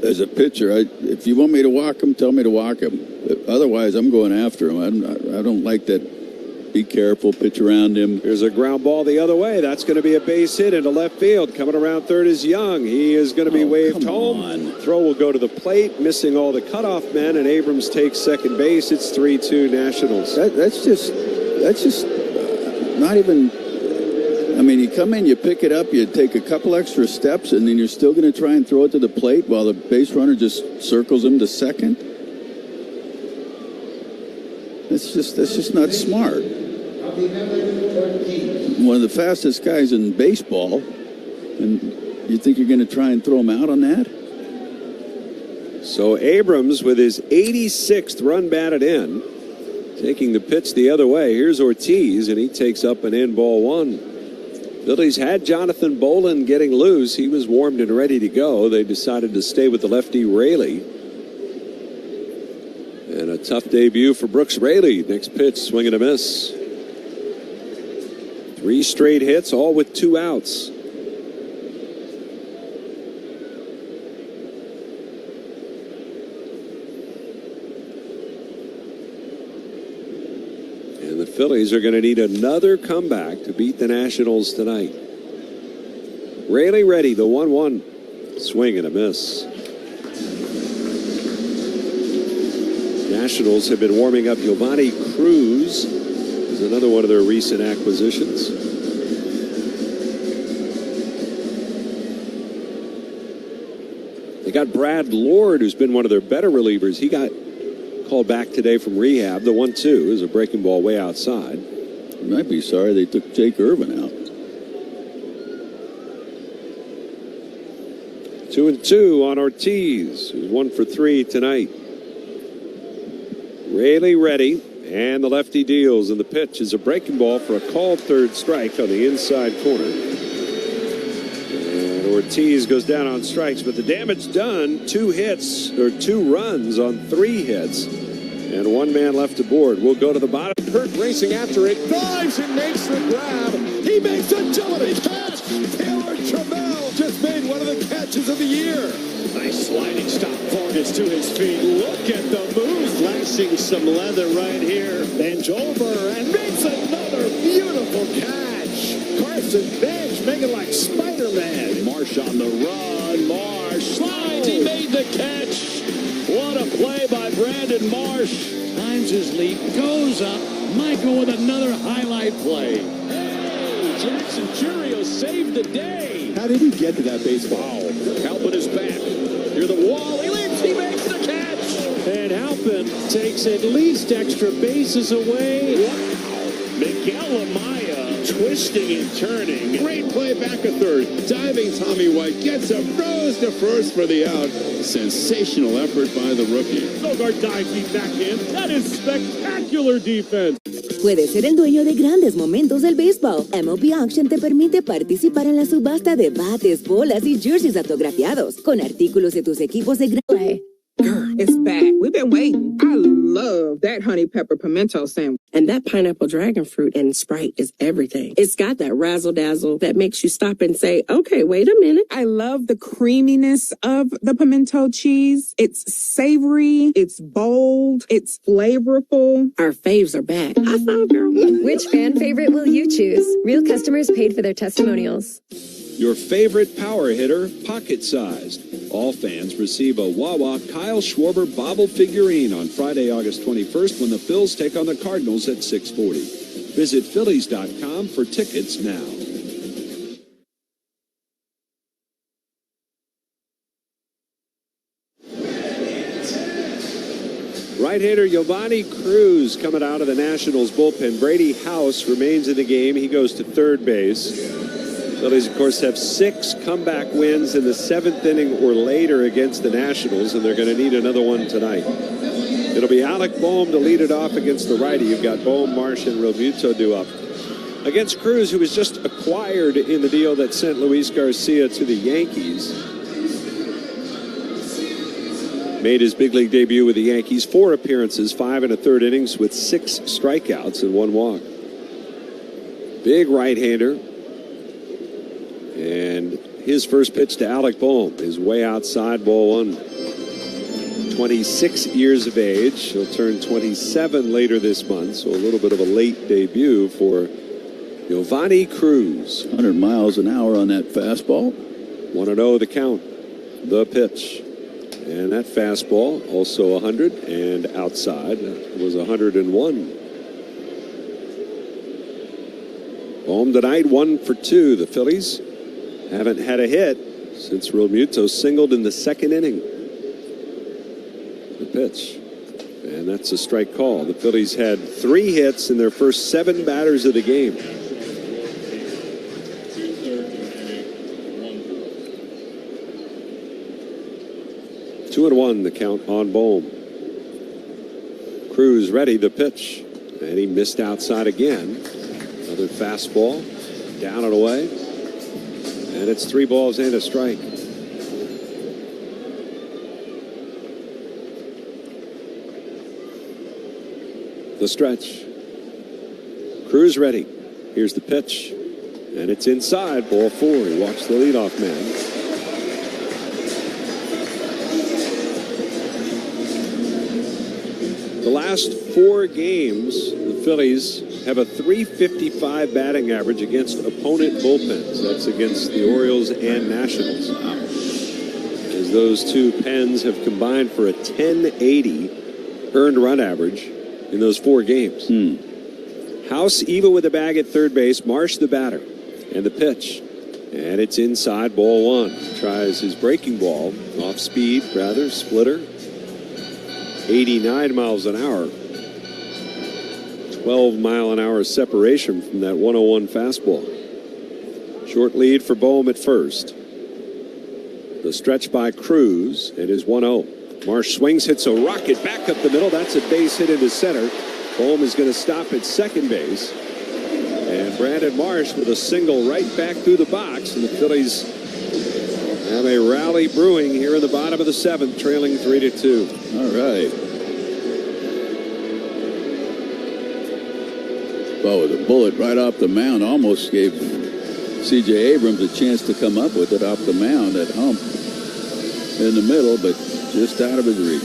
as a pitcher, if you want me to walk him, tell me to walk him. Otherwise, I'm going after him. I don't like that. Be careful, pitch around him. Here's a ground ball the other way. That's going to be a base hit into left field. Coming around third is Young. He is going to be waved home. Throw will go to the plate, missing all the cutoff men, and Abrams takes second base. It's 3-2 Nationals. That's just not even. I mean, you come in, you pick it up, you take a couple extra steps, and then you're still going to try and throw it to the plate while the base runner just circles him to second. That's just not smart. One of the fastest guys in baseball, and you think you're going to try and throw him out on that? So Abrams with his 86th run batted in, taking the pitch the other way. Here's Ortiz, and he takes up an in, ball one. Phillies had Jonathan Bolin getting loose. He was warmed and ready to go. They decided to stay with the lefty Raley. And a tough debut for Brooks Raley. Next pitch, swing and a miss. 3 straight hits, all with 2 outs. And the Phillies are going to need another comeback to beat the Nationals tonight. Raley ready, the 1-1. Swing and a miss. Nationals have been warming up. Giovanni Cruz is another one of their recent acquisitions. They got Brad Lord, who's been one of their better relievers. He got called back today from rehab. The 1-2 is a breaking ball way outside. You might be sorry they took Jake Irvin out. 2-2 on Ortiz, who's 1 for 3 tonight. Raley ready, and the lefty deals, and the pitch is a breaking ball for a called third strike on the inside corner. And Ortiz goes down on strikes, but the damage done. 2 hits, or 2 runs on 3 hits, and 1 man left aboard. We'll go to the bottom. Hurt racing after it, dives and makes the grab. He makes a utility catch. Taylor Trammell just made one of the catches of the year. Nice sliding stop. Vargas to his feet. Look at the move. Flashing some leather right here. Bends over and makes another beautiful catch. Carson Bench making like Spider-Man. Marsh on the run. Marsh slides. He made the catch. What a play by Brandon Marsh. Times his lead. Goes up. Michael with another highlight play. Hey, Jackson Churio saved the day. How did he get to that baseball? Halpin is back. Near the wall. He leaps. He makes the catch. And Halpin takes at least extra bases away. Wow. Miguel Amaya twisting and turning. Great play back at third. Diving Tommy White gets a rose to first for the out. Sensational effort by the rookie. Sogard dives deep back in. That is spectacular defense. Puedes ser el dueño de grandes momentos del béisbol. MLB Auction te permite participar en la subasta de bates, bolas y jerseys autografiados con artículos de tus equipos de gran... It's back. We've been waiting. I love that honey pepper pimento sandwich. And that pineapple dragon fruit and Sprite is everything. It's got that razzle dazzle that makes you stop and say, okay, wait a minute. I love the creaminess of the pimento cheese. It's savory. It's bold. It's flavorful. Our faves are back. High five, girl. Which fan favorite will you choose? Real customers paid for their testimonials. Your favorite power hitter, pocket-sized. All fans receive a Wawa Kyle Schwarber bobble figurine on Friday, August 21st when the Phils take on the Cardinals at 6:40. Visit Phillies.com for tickets now. Right-hander Giovanni Cruz coming out of the Nationals bullpen. Brady House remains in the game. He goes to third base. Phillies, of course, have 6 comeback wins in the 7th inning or later against the Nationals, and they're going to need another one tonight. It'll be Alec Bohm to lead it off against the righty. You've got Bohm, Marsh, and Realmuto due up. Against Cruz, who was just acquired in the deal that sent Luis Garcia to the Yankees. Made his big league debut with the Yankees. 4 appearances, 5 1/3 innings with 6 strikeouts and 1 walk. Big right-hander. And his first pitch to Alec Bohm is way outside, ball 1. 26 years of age. He'll turn 27 later this month, so a little bit of a late debut for Giovanni Cruz. 100 miles an hour on that fastball. 1-0 the count. The pitch. And that fastball, also 100, and outside was 101. Bohm tonight, 1 for 2. The Phillies haven't had a hit since Realmuto singled in the 2nd inning. The pitch. And that's a strike call. The Phillies had 3 hits in their first 7 batters of the game. Two and 1 the count on Bohm. Cruz ready, the pitch. And he missed outside again. Another fastball. Down and away. And it's 3 balls and a strike. The stretch. Cruz ready. Here's the pitch. And it's inside, ball 4. He walks the leadoff man. The last 4 games, the Phillies have a .355 batting average against opponent bullpens. That's against the Orioles and Nationals. As those 2 pens have combined for a .1080 earned run average in those 4 games. House even with the bag at third base. Marsh the batter. And the pitch. And it's inside, ball 1. Tries his breaking ball. Off speed, rather, splitter. 89 miles an hour. 12-mile-an-hour separation from that 101 fastball. Short lead for Bohm at first. The stretch by Cruz. It is 1-0. Marsh swings, hits a rocket back up the middle. That's a base hit into center. Bohm is going to stop at second base. And Brandon Marsh with a single right back through the box. And the Phillies have a rally brewing here in the bottom of the 7th, trailing 3-2. All right. Well, the bullet right off the mound almost gave C.J. Abrams a chance to come up with it off the mound. That hump in the middle, but just out of his reach.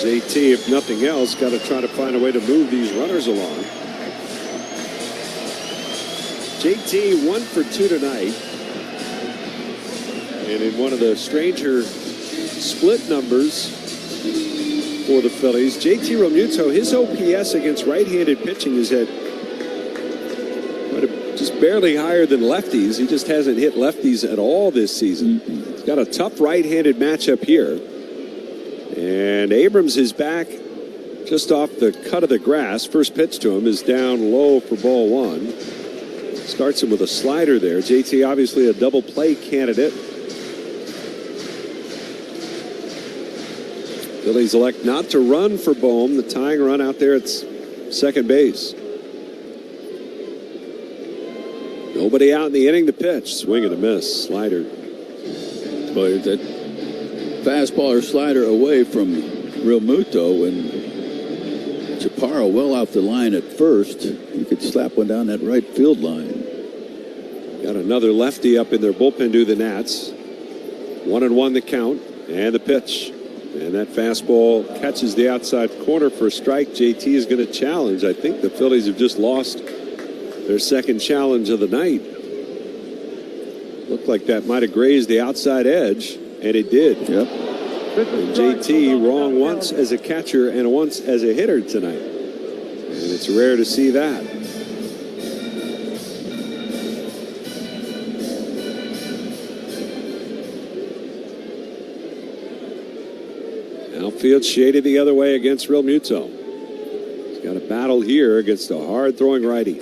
JT, if nothing else, got to try to find a way to move these runners along. JT 1 for 2 tonight. And in one of the stranger split numbers for the Phillies, JT Realmuto, his OPS against right-handed pitching is at just barely higher than lefties. He just hasn't hit lefties at all this season. He's got a tough right-handed matchup here. And Abrams is back just off the cut of the grass. First pitch to him is down low for ball 1. Starts him with a slider there. JT obviously a double play candidate. Phillies elect not to run for Bohm. The tying run out there at second base. Nobody out in the inning. The pitch. Swing and a miss. Slider. Boy, that fastball or slider away from Real Muto, and Chaparro well off the line at first. You could slap one down that right field line. Got another lefty up in their bullpen to the Nats. 1-1 the count, and the pitch. And that fastball catches the outside corner for a strike. JT is going to challenge. I think the Phillies have just lost their second challenge of the night. Looked like that might have grazed the outside edge, and it did. Yep. And JT wrong once as a catcher and once as a hitter tonight. And it's rare to see that. Outfield shaded the other way against Real Muto. He's got a battle here against a hard-throwing righty.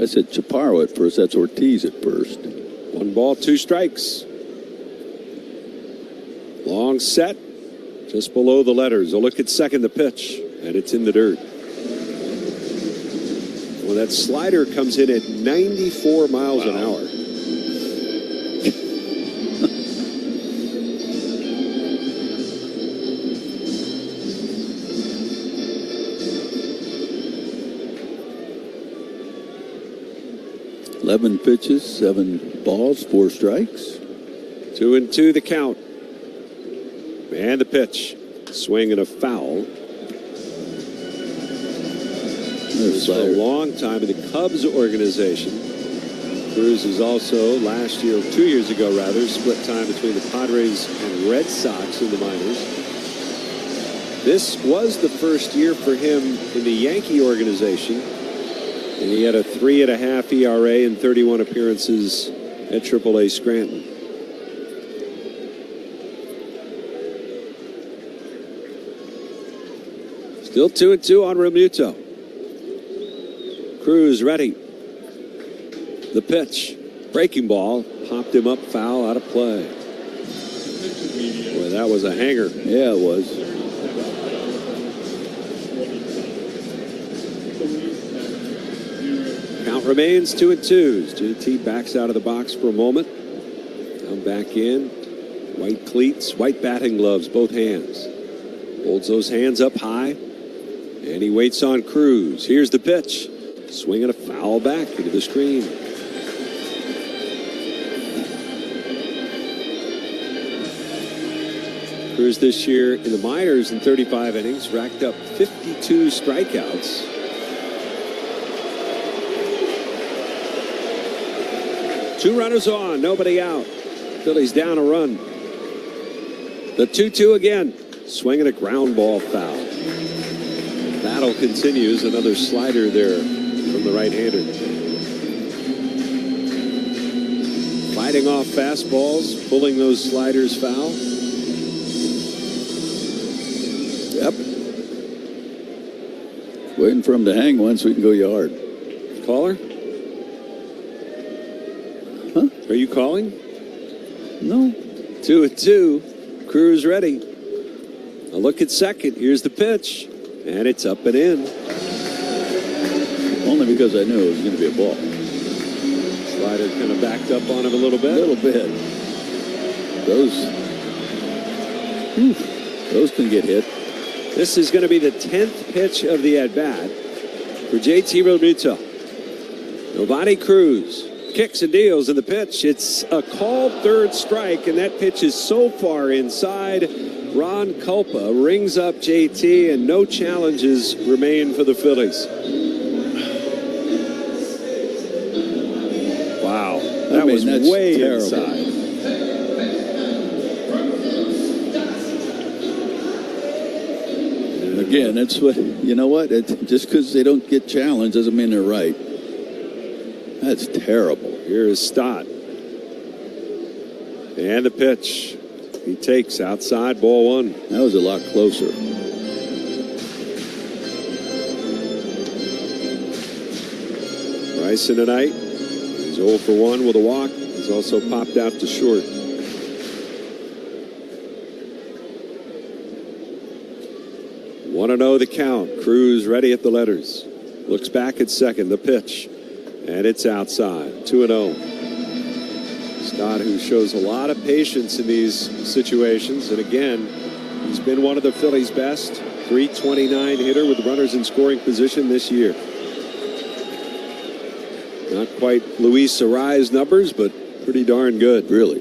I said Chaparro at first. That's Ortiz at first. 1 ball, 2 strikes. Long set, just below the letters. A look at second, the pitch, and it's in the dirt. Well, that slider comes in at 94 miles an hour. Eleven pitches, 7 balls, 4 strikes. 2-2 the count. And the pitch. Swing and a foul. This for a long time in the Cubs organization. Cruz is also 2 years ago, split time between the Padres and Red Sox in the minors. This was the first year for him in the Yankee organization. And he had a 3.5 ERA in 31 appearances at AAA Scranton. Still 2-2 on Real Muto. Cruz ready. The pitch. Breaking ball. Popped him up, foul, out of play. Boy, that was a hanger. Yeah, it was. Count remains 2-2. JT backs out of the box for a moment. Come back in. White cleats, white batting gloves, both hands. Holds those hands up high. And he waits on Cruz. Here's the pitch. Swinging a foul back into the screen. Cruz this year in the minors in 35 innings racked up 52 strikeouts. Two runners on, nobody out. Phillies down a run. The 2-2 again. Swinging a ground ball foul. Battle continues. Another slider there from the right-hander. Fighting off fastballs, pulling those sliders foul. Yep. Waiting for him to hang one so we can go yard. Caller? Huh? Are you calling? No. 2-2. Cruz ready. A look at second. Here's the pitch. And it's up and in. Only because I knew it was going to be a ball. Slider kind of backed up on him a little bit. A little bit. Those can get hit. This is going to be the 10th pitch of the at-bat for JT Realmuto. Nobody Cruz. Kicks and deals in the pitch. It's a called third strike, and that pitch is so far inside. Ron Culpa rings up JT, and no challenges remain for the Phillies. Wow. That was way terrible. inside. Again, that's what, you know what? Just because they don't get challenged doesn't mean they're right. That's terrible. Here is Stott. And the pitch. He takes outside, ball 1. That was a lot closer. Bryson tonight. He's 0 for 1 with a walk. He's also popped out to short. Want to know the count. Cruz ready at the letters. Looks back at second. The pitch. And it's outside. 2-0. Stott, who shows a lot of patience in these situations. And again, he's been one of the Phillies' best. .329 hitter with runners in scoring position this year. Not quite Luis Arraez numbers, but pretty darn good. Really.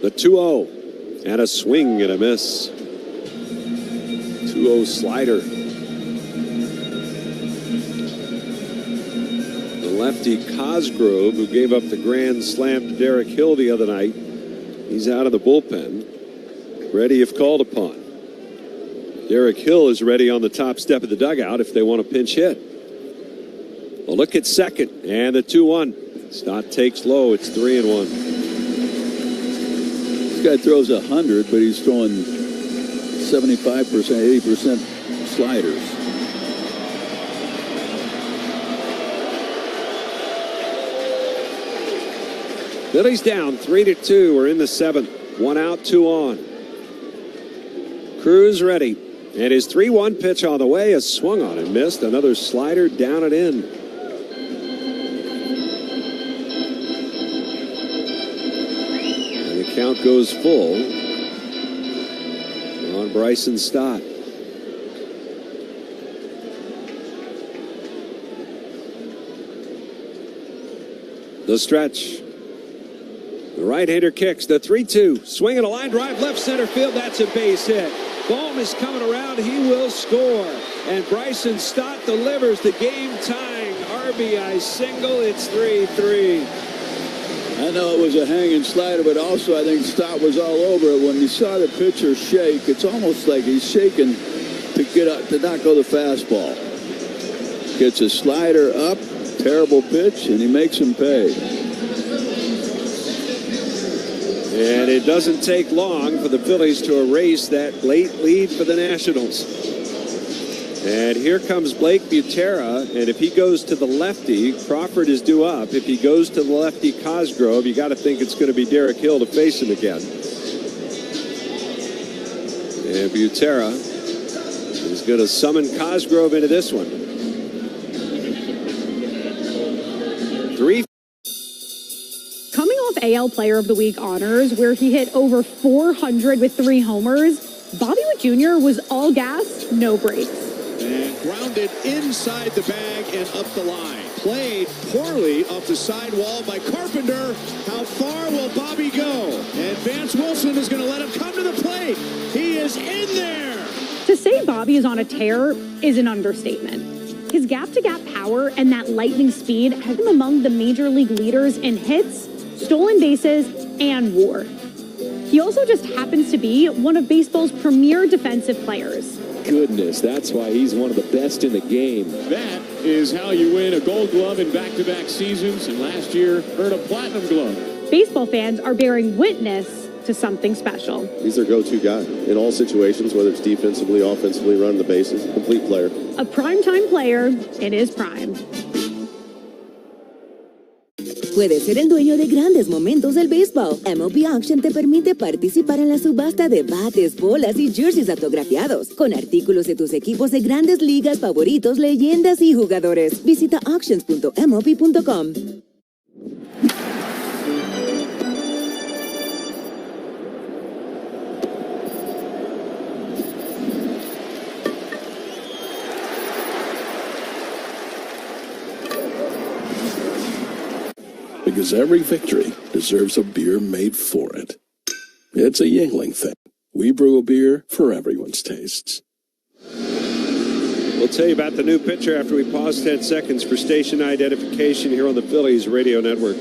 The 2-0 and a swing and a miss. 2-0 slider. The lefty Cosgrove, who gave up the grand slam to Derek Hill the other night, he's out of the bullpen, ready if called upon. Derek Hill is ready on the top step of the dugout if they want a pinch hit. Well, look at second, and the 2-1. Stott takes low. It's 3-1. This guy throws 100, but he's throwing 75%, 80% sliders. Phillies down 3-2. We're in the seventh. 1 out, 2 on. Cruz ready. And his 3-1 pitch on the way. A swung on and missed. Another slider down and in. And the count goes full on Bryson Stott. The stretch. The right-hander kicks. The 3-2. Swinging a line drive left center field. That's a base hit. Bohm is coming around. He will score. And Bryson Stott delivers the game-tying RBI single. It's 3-3. I know it was a hanging slider, but also I think Stott was all over it. When you saw the pitcher shake, it's almost like he's shaking to get up, to not go the fastball. Gets a slider up, terrible pitch, and he makes him pay. And it doesn't take long for the Phillies to erase that late lead for the Nationals. And here comes Blake Butera, and if he goes to the lefty, Crawford is due up. If he goes to the lefty Cosgrove, you got to think it's going to be Derek Hill to face him again. And Butera is going to summon Cosgrove into this one. 3. Coming off AL Player of the Week honors, where he hit over 400 with 3 homers, Bobby Witt Jr. was all gas, no brakes. And grounded inside the bag and up the line. Played poorly off the sidewall by Carpenter. How far will Bobby go? And Vance Wilson is going to let him come to the plate. He is in there. To say Bobby is on a tear is an understatement. His gap-to-gap power and that lightning speed has him among the major league leaders in hits, stolen bases, and WAR. He also just happens to be one of baseball's premier defensive players. Goodness, that's why he's one of the best in the game. That is how you win a Gold Glove in back-to-back seasons, and last year earned a Platinum Glove. Baseball fans are bearing witness to something special. He's their go-to guy in all situations, whether it's defensively, offensively, running the bases, complete player. A primetime player in his prime. Puedes ser el dueño de grandes momentos del béisbol. MLB Auction te permite participar en la subasta de bates, bolas y jerseys autografiados, con artículos de tus equipos de grandes ligas favoritos, leyendas y jugadores. Visita auctions.mlb.com. Because every victory deserves a beer made for it. It's a Yingling thing. We brew a beer for everyone's tastes. We'll tell you about the new pitcher after we pause 10 seconds for station identification here on the Phillies Radio Network.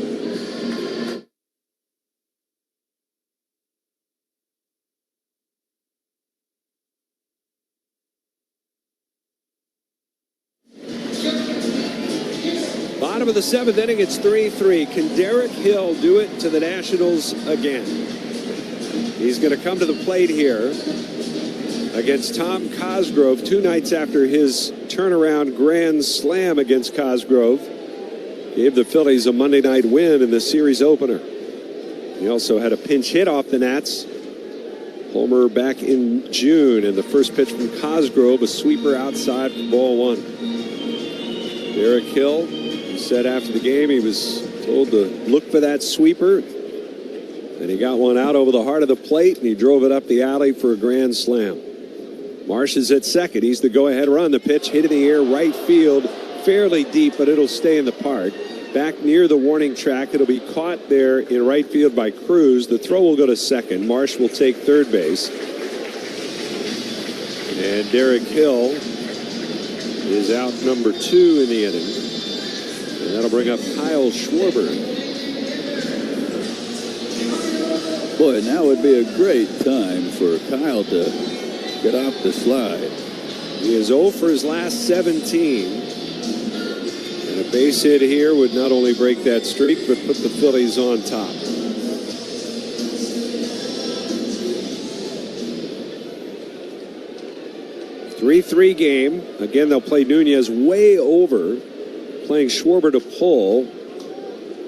Bottom of the 7th inning, it's 3-3. Can Derek Hill do it to the Nationals again? He's going to come to the plate here against Tom Cosgrove 2 nights after his turnaround grand slam against Cosgrove. Gave the Phillies a Monday night win in the series opener. He also had a pinch hit off the Nats. Homer back in June, and the first pitch from Cosgrove, a sweeper outside for ball 1. Derek Hill said after the game he was told to look for that sweeper. And he got one out over the heart of the plate, and he drove it up the alley for a grand slam. Marsh is at second. He's the go-ahead run. The pitch hit in the air, right field, fairly deep, but it'll stay in the park. Back near the warning track, it'll be caught there in right field by Cruz. The throw will go to second. Marsh will take third base. And Derek Hill is out number 2 in the inning. And that'll bring up Kyle Schwarber. Boy, now would be a great time for Kyle to get off the slide. He is 0 for his last 17. And a base hit here would not only break that streak, but put the Phillies on top. A 3-3 game. Again, they'll play Nunez way over, playing Schwarber to pull.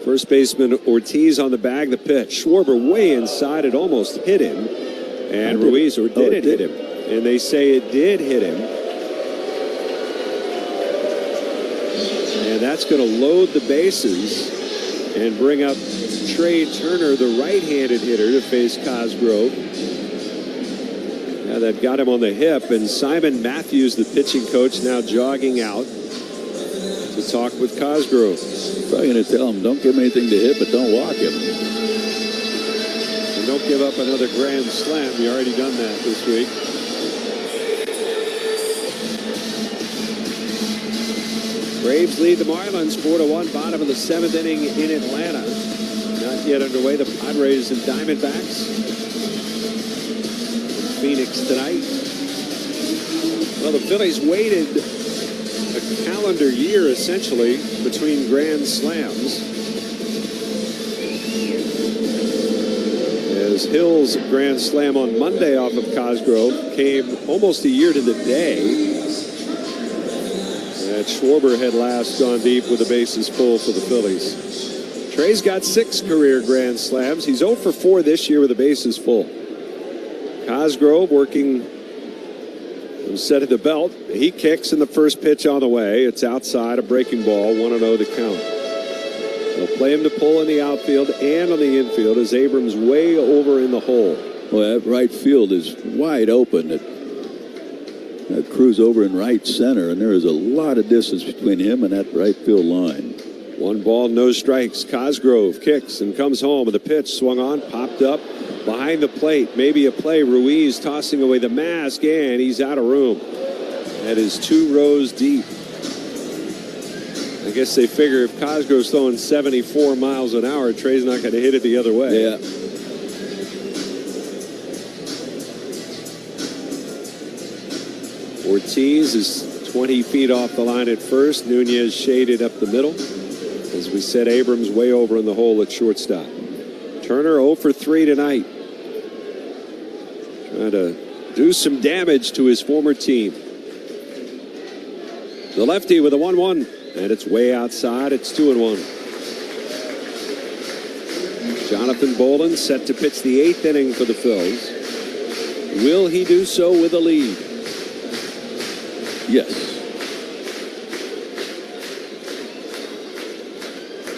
First baseman Ortiz on the bag. The pitch. Schwarber way inside. It almost hit him. And Ruiz, or did it hit him? And they say it did hit him. And that's going to load the bases and bring up Trey Turner, the right-handed hitter, to face Cosgrove. Yeah, that got him on the hip. And Simon Matthews, the pitching coach, now jogging out to talk with Cosgrove. Probably going to tell him, don't give him anything to hit, but don't walk him. And don't give up another grand slam. You already done that this week. Braves lead the Marlins 4-1, bottom of the 7th inning in Atlanta. Not yet underway. The Padres and Diamondbacks. Phoenix tonight. Well, the Phillies waited a calendar year, essentially, between grand slams. As Hill's grand slam on Monday off of Cosgrove came almost a year to the day. That Schwarber had last gone deep with the bases full for the Phillies. Trey's got 6 career grand slams. He's 0 for 4 this year with the bases full. Cosgrove working set of the belt. He kicks in the first pitch on the way. It's outside, a breaking ball, 1-0 to count. They'll play him to pull in the outfield and on the infield as Abrams way over in the hole. Well, that right field is wide open. That Cruz over in right center, and there is a lot of distance between him and that right field line. 1 ball, no strikes. Cosgrove kicks and comes home with the pitch swung on, popped up behind the plate. Maybe a play. Ruiz tossing away the mask, and he's out of room. That is 2 rows deep. I guess they figure if Cosgrove's throwing 74 miles an hour, Trey's not going to hit it the other way. Yeah. Ortiz is 20 feet off the line at first. Nunez shaded up the middle. As we said, Abrams way over in the hole at shortstop. Turner 0 for 3 tonight. Trying to do some damage to his former team. The lefty with a 1-1. And it's way outside. It's 2-1. Jonathan Bolin set to pitch the 8th inning for the Phils. Will he do so with a lead? Yes.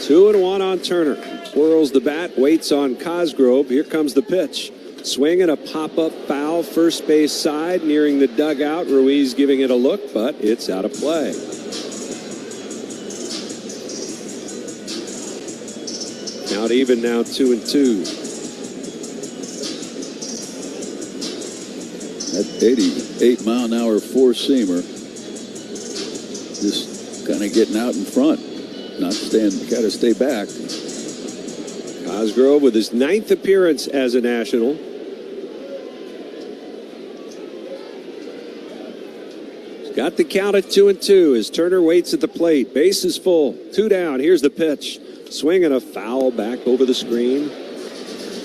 2-1 on Turner. Twirls the bat, waits on Cosgrove. Here comes the pitch. Swing and a pop-up foul, first base side, nearing the dugout. Ruiz giving it a look, but it's out of play. Out even now, 2-2. That 88-mile-an-hour four-seamer just kind of getting out in front. Not staying, got to stay back. Cosgrove with his 9th appearance as a National. He's got the count at 2-2 as Turner waits at the plate. Base is full. 2 down. Here's the pitch. Swing and a foul back over the screen.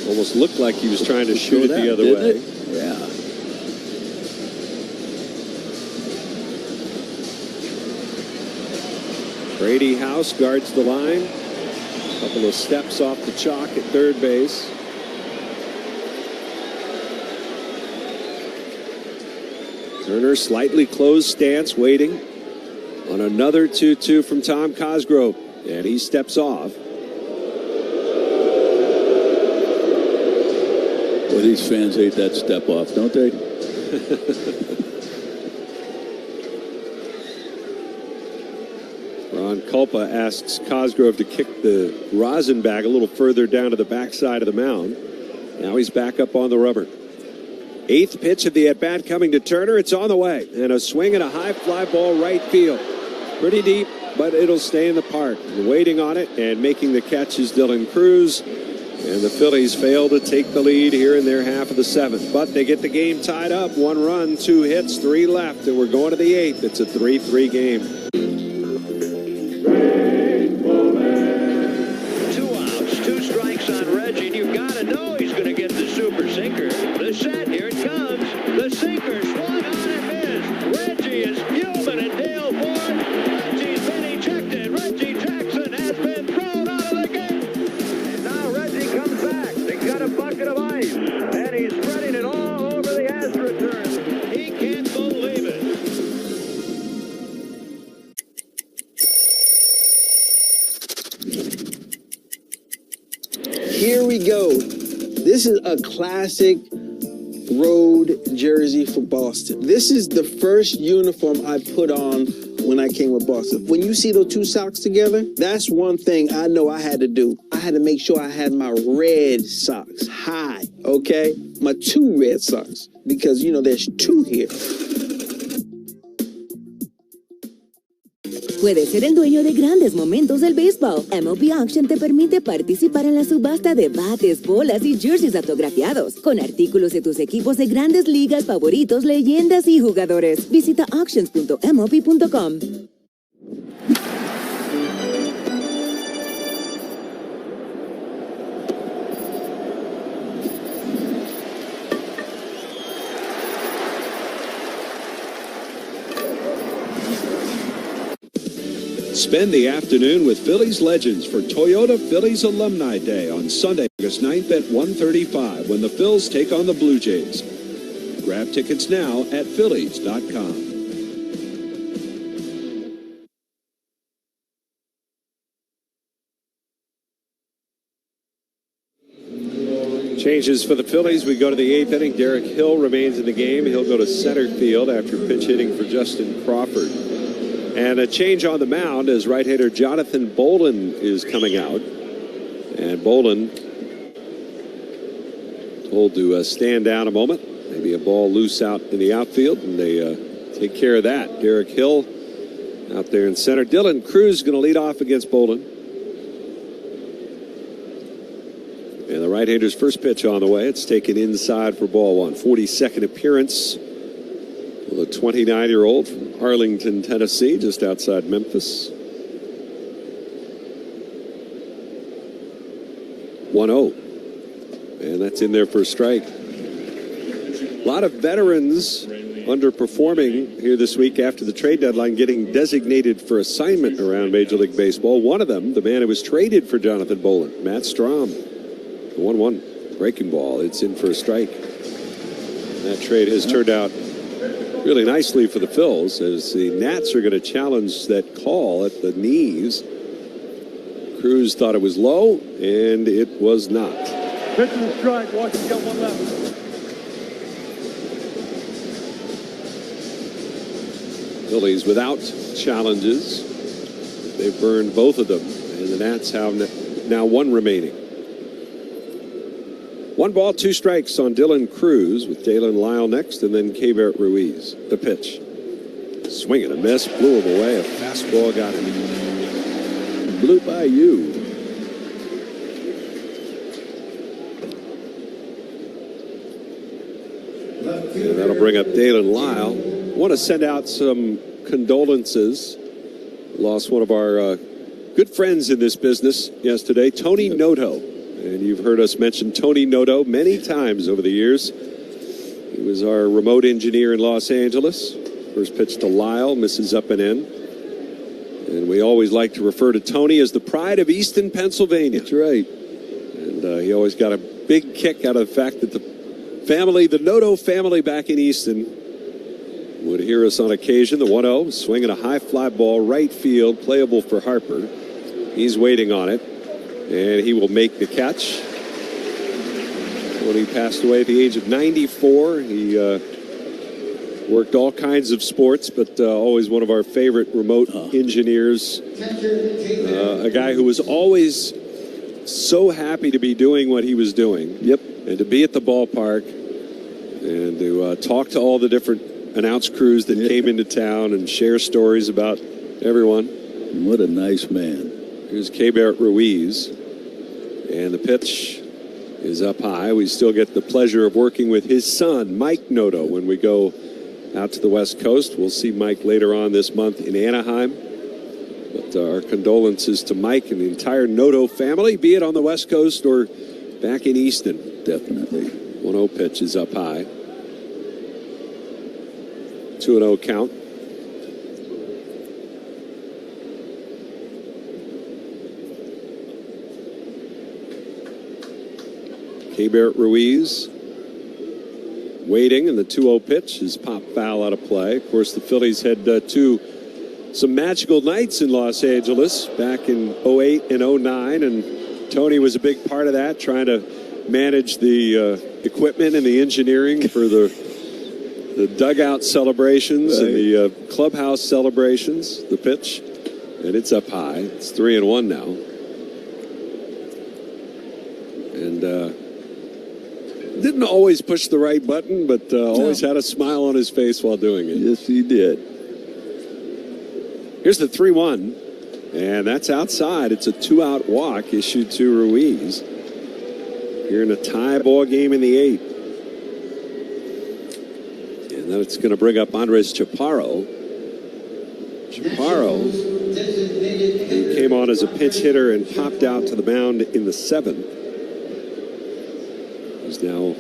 Almost looked like he was trying to shoot it the other way. Yeah. Brady House guards the line. A couple of steps off the chalk at third base. Turner slightly closed stance, waiting on another 2-2 from Tom Cosgrove. And he steps off. Well, these fans hate that step off, don't they? Ron Kulpa asks Cosgrove to kick the rosin bag a little further down to the backside of the mound. Now he's back up on the rubber. 8th pitch of the at-bat coming to Turner. It's on the way. And a swing and a high fly ball right field. Pretty deep, but it'll stay in the park. Waiting on it and making the catch is Dylan Cruz. And the Phillies fail to take the lead here in their half of the 7th. But they get the game tied up. 1 run, 2 hits, 3 left. And we're going to the 8th. It's a 3-3 game. 2 outs, 2 strikes on Reggie. You've got to know he's going to get the super sinker. The set, here it comes. The sinker swung on and missed. Reggie is fuming at Dale Ford. Reggie's been ejected. Reggie Jackson has been thrown out of the game. And now Reggie comes back. He's got a bucket of ice. And he's spreading it all over the AstroTurf. He can't believe it. Here we go. This is a classic road jersey for Boston. This is the first uniform I put on when I came with Boston. When you see those 2 socks together, that's one thing I know I had to do. I had to make sure I had my red socks high, okay? My 2 red socks, because, you know, there's 2 here. Puedes ser el dueño de grandes momentos del béisbol. MLB Auction te permite participar en la subasta de bates, bolas y jerseys autografiados, con artículos de tus equipos de grandes ligas favoritos, leyendas y jugadores. Visita auctions.mlb.com. Spend the afternoon with Phillies legends for Toyota Phillies Alumni Day on Sunday, August 9th at 1:35 when the Phils take on the Blue Jays. Grab tickets now at Phillies.com. Changes for the Phillies. We go to the 8th inning. Derek Hill remains in the game. He'll go to center field after pinch hitting for Justin Crawford. And a change on the mound as right-hander Jonathan Bolin is coming out. And Bolin told to stand down a moment. Maybe a ball loose out in the outfield, and they take care of that. Derek Hill out there in center. Dylan Cruz is going to lead off against Bolin. And the right-hander's first pitch on the way. It's taken inside for ball 1. 42nd appearance. The 29-year-old from Arlington, Tennessee, just outside Memphis. 1-0. And that's in there for a strike. A lot of veterans underperforming here this week after the trade deadline, getting designated for assignment around Major League Baseball. One of them, the man who was traded for Jonathan Bolin, Matt Strom. 1-1 breaking ball. It's in for a strike. And that trade has turned out really nicely for the Phils, as the Nats are going to challenge that call at the knees. Cruz thought it was low, and it was not. Pitch to the strike. Washington got 1 left. Phillies without challenges. They've burned both of them, and the Nats have now 1 remaining. 1 ball, 2 strikes on Dylan Cruz, with Dalen Lyle next, and then Keibert Ruiz. The pitch. Swing and a miss, blew him away. A fastball got him. Blew by you. And that'll bring up Dalen Lyle. Want to send out some condolences. Lost one of our good friends in this business yesterday, Tony Noto. And you've heard us mention Tony Noto many times over the years. He was our remote engineer in Los Angeles. First pitch to Lyle, misses up and in. And we always like to refer to Tony as the pride of Easton, Pennsylvania. That's right. And he always got a big kick out of the fact that the Noto family back in Easton, would hear us on occasion. The 1-0, swinging a high fly ball, right field, playable for Harper. He's waiting on it. And he will make the catch. when he passed away at the age of 94. He worked all kinds of sports, but always one of our favorite remote engineers. A guy who was always so happy to be doing what he was doing. Yep. And to be at the ballpark and to talk to all the different announce crews that came into town and share stories about everyone. What a nice man. Here's Keibert Ruiz. And the pitch is up high. We still get the pleasure of working with his son, Mike Noto, when we go out to the West Coast. We'll see Mike later on this month in Anaheim. But our condolences to Mike and the entire Noto family, be it on the West Coast or back in Easton. Definitely. 1-0 pitch is up high. 2-0 count. Keibert Ruiz waiting, and the 2-0 pitch is pop foul out of play. Of course, the Phillies had some magical nights in Los Angeles back in 08 and 09, and Tony was a big part of that, trying to manage the equipment and the engineering for the dugout celebrations and the clubhouse celebrations. The pitch, and it's up high. It's 3-1 now. And didn't always push the right button, but always had a smile on his face while doing it. Yes, he did. Here's the 3-1, and that's outside. It's a 2-out walk issued to Ruiz. Here in a tie ball game in the 8th. And then it's going to bring up Andres Chaparro. Chaparro, who came on as a pinch hitter and popped out to the mound in the 7th. He's now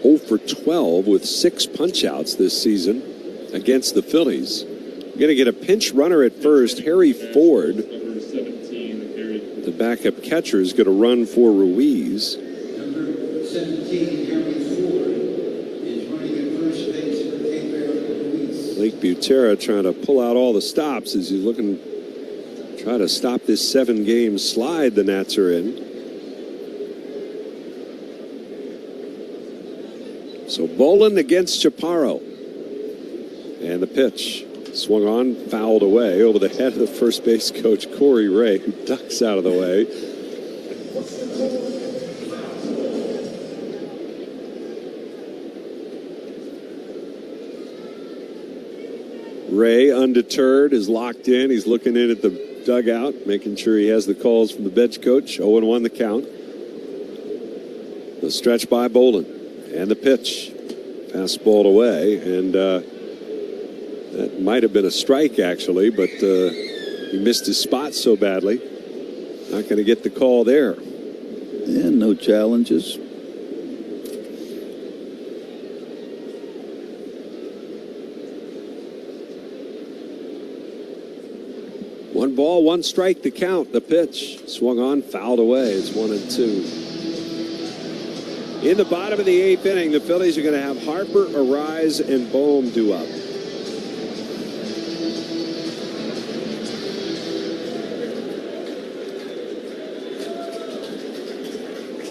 0 for 12 with 6 punch-outs this season against the Phillies. Going to get a pinch runner at first. Harry Ford, the backup catcher, is going to run for Ruiz. Number 17, Harry Ford, is running at first base for Keibert Ruiz. Lake Butera trying to pull out all the stops as he's looking, try to stop this 7-game slide the Nats are in. So Bolin against Chaparro. And the pitch swung on, fouled away over the head of the first base coach, Corey Ray, who ducks out of the way. Ray, undeterred, is locked in. He's looking in at the dugout, making sure he has the calls from the bench coach. 0-1 the count. The stretch by Bolin. And the pitch. Fastball away. And that might have been a strike, actually, but he missed his spot so badly. Not going to get the call there. And no challenges. One ball, one strike to count. The pitch swung on, fouled away. It's 1-2. In the bottom of the 8th inning, the Phillies are going to have Harper, Arise, and Bohm due up.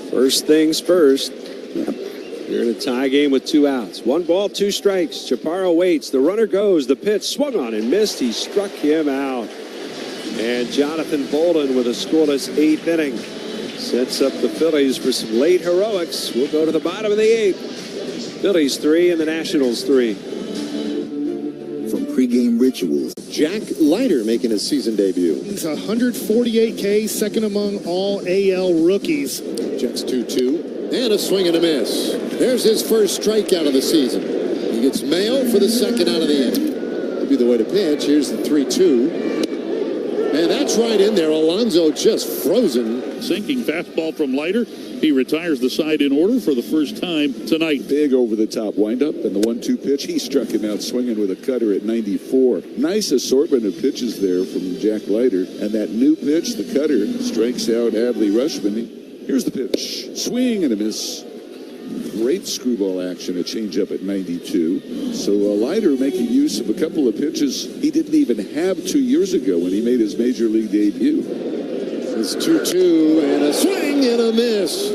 First things first. You're in a tie game with 2 outs. 1 ball, 2 strikes. Chaparro waits. The runner goes. The pitch swung on and missed. He struck him out. And Jonathan Bolin with a scoreless 8th inning sets up the Phillies for some late heroics. We'll go to the bottom of the 8th. Phillies 3 and the Nationals 3. From pregame rituals, Jack Leiter making his season debut. He's 148K, second among all AL rookies. Jets 2-2. And a swing and a miss. There's his first strikeout of the season. He gets Mayo for the second out of the inning. That'd be the way to pitch. Here's the 3-2. And that's right in there. Alonso just frozen. Sinking fastball from Leiter. He retires the side in order for the first time tonight. Big over-the-top windup, and the 1-2 pitch, he struck him out swinging with a cutter at 94. Nice assortment of pitches there from Jack Leiter. And that new pitch, the cutter, strikes out Adley Rutschman. Here's the pitch. Swing and a miss. Great screwball action, a changeup at 92. So Leiter making use of a couple of pitches he didn't even have 2 years ago when he made his major league debut. It's 2-2 and a swing and a miss.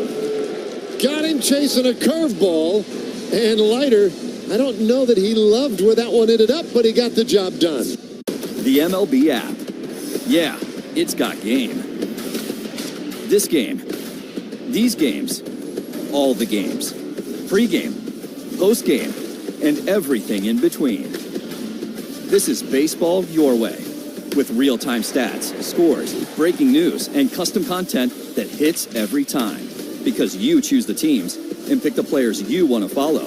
got him chasing a curveball. And Leiter, I don't know that he loved where that one ended up, but he got the job done. The MLB app. Yeah, it's got game. This game. These games. All the games. Pre-game. Post-game. And everything in between. This is baseball your way. With real-time stats, scores, breaking news, and custom content that hits every time. Because you choose the teams and pick the players you want to follow.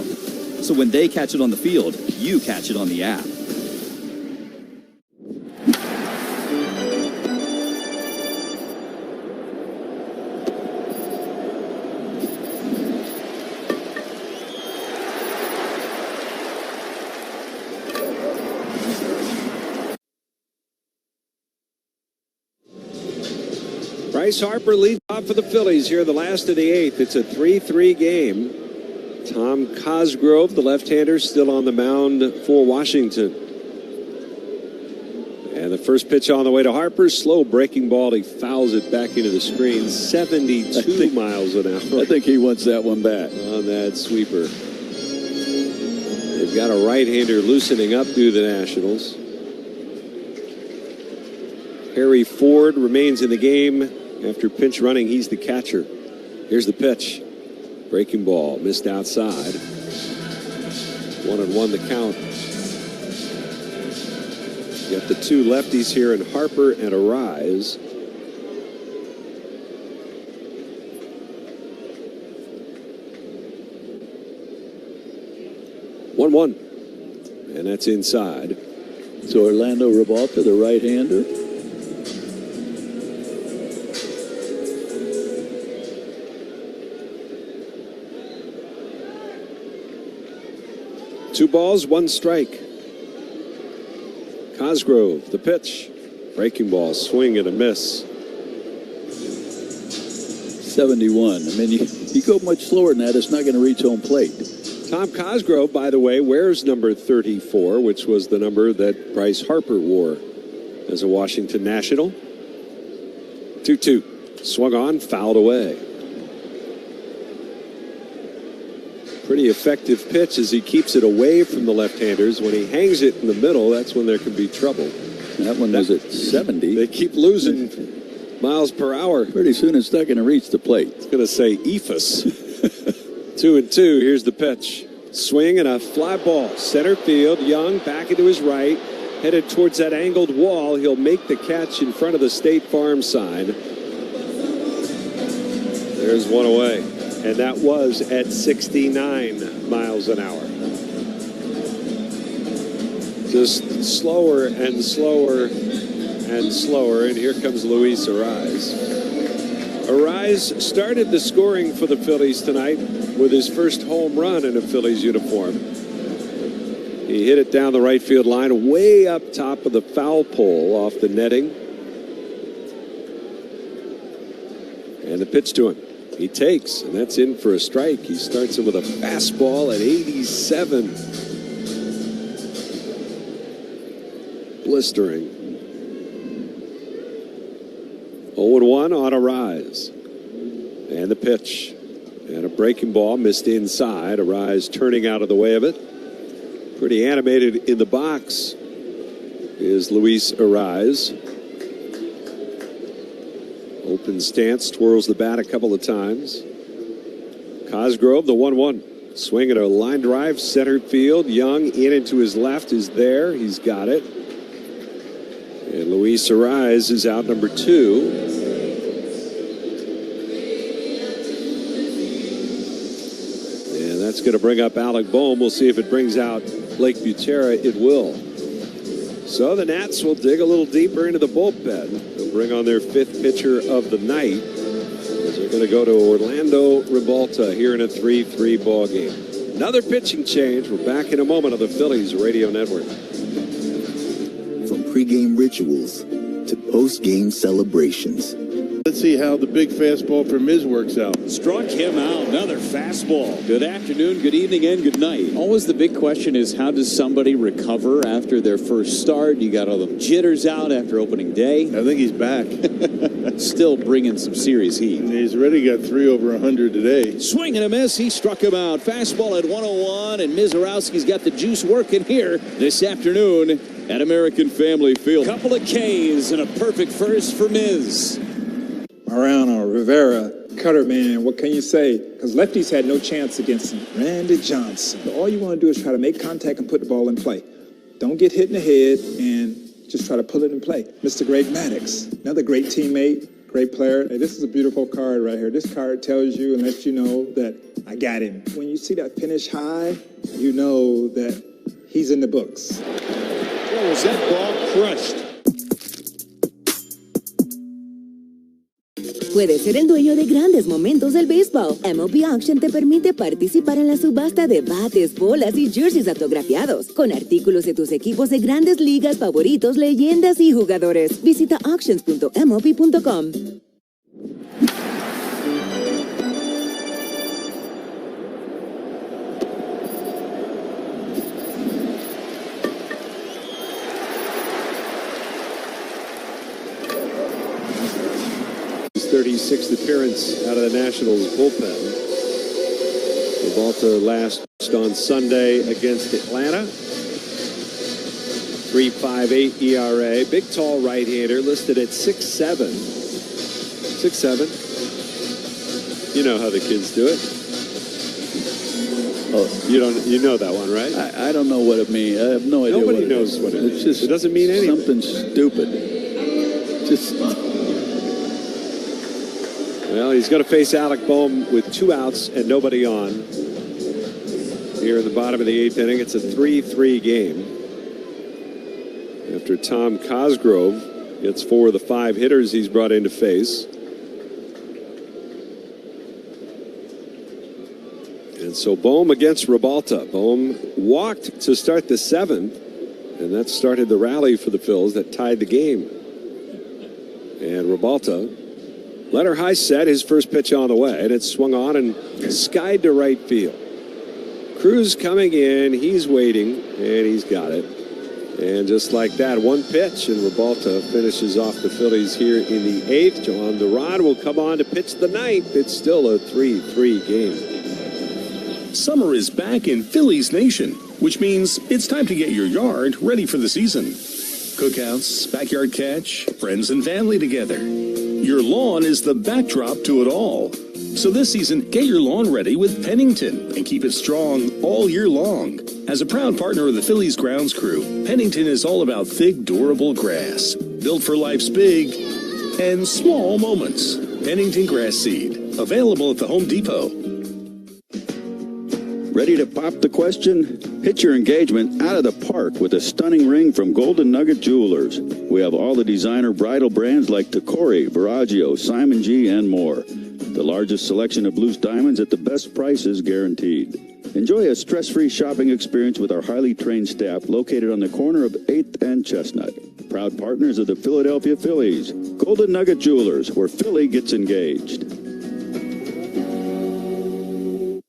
So when they catch it on the field, you catch it on the app. Bryce Harper leads off for the Phillies here, the last of the eighth. It's a 3-3 game. Tom Cosgrove, the left-hander, still on the mound for Washington. And the first pitch on the way to Harper, slow breaking ball. He fouls it back into the screen, 72 miles an hour. I think he wants that one back. On that sweeper. They've got a right-hander loosening up due to the Nationals. Harry Ford remains in the game. After pinch running, he's the catcher. Here's the pitch. Breaking ball, missed outside. 1-1 the count. You got the two lefties here in Harper and Arise. One, and that's inside. So Orlando Revolta, the right-hander. Two balls, one strike. Cosgrove, the pitch. Breaking ball, swing and a miss. 71. I mean, you go much slower than that, it's not going to reach home plate. Tom Cosgrove, by the way, wears number 34, which was the number that Bryce Harper wore as a Washington National. 2-2. Swung on, fouled away. Pretty effective pitch as he keeps it away from the left-handers. When he hangs it in the middle, that's when there can be trouble. That one was at 70. They keep losing miles per hour. Pretty soon it's not going to reach the plate. It's going to say ephus. 2-2. Here's the pitch. Swing and a fly ball. Center field. Young back into his right. Headed towards that angled wall. He'll make the catch in front of the State Farm sign. There's one away. And that was at 69 miles an hour. Just slower and slower and slower. And here comes Luis Arise. Arise started the scoring for the Phillies tonight with his first home run in a Phillies uniform. He hit it down the right field line, way up top of the foul pole off the netting. And the pitch to him. He takes, and that's in for a strike. He starts him with a fastball at 87. Blistering. 0-1 on Arise. And the pitch. And a breaking ball missed inside. Arise turning out of the way of it. Pretty animated in the box is Luis Arise. Open stance, twirls the bat a couple of times. Cosgrove, the 1-1. Swing at a line drive, center field. Young in into his left is there. He's got it. And Luis Arise is out number 2. And that's going to bring up Alec Bohm. We'll see if it brings out Blake Butera. It will. So the Nats will dig a little deeper into the bullpen. They'll bring on their 5th pitcher of the night. As they're going to go to Orlando Revolta here in a 3-3 ball game. Another pitching change. We're back in a moment on the Phillies Radio Network. From pregame rituals to postgame celebrations, Let's see how the big fastball for Miz works out. Struck him out. Another fastball. Good afternoon, good evening, and good night. Always the big question is, how does somebody recover after their first start? You got all the jitters out after opening day. I think he's back. Still bringing some serious heat. And he's already got 3 over 100 today. Swing and a miss. He struck him out. Fastball at 101, and Mizorowski's got the juice working here this afternoon at American Family Field. Couple of Ks and a perfect first for Miz. Mariano Rivera, cutter man, what can you say? Because lefties had no chance against him. Randy Johnson. All you want to do is try to make contact and put the ball in play. Don't get hit in the head and just try to pull it in play. Mr. Greg Maddox, another great teammate, great player. Hey, this is a beautiful card right here. This card tells you and lets you know that I got him. When you see that finish high, you know that he's in the books. Oh, was that ball crushed? Puedes ser el dueño de grandes momentos del béisbol. MLB Auction te permite participar en la subasta de bates, bolas y jerseys autografiados, con artículos de tus equipos de grandes ligas favoritos, leyendas y jugadores. Visita auctions.mlb.com. His 36th appearance out of the Nationals bullpen. Revolta last on Sunday against Atlanta. 3.58 ERA. Big, tall right-hander listed at 6'7". 6'7". You know how the kids do it. Oh, you know that one, right? I don't know what it means. I have no idea. Nobody knows what it means. Just, it doesn't mean anything. Something stupid. Just. Well, he's going to face Alec Bohm with 2 outs and nobody on. Here in the bottom of the 8th inning, it's a 3-3 game. After Tom Cosgrove gets 4 of the 5 hitters he's brought in to face. And so Bohm against Revolta. Bohm walked to start the 7th, and that started the rally for the Phils that tied the game. And Revolta let her high set, his first pitch on the way, and it swung on and skied to right field. Cruz coming in, he's waiting, and he's got it. And just like that, one pitch, and Revolta finishes off the Phillies here in the 8th. Johan Duran will come on to pitch the 9th. It's still a 3-3 game. Summer is back in Phillies Nation, which means it's time to get your yard ready for the season. Cookouts, backyard catch, friends and family together. Your lawn is the backdrop to it all. So this season, get your lawn ready with Pennington and keep it strong all year long. As a proud partner of the Phillies grounds crew, Pennington is all about thick, durable grass, built for life's big and small moments. Pennington grass seed, available at the Home Depot. Ready to pop the question? Hit your engagement out of the park with a stunning ring from Golden Nugget Jewelers. We have all the designer bridal brands like Tacori, Veragio, Simon G, and more. The largest selection of loose diamonds at the best prices guaranteed. Enjoy a stress-free shopping experience with our highly trained staff located on the corner of 8th and Chestnut. Proud partners of the Philadelphia Phillies. Golden Nugget Jewelers, where Philly gets engaged.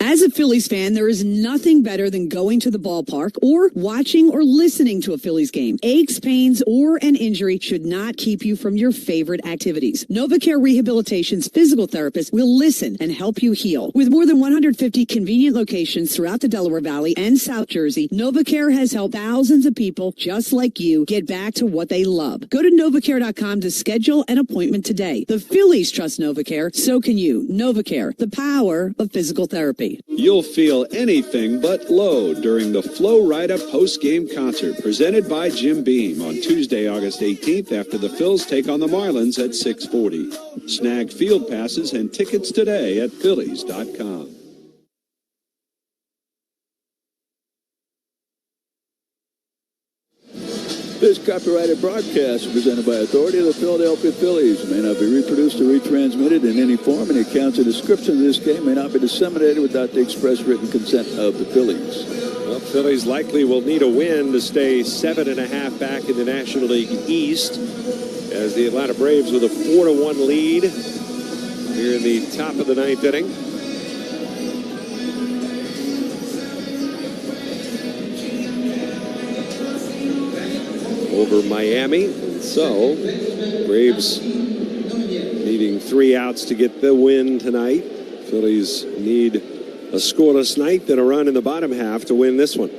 As a Phillies fan, there is nothing better than going to the ballpark or watching or listening to a Phillies game. Aches, pains, or an injury should not keep you from your favorite activities. NovaCare Rehabilitation's physical therapist will listen and help you heal. With more than 150 convenient locations throughout the Delaware Valley and South Jersey, NovaCare has helped thousands of people just like you get back to what they love. Go to NovaCare.com to schedule an appointment today. The Phillies trust NovaCare, so can you. NovaCare, the power of physical therapy. You'll feel anything but low during the Flo Rida post-game concert presented by Jim Beam on Tuesday, August 18th after the Phils take on the Marlins at 6:40. Snag field passes and tickets today at Phillies.com. This copyrighted broadcast is presented by authority of the Philadelphia Phillies. It may not be reproduced or retransmitted in any form. Any accounts or description of this game may not be disseminated without the express written consent of the Phillies. Well, Phillies likely will need a win to stay 7.5 back in the National League East. as the Atlanta Braves with a 4-1 lead here in the top of the 9th inning. Over Miami. So, Braves needing 3 outs to get the win tonight. Phillies need a scoreless ninth and a run in the bottom half to win this one.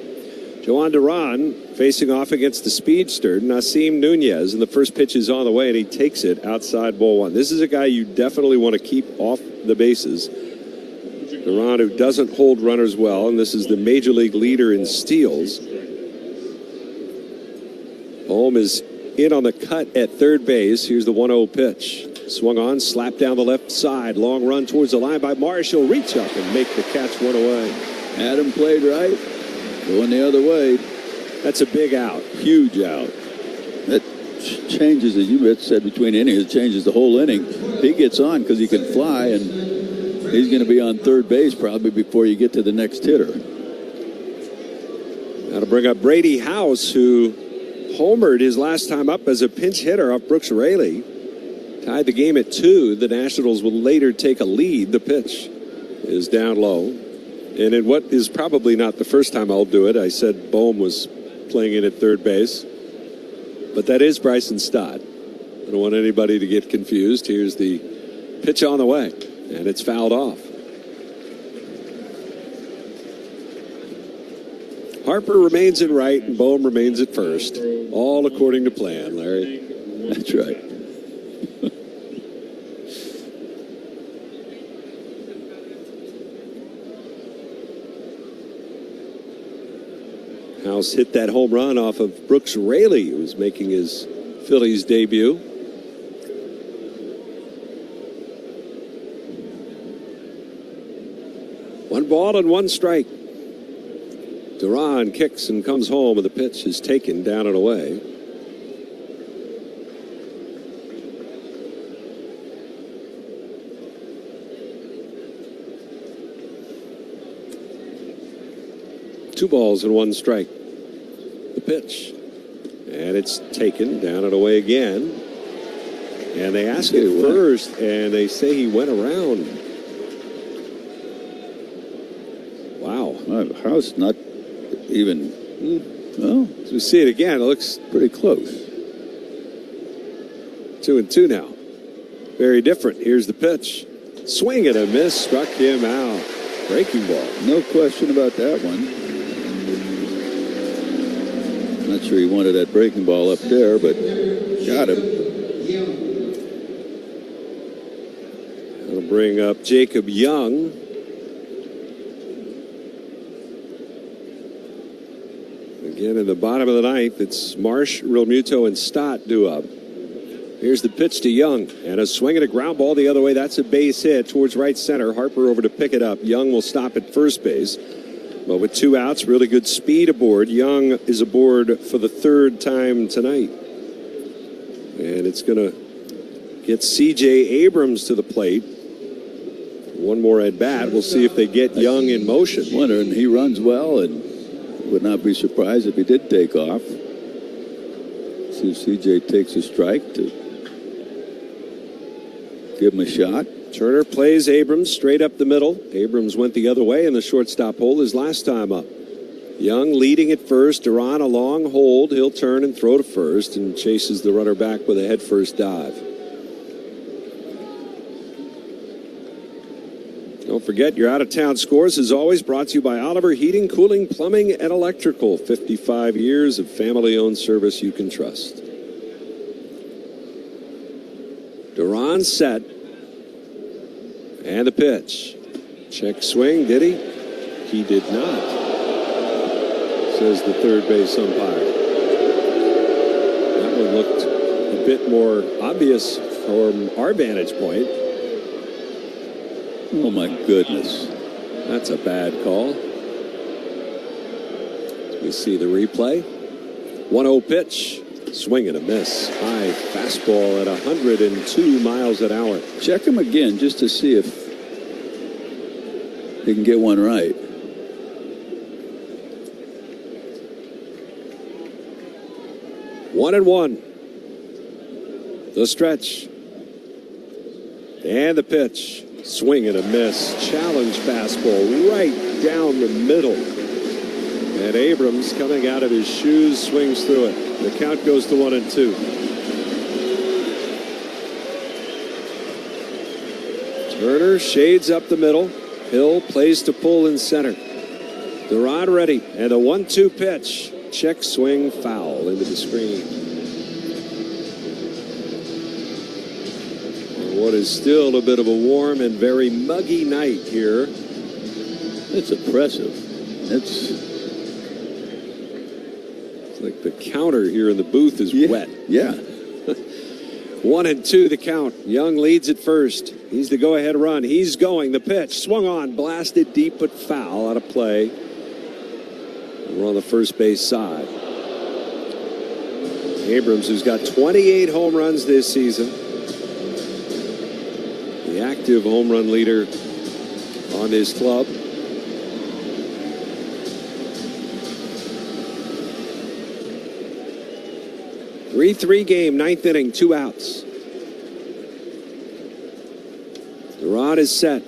Joan Duran facing off against the speedster, Nasim Nunez, and the first pitch is on the way, and he takes it outside ball 1. This is a guy you definitely want to keep off the bases. Duran, who doesn't hold runners well, and this is the major league leader in steals. Bohm is in on the cut at third base. Here's the 1-0 pitch. Swung on, slapped down the left side. Long run towards the line by Marsh. He'll reach up and make the catch one away. Adam played right. Going the other way. That's a big out. Huge out. That changes, as you said, between innings. It changes the whole inning. He gets on because he can fly, and he's going to be on third base probably before you get to the next hitter. Now to bring up Brady House, who homered his last time up as a pinch hitter off Brooks Raley. Tied the game at 2. The Nationals will later take a lead. The pitch is down low. And in what is probably not the first time I'll do it, I said Bohm was playing in at third base. But that is Bryson Stott. I don't want anybody to get confused. Here's the pitch on the way. And it's fouled off. Harper remains in right and Bohm remains at first. All according to plan, Larry. That's right. House hit that home run off of Brooks Raley, who was making his Phillies debut. One ball and one strike. Duran kicks and comes home, and the pitch is taken down and away. Two balls and one strike. The pitch. And it's taken down and away again. And they ask it first, and they say he went around. Wow. House not even. Well, as we see it again, it looks pretty close. 2-2 now. Very different. Here's the pitch. Swing and a miss. Struck him out. Breaking ball. No question about that one. Not sure he wanted that breaking ball up there, but got him. That'll bring up Jacob Young. Again, in the bottom of the 9th, it's Marsh, Realmuto, and Stott due up. Here's the pitch to Young, and a swing and a ground ball the other way. That's a base hit towards right center. Harper over to pick it up. Young will stop at first base. But with 2 outs, really good speed aboard. Young is aboard for the 3rd time tonight. And it's going to get C.J. Abrams to the plate. One more at bat. We'll see if they get Young in motion. Wondering, he runs well and would not be surprised if he did take off. See if C.J. takes a strike to give him a shot. Turner plays Abrams straight up the middle. Abrams went the other way in the shortstop hole his last time up. Young leading at first. Duran a long hold. He'll turn and throw to first and chases the runner back with a head-first dive. Don't forget, your out-of-town scores is always brought to you by Oliver Heating, Cooling, Plumbing, and Electrical. 55 years of family-owned service you can trust. Duran set. And the pitch. Check swing, did he? He did not, says the third base umpire. That one looked a bit more obvious from our vantage point. Oh, my goodness. That's a bad call. We see the replay. 1-0 pitch. Swing and a miss. High fastball at 102 miles an hour. Check him again just to see if he can get one right. One and one. The stretch. And the pitch. Swing and a miss. Challenge fastball right down the middle. And Abrams, coming out of his shoes, swings through it. The count goes to 1-2. Turner shades up the middle. Hill plays to pull in center. Duran ready. And the 1-2 pitch. Check swing foul into the screen. What is still a bit of a warm and very muggy night here. It's oppressive. It's like the counter here in the booth is wet. Yeah. 1-2 the count. Young leads at first. He's the go-ahead run. He's going. The pitch swung on, blasted deep but foul out of play. We're on the first base side. Abrams, who's got 28 home runs this season. The active home run leader on his club. Three game, ninth inning, 2 outs. Duran is set.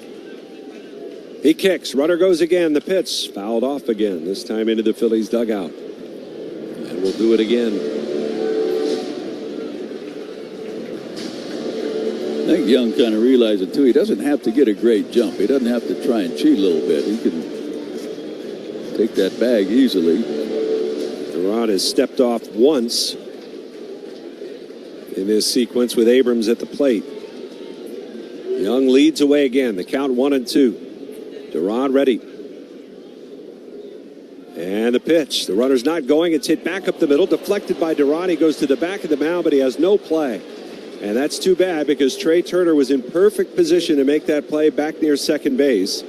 He kicks. Runner goes again. The pitch fouled off again. This time into the Phillies dugout. And we'll do it again. I think Young kind of realized it too. He doesn't have to get a great jump. He doesn't have to try and cheat a little bit. He can take that bag easily. Duran has stepped off once in this sequence with Abrams at the plate. Young leads away again. The count 1-2. Duran ready. And the pitch. The runner's not going. It's hit back up the middle. Deflected by Duran. He goes to the back of the mound, but he has no play. And that's too bad because Trey Turner was in perfect position to make that play back near second base.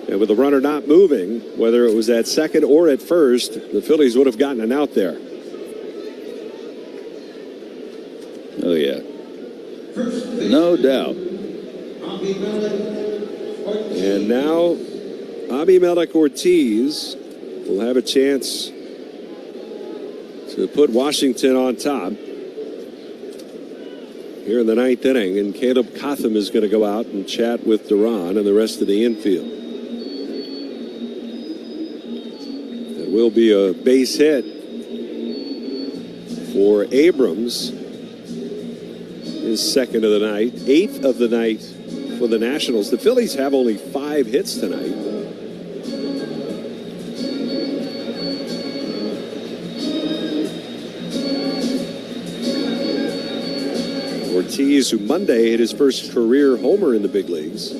And with the runner not moving, whether it was at second or at first, the Phillies would have gotten an out there. Oh, yeah. No doubt. And now Abimelec Ortiz will have a chance to put Washington on top here in the ninth inning. And Caleb Cotham is going to go out and chat with Duran and the rest of the infield. It will be a base hit for Abrams. His second of the night, 8th of the night for the Nationals. The Phillies have only 5 hits tonight. Ortiz, who Monday hit his first career homer in the big leagues.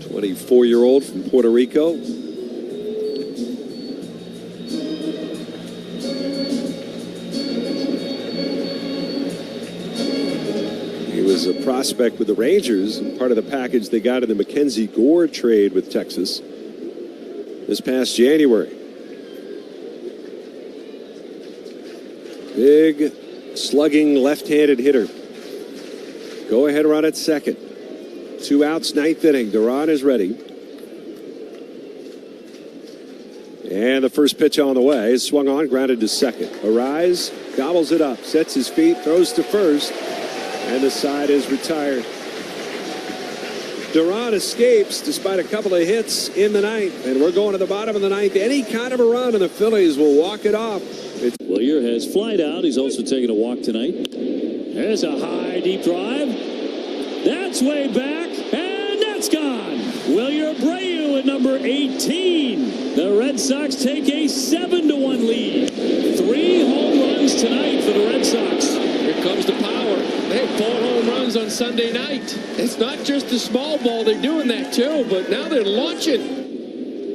'24-year-old from Puerto Rico. He was a prospect with the Rangers and part of the package they got in the Mackenzie Gore trade with Texas this past January. Big, slugging, left-handed hitter. Go-ahead run at second. 2 outs, ninth inning. Duran is ready. And the first pitch on the way is swung on, grounded to second. Arise, gobbles it up, sets his feet, throws to first, and the side is retired. Duran escapes despite a couple of hits in the ninth, and we're going to the bottom of the ninth. Any kind of a run, and the Phillies will walk it off. Willier has flied out. He's also taking a walk tonight. There's a high, deep drive. That's way back, and that's gone. Willier Abreu at number 18. The Red Sox take a 7-1 lead. 3 home runs tonight for the Red Sox. Here comes the power. They had 4 home runs on Sunday night. It's not just the small ball. They're doing that too, but now they're launching.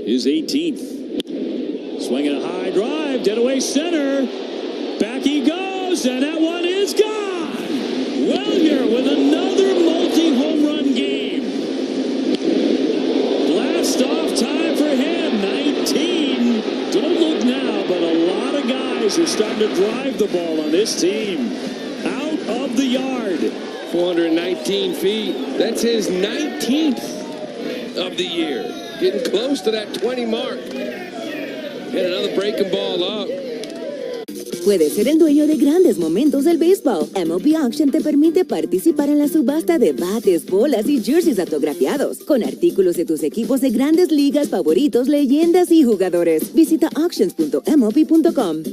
His 18th. Swinging a high drive, dead away center. Back he goes, and that one is gone. Willier with another multi-home run game. Blast off time for him, 19. Don't look now, but a lot of guys are starting to drive the ball on this team. Out of the yard. 419 feet. That's his 19th. of the year. Getting close to that 20 mark. And another breaking ball up. Puedes ser el dueño de grandes momentos del béisbol. MLB Auction te permite participar en la subasta de bates, bolas y jerseys autografiados, con artículos de tus equipos de grandes ligas favoritos, leyendas y jugadores. Visita auctions.mlb.com.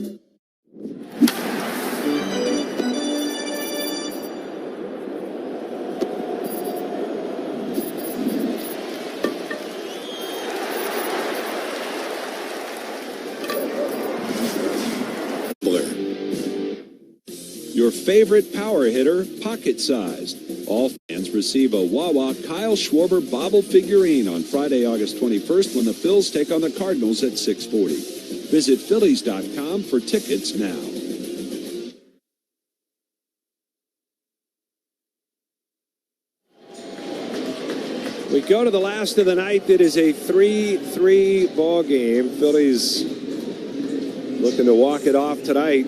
Your favorite power hitter, pocket-sized. All fans receive a Wawa Kyle Schwarber bobble figurine on Friday, August 21st when the Phils take on the Cardinals at 6:40. Visit Phillies.com for tickets now. We go to the last of the night. It is a 3-3 ball game. Phillies looking to walk it off tonight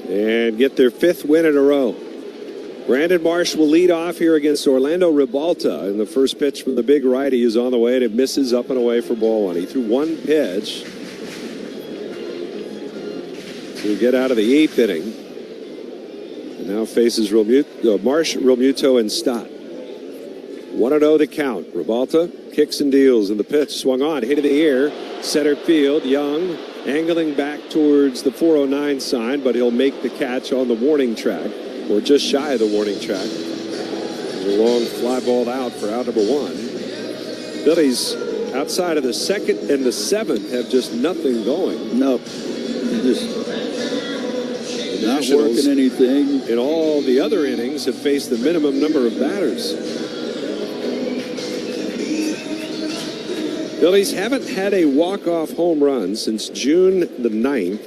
and get their 5th win in a row. Brandon Marsh will lead off here against Orlando Ribalta. And the first pitch from the big righty is on the way, and it misses up and away for ball one. He threw one pitch to get out of the 8th inning. And now faces Marsh, Realmuto, and Stott. 1-0 the count. Ribalta kicks and deals, and the pitch swung on, hit in the air, center field. Young angling back towards the 409 sign, but he'll make the catch on the warning track, or just shy of the warning track. A long fly ball out for out number 1. Phillies, outside of the 2nd and the 7th, have just nothing going. No, just not working anything. In all the other innings have faced the minimum number of batters. Phillies haven't had a walk-off home run since June the 9th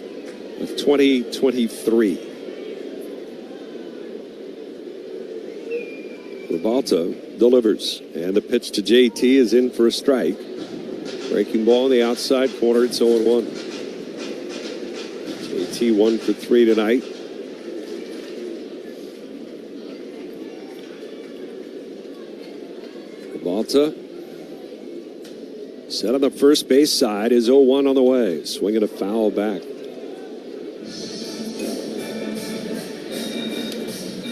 of 2023. Ribalta delivers, and the pitch to JT is in for a strike. Breaking ball in the outside corner. It's 0-1. JT 1 for 3 tonight. Ribalta set on the first base side is 0-1 on the way. Swinging a foul back.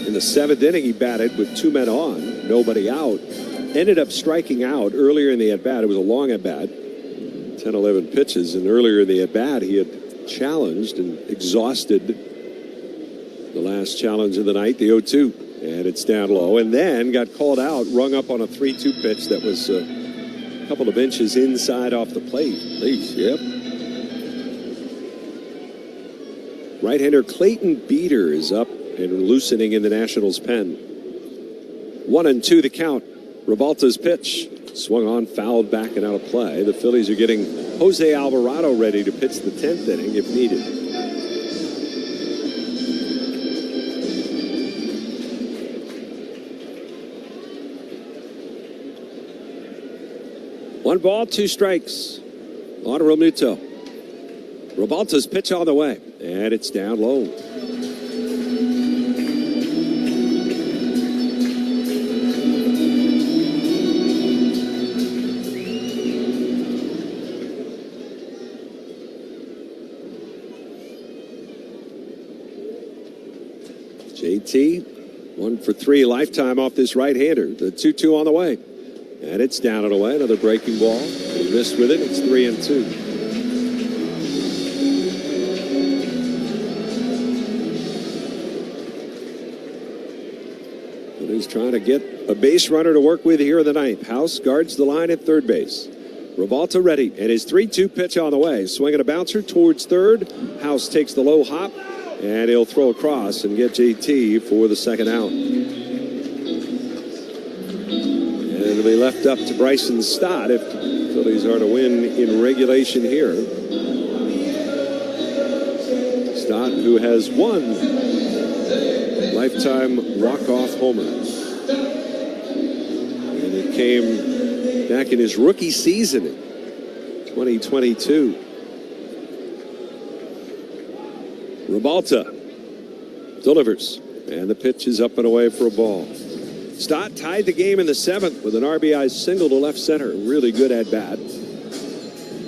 In the 7th inning, he batted with 2 men on, nobody out. Ended up striking out earlier in the at-bat. It was a long at-bat, 10, 11 pitches. And earlier in the at-bat, he had challenged and exhausted the last challenge of the night, the 0-2. And it's down low. And then got called out, rung up on a 3-2 pitch that was a couple of inches inside off the plate. At least, yep. Right-hander Clayton Beeter is up and loosening in the Nationals' pen. 1-2 the count. Ribalta's pitch swung on, fouled back and out of play. The Phillies are getting Jose Alvarado ready to pitch the 10th inning if needed. One ball, 2 strikes on Realmuto. Ribalta's pitch on the way, and it's down low. JT, 1 for 3 lifetime off this right-hander. The 2-2 on the way. And it's down and away. Another breaking ball. He missed with it. It's 3-2. And he's trying to get a base runner to work with here in the 9th. House guards the line at third base. Ribalta ready. And his 3-2 pitch on the way. Swinging a bouncer towards third. House takes the low hop. And he'll throw across and get JT for the 2nd out. It'll be left up to Bryson Stott if the Phillies are to win in regulation here. Stott, who has 1 lifetime walk-off homer. And it came back in his rookie season in 2022. Ribalta delivers, and the pitch is up and away for a ball. Stott tied the game in the 7th with an RBI single to left center. Really good at bat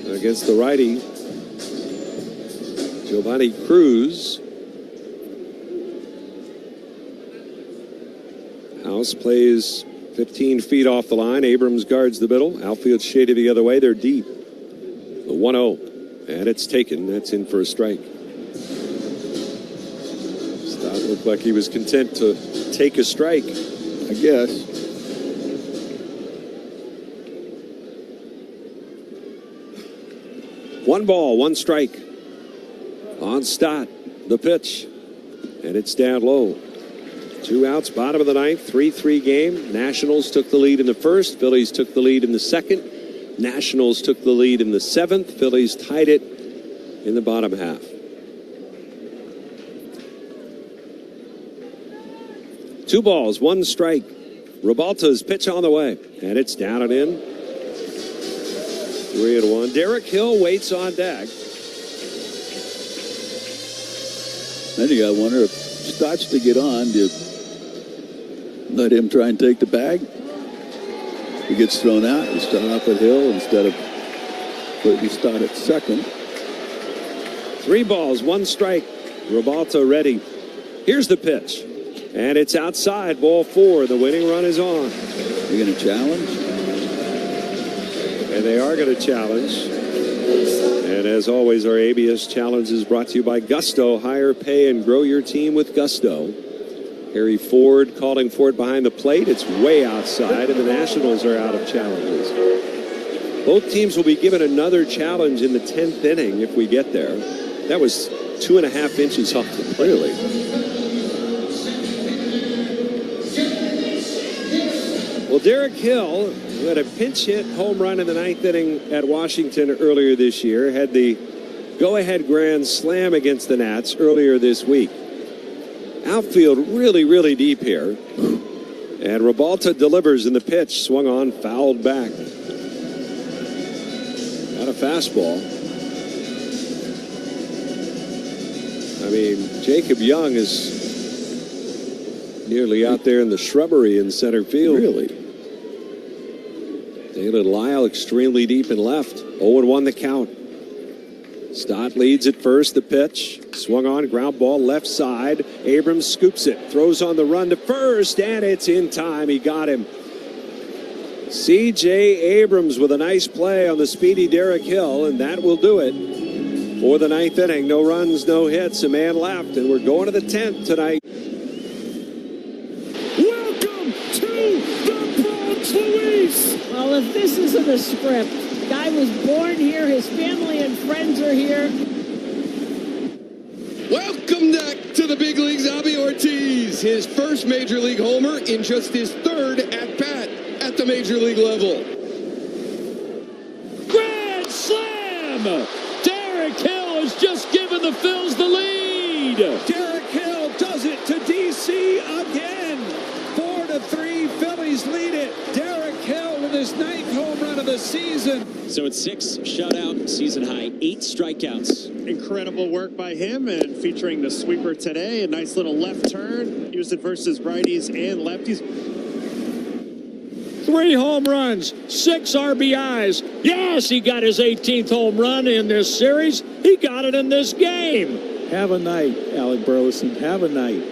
against the righty, Giovanni Cruz. House plays 15 feet off the line. Abrams guards the middle. Outfield shaded the other way. They're deep. The 1-0. And it's taken. That's in for a strike. Stott looked like he was content to take a strike, I guess. One ball, one strike on Stott. The pitch. And it's down low. 2 outs, bottom of the 9th, 3-3 game. Nationals took the lead in the 1st. Phillies took the lead in the 2nd. Nationals took the lead in the 7th. Phillies tied it in the bottom half. 2 balls, 1 strike. Robalta's pitch on the way, and it's down and in. 3-1. Derek Hill waits on deck. Then you got to wonder if Stott's to get on. Do you let him try and take the bag? He gets thrown out. You start off at Hill instead of putting Stott at second. 3 balls, 1 strike. Robalta ready. Here's the pitch. And it's outside, ball 4. The winning run is on. You're going to challenge? And they are going to challenge. And as always, our ABS challenge is brought to you by Gusto. Hire, pay, and grow your team with Gusto. Harry Ford calling for it behind the plate. It's way outside, and the Nationals are out of challenges. Both teams will be given another challenge in the 10th inning if we get there. That was 2.5 inches off the plate. Really? Well, Derek Hill, who had a pinch hit home run in the 9th inning at Washington earlier this year, had the go-ahead grand slam against the Nats earlier this week. Outfield really, really deep here. And Robalta delivers in the pitch. Swung on, fouled back. Got a fastball. I mean, Jacob Young is nearly out there in the shrubbery in center field. Really? David Lyle extremely deep and left. 0-1 the count. Stott leads at first. The pitch. Swung on. Ground ball left side. Abrams scoops it. Throws on the run to first. And it's in time. He got him. C.J. Abrams with a nice play on the speedy Derek Hill. And that will do it for the 9th inning. No runs, no hits. A man left. And we're going to the 10th tonight. Welcome to the Bronx, Luis. Well, if this isn't a script. Guy was born here, his family and friends are here. Welcome back to the big leagues, Javi Ortiz. His first major league homer in just his 3rd at-bat at the major league level. Grand slam! Derek Hill has just given the Phils the lead. Derek Hill does it to D.C. again. 4-3, Phillies lead it. Derek Hill with his 9th home run of the season. So it's 6 shutout, season high, 8 strikeouts. Incredible work by him, and featuring the sweeper today. A nice little left turn. Used it versus righties and lefties. 3 home runs, 6 RBIs. Yes, he got his 18th home run in this series. He got it in this game. Have a night, Alec Burleson. Have a night.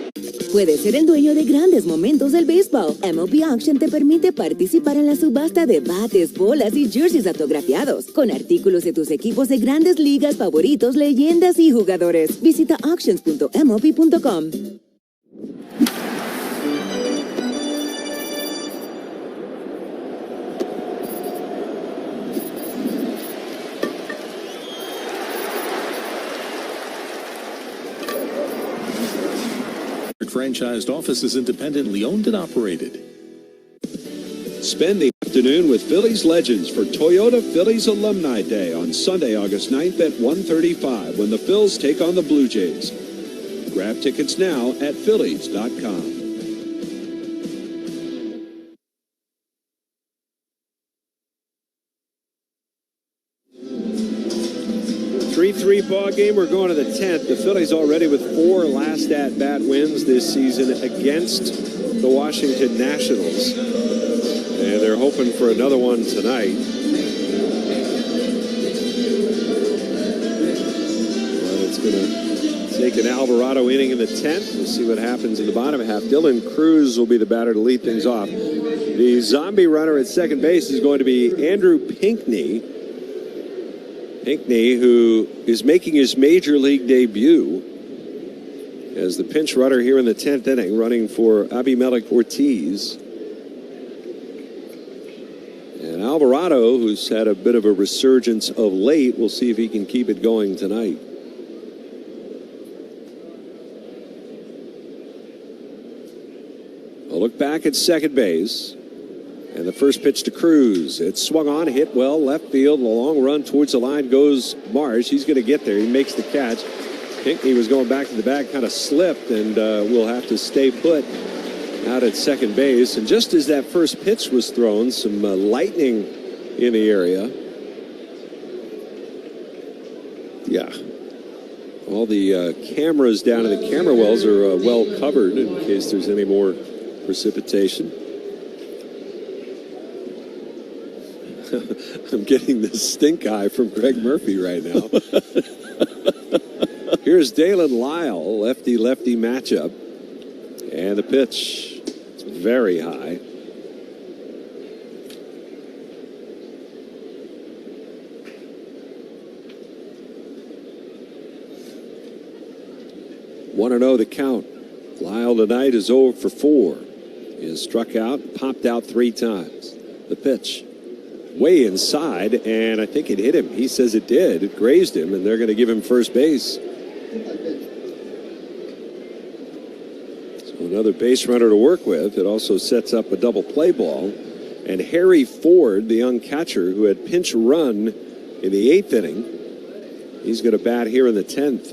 Puedes ser el dueño de grandes momentos del béisbol. MLB Auction te permite participar en la subasta de bates, bolas y jerseys autografiados, con artículos de tus equipos de grandes ligas favoritos, leyendas y jugadores. Visita auctions.mlb.com. Franchised office is independently owned and operated. Spend the afternoon with Phillies legends for Toyota Phillies Alumni Day on Sunday, August 9th at 1:35 when the Phils take on the Blue Jays. Grab tickets now at Phillies.com. 3-3 8 ball game. We're going to the 10th. The Phillies already with 4 last at-bat wins this season against the Washington Nationals. And they're hoping for another one tonight. Well, it's going to take an Alvarado inning in the 10th. We'll see what happens in the bottom half. Dylan Cruz will be the batter to lead things off. The zombie runner at second base is going to be Andrew Pinckney. Pinckney, who is making his major league debut as the pinch runner here in the 10th inning, running for Abimelec Ortiz. And Alvarado, who's had a bit of a resurgence of late, we'll see if he can keep it going tonight. A look back at second base. And the first pitch to Cruz. It's swung on, hit well, left field. A long run towards the line goes Marsh. He's going to get there. He makes the catch. Pinckney was going back to the bag, kind of slipped, and will have to stay put out at second base. And just as that first pitch was thrown, some lightning in the area. Yeah. All the cameras down in the camera wells are well covered in case there's any more precipitation. I'm getting this stink eye from Greg Murphy right now. Here's Dalen Lyle, lefty-lefty matchup. And the pitch, it's very high. One and 0 the count. Lyle tonight is 0 for 4. He has struck out, popped out 3 times. The pitch. Way inside, and I think it hit him. He says it did. It grazed him, and they're going to give him first base. So another base runner to work with. It also sets up a double play ball. And Harry Ford, the young catcher who had pinch run in the 8th inning, he's going to bat here in the 10th.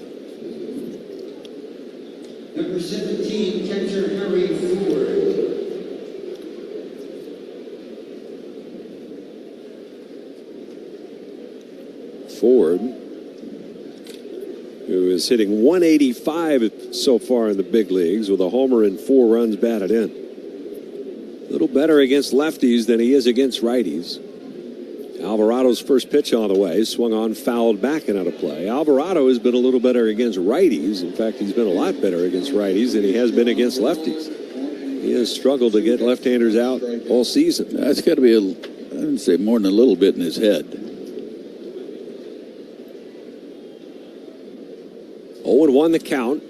Number 17, catcher Harry Ford. Ford, who is hitting 185 so far in the big leagues with a homer and 4 runs batted in. A little better against lefties than he is against righties. Alvarado's first pitch on the way, swung on, fouled back and out of play. Alvarado has been a little better against righties. In fact, he's been a lot better against righties than he has been against lefties. He has struggled to get left-handers out all season. That's got to be, I wouldn't say more than a little bit in his head. 0-1 the count.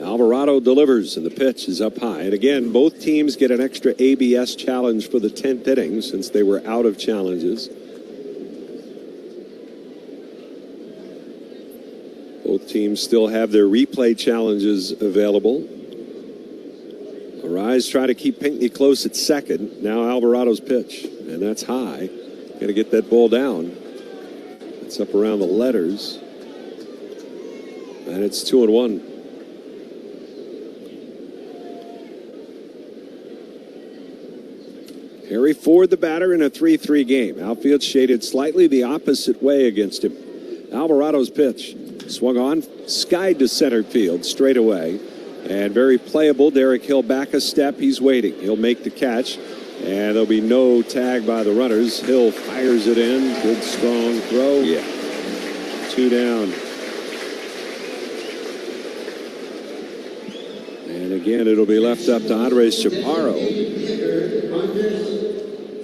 Alvarado delivers, and the pitch is up high. And again, both teams get an extra ABS challenge for the 10th inning since they were out of challenges. Both teams still have their replay challenges available. Arise try to keep Pinckney close at second. Now Alvarado's pitch, and that's high. Got to get that ball down. It's up around the letters. And it's 2-1. Harry Ford, the batter, in a 3-3 game. Outfield shaded slightly the opposite way against him. Alvarado's pitch. Swung on, skied to center field straight away. And very playable. Derek Hill back a step. He's waiting. He'll make the catch. And there'll be no tag by the runners. Hill fires it in. Good, strong throw. Yeah. 2 down. And again, it'll be left up to Andres Chaparro.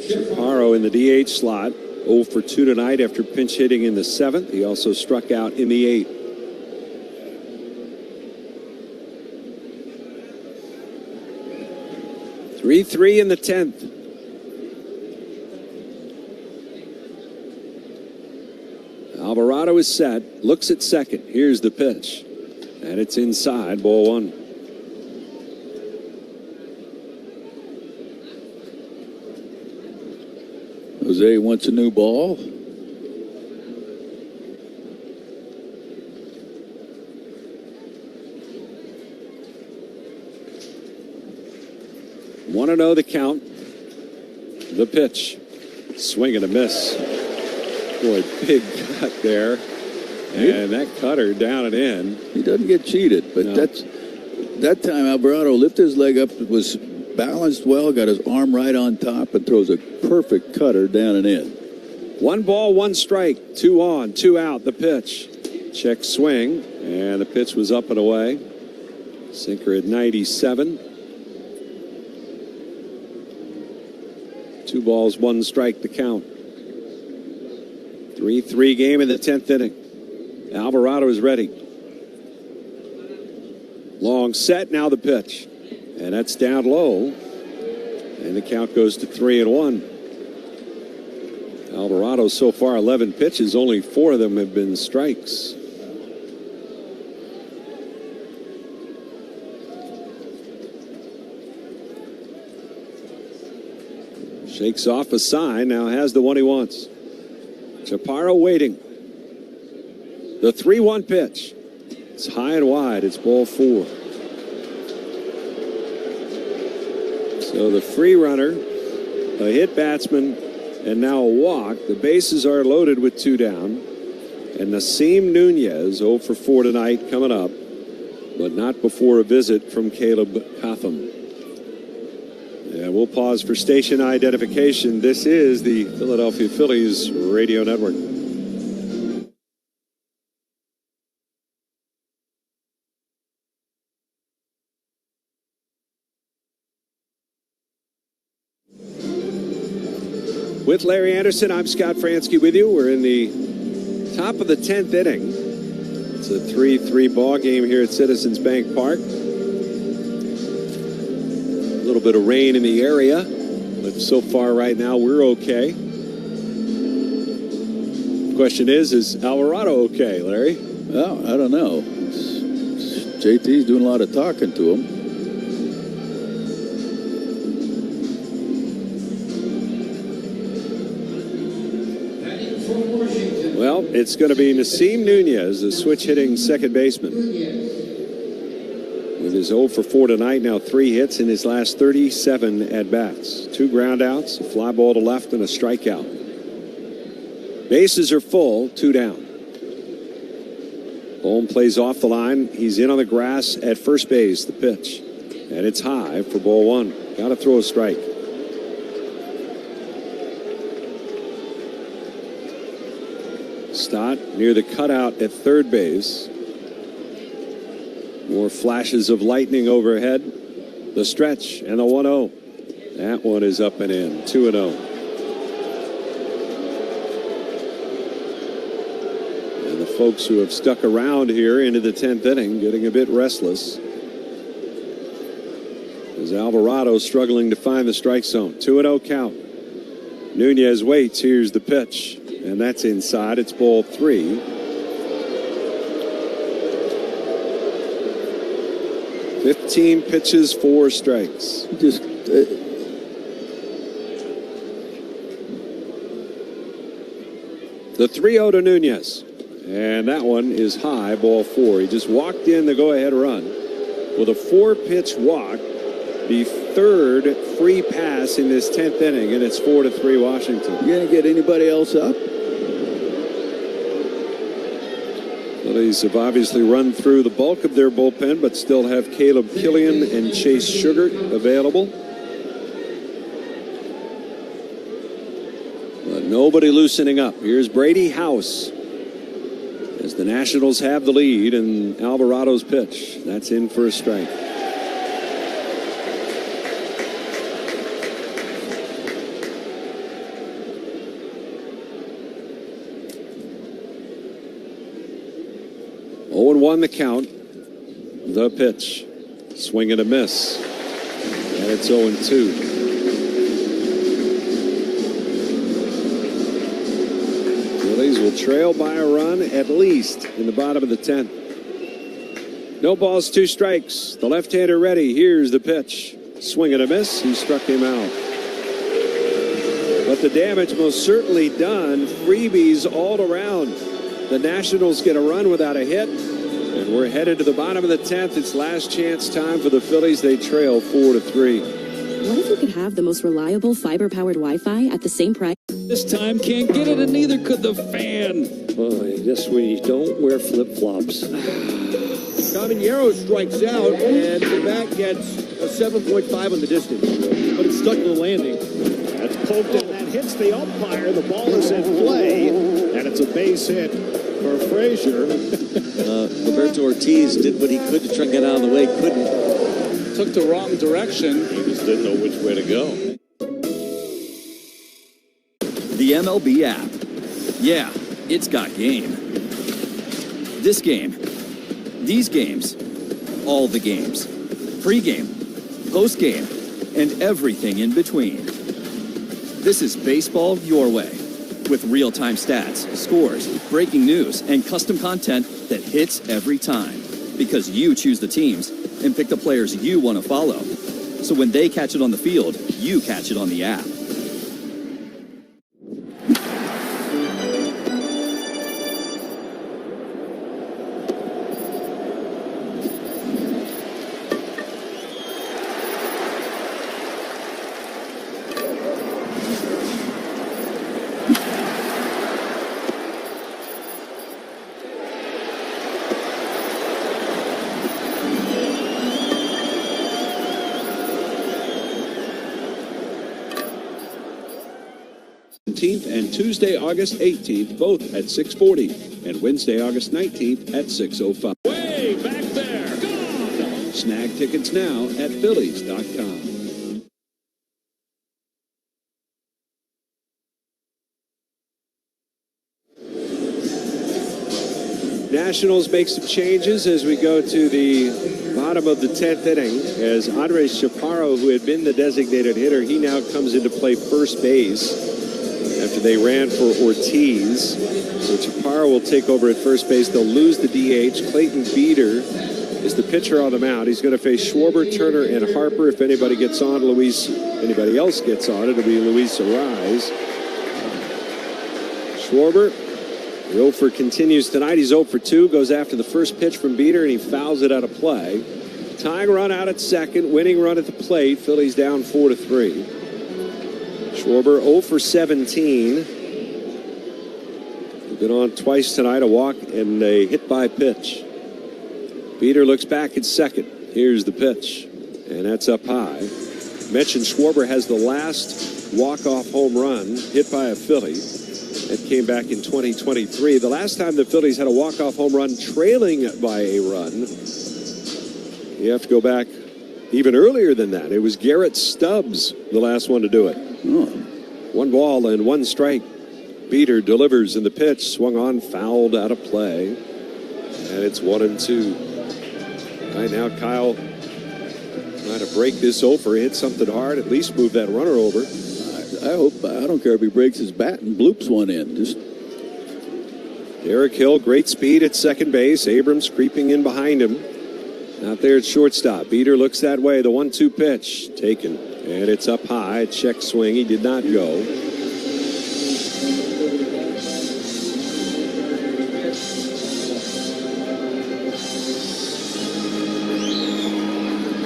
Chaparro in the DH slot, 0 for 2 tonight after pinch hitting in the 7th. He also struck out in the 8th. Three in the 10th. Alvarado is set, looks at second. Here's the pitch. And it's inside, ball 1. Jose wants a new ball. Want to know the count. The pitch. Swing and a miss. Boy, big cut there. And that cutter down and in. He doesn't get cheated, but that time Alvarado lifted his leg up, was balanced well, got his arm right on top, and throws a perfect cutter down and in. 1 ball, 1 strike, 2 on, 2 out. The pitch. Check swing, and the pitch was up and away. Sinker at 97. 2 balls, 1 strike to count. 3-3 game in the 10th inning. Alvarado is ready. Long set, now the pitch. And that's down low. And the count goes to 3-1. Alvarado so far 11 pitches, only 4 of them have been strikes. Shakes off a sign, now has the one he wants. Chaparro waiting. The 3-1 pitch. It's high and wide. It's ball 4. So the free runner, a hit batsman, and now a walk. The bases are loaded with 2 down. And Nasim Nunez, 0 for 4 tonight, coming up, but not before a visit from Caleb Cotham. And we'll pause for station identification. This is the Philadelphia Phillies Radio Network. With Larry Anderson, I'm Scott Fransky with you. We're in the top of the 10th inning. It's a 3-3 ball game here at Citizens Bank Park. A little bit of rain in the area, but so far right now we're okay. The question is Alvarado okay, Larry? Well, I don't know. JT's doing a lot of talking to him. Well, it's going to be Nasim Nunez, the switch-hitting second baseman. With his 0 for 4 tonight, now 3 hits in his last 37 at-bats. 2 groundouts, a fly ball to left, and a strikeout. Bases are full, 2 down. Bohm plays off the line. He's in on the grass at first base, the pitch. And it's high for ball 1. Got to throw a strike. Stott near the cutout at third base. More flashes of lightning overhead. The stretch and the 1-0. That one is up and in. 2-0. And the folks who have stuck around here into the 10th inning getting a bit restless. As Alvarado struggling to find the strike zone. 2-0 count. Nunez waits. Here's the pitch. And that's inside. It's ball 3. 15 pitches, 4 strikes. Just the 3-0 to Nunez. And that one is high, ball 4. He just walked in the go-ahead run with a 4-pitch walk. The 3rd free pass in this 10th inning, and it's 4-3 Washington. You going to get anybody else up? Phillies have obviously run through the bulk of their bullpen, but still have Caleb Killian and Chase Sugart available. But nobody loosening up. Here's Brady House as the Nationals have the lead, and Alvarado's pitch. That's in for a strike. Won the count. The pitch. Swing and a miss. And it's 0-2. Phillies will trail by a run at least in the bottom of the 10th. No balls, 2 strikes. The left-hander ready. Here's the pitch. Swing and a miss. He struck him out. But the damage most certainly done. Freebies all around. The Nationals get a run without a hit. And we're headed to the bottom of the 10th. It's last chance time for the Phillies. They trail 4-3. What if you could have the most reliable fiber-powered Wi-Fi at the same price? This time can't get it, and neither could the fan. Boy, I guess we don't wear flip-flops. Caminero strikes out, and the bat gets a 7.5 on the distance. But it's stuck to the landing. That's poked in. That hits the umpire. The ball is in play, and it's a base hit for Frazier. Roberto Ortiz did what he could to try and get out of the way. Couldn't. Took the wrong direction. He just didn't know which way to go. The MLB app. Yeah, it's got game. This game. These games. All the games. Pre-game. Post-game. And everything in between. This is baseball your way. With real-time stats, scores, breaking news, and custom content that hits every time. Because you choose the teams and pick the players you want to follow. So when they catch it on the field, you catch it on the app. And Tuesday, August 18th, both at 6:40, and Wednesday, August 19th at 6:05. Way back there. Gone. Snag tickets now at Phillies.com. Nationals make some changes as we go to the bottom of the 10th inning, as Andres Chaparro, who had been the designated hitter, he now comes into play first base after they ran for Ortiz. So Chaparro will take over at first base. They'll lose the DH. Clayton Beater is the pitcher on the mound. He's going to face Schwarber, Turner, and Harper. If anybody gets on, anybody else gets on, it'll be Luis Arise. Schwarber, the 0 for continues tonight. He's 0 for 2, goes after the first pitch from Beater, and he fouls it out of play. Tying run out at second, winning run at the plate. Phillies down 4-3. Schwarber 0 for 17. He's been on twice tonight, a walk and a hit by pitch. Beater looks back at second. Here's the pitch, and that's up high. Mentioned Schwarber has the last walk-off home run hit by a Philly. That came back in 2023. The last time the Phillies had a walk-off home run trailing by a run, you have to go back even earlier than that. It was Garrett Stubbs, the last one to do it. Oh. 1 ball and 1 strike. Beater delivers in the pitch, swung on, fouled out of play. And it's 1-2. Right now, Kyle trying to break this over, hit something hard, at least move that runner over. I don't care if he breaks his bat and bloops one in. Just Derek Hill, great speed at second base. Abrams creeping in behind him. Out there at shortstop. Beater looks that way. The 1-2 pitch taken. And it's up high. Check swing. He did not go.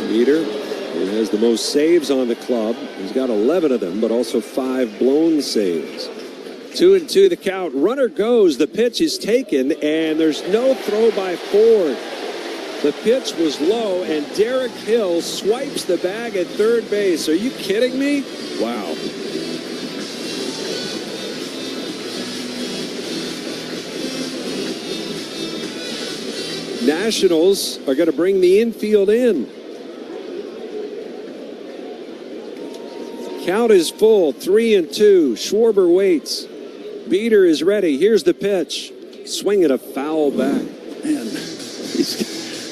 Beater, who has the most saves on the club. He's got 11 of them, but also 5 blown saves. 2-2 the count. Runner goes. The pitch is taken, and there's no throw by Ford. The pitch was low, and Derek Hill swipes the bag at third base. Are you kidding me? Wow. Nationals are going to bring the infield in. Count is full, 3-2. Schwarber waits. Beater is ready. Here's the pitch. Swing at a foul back. Man,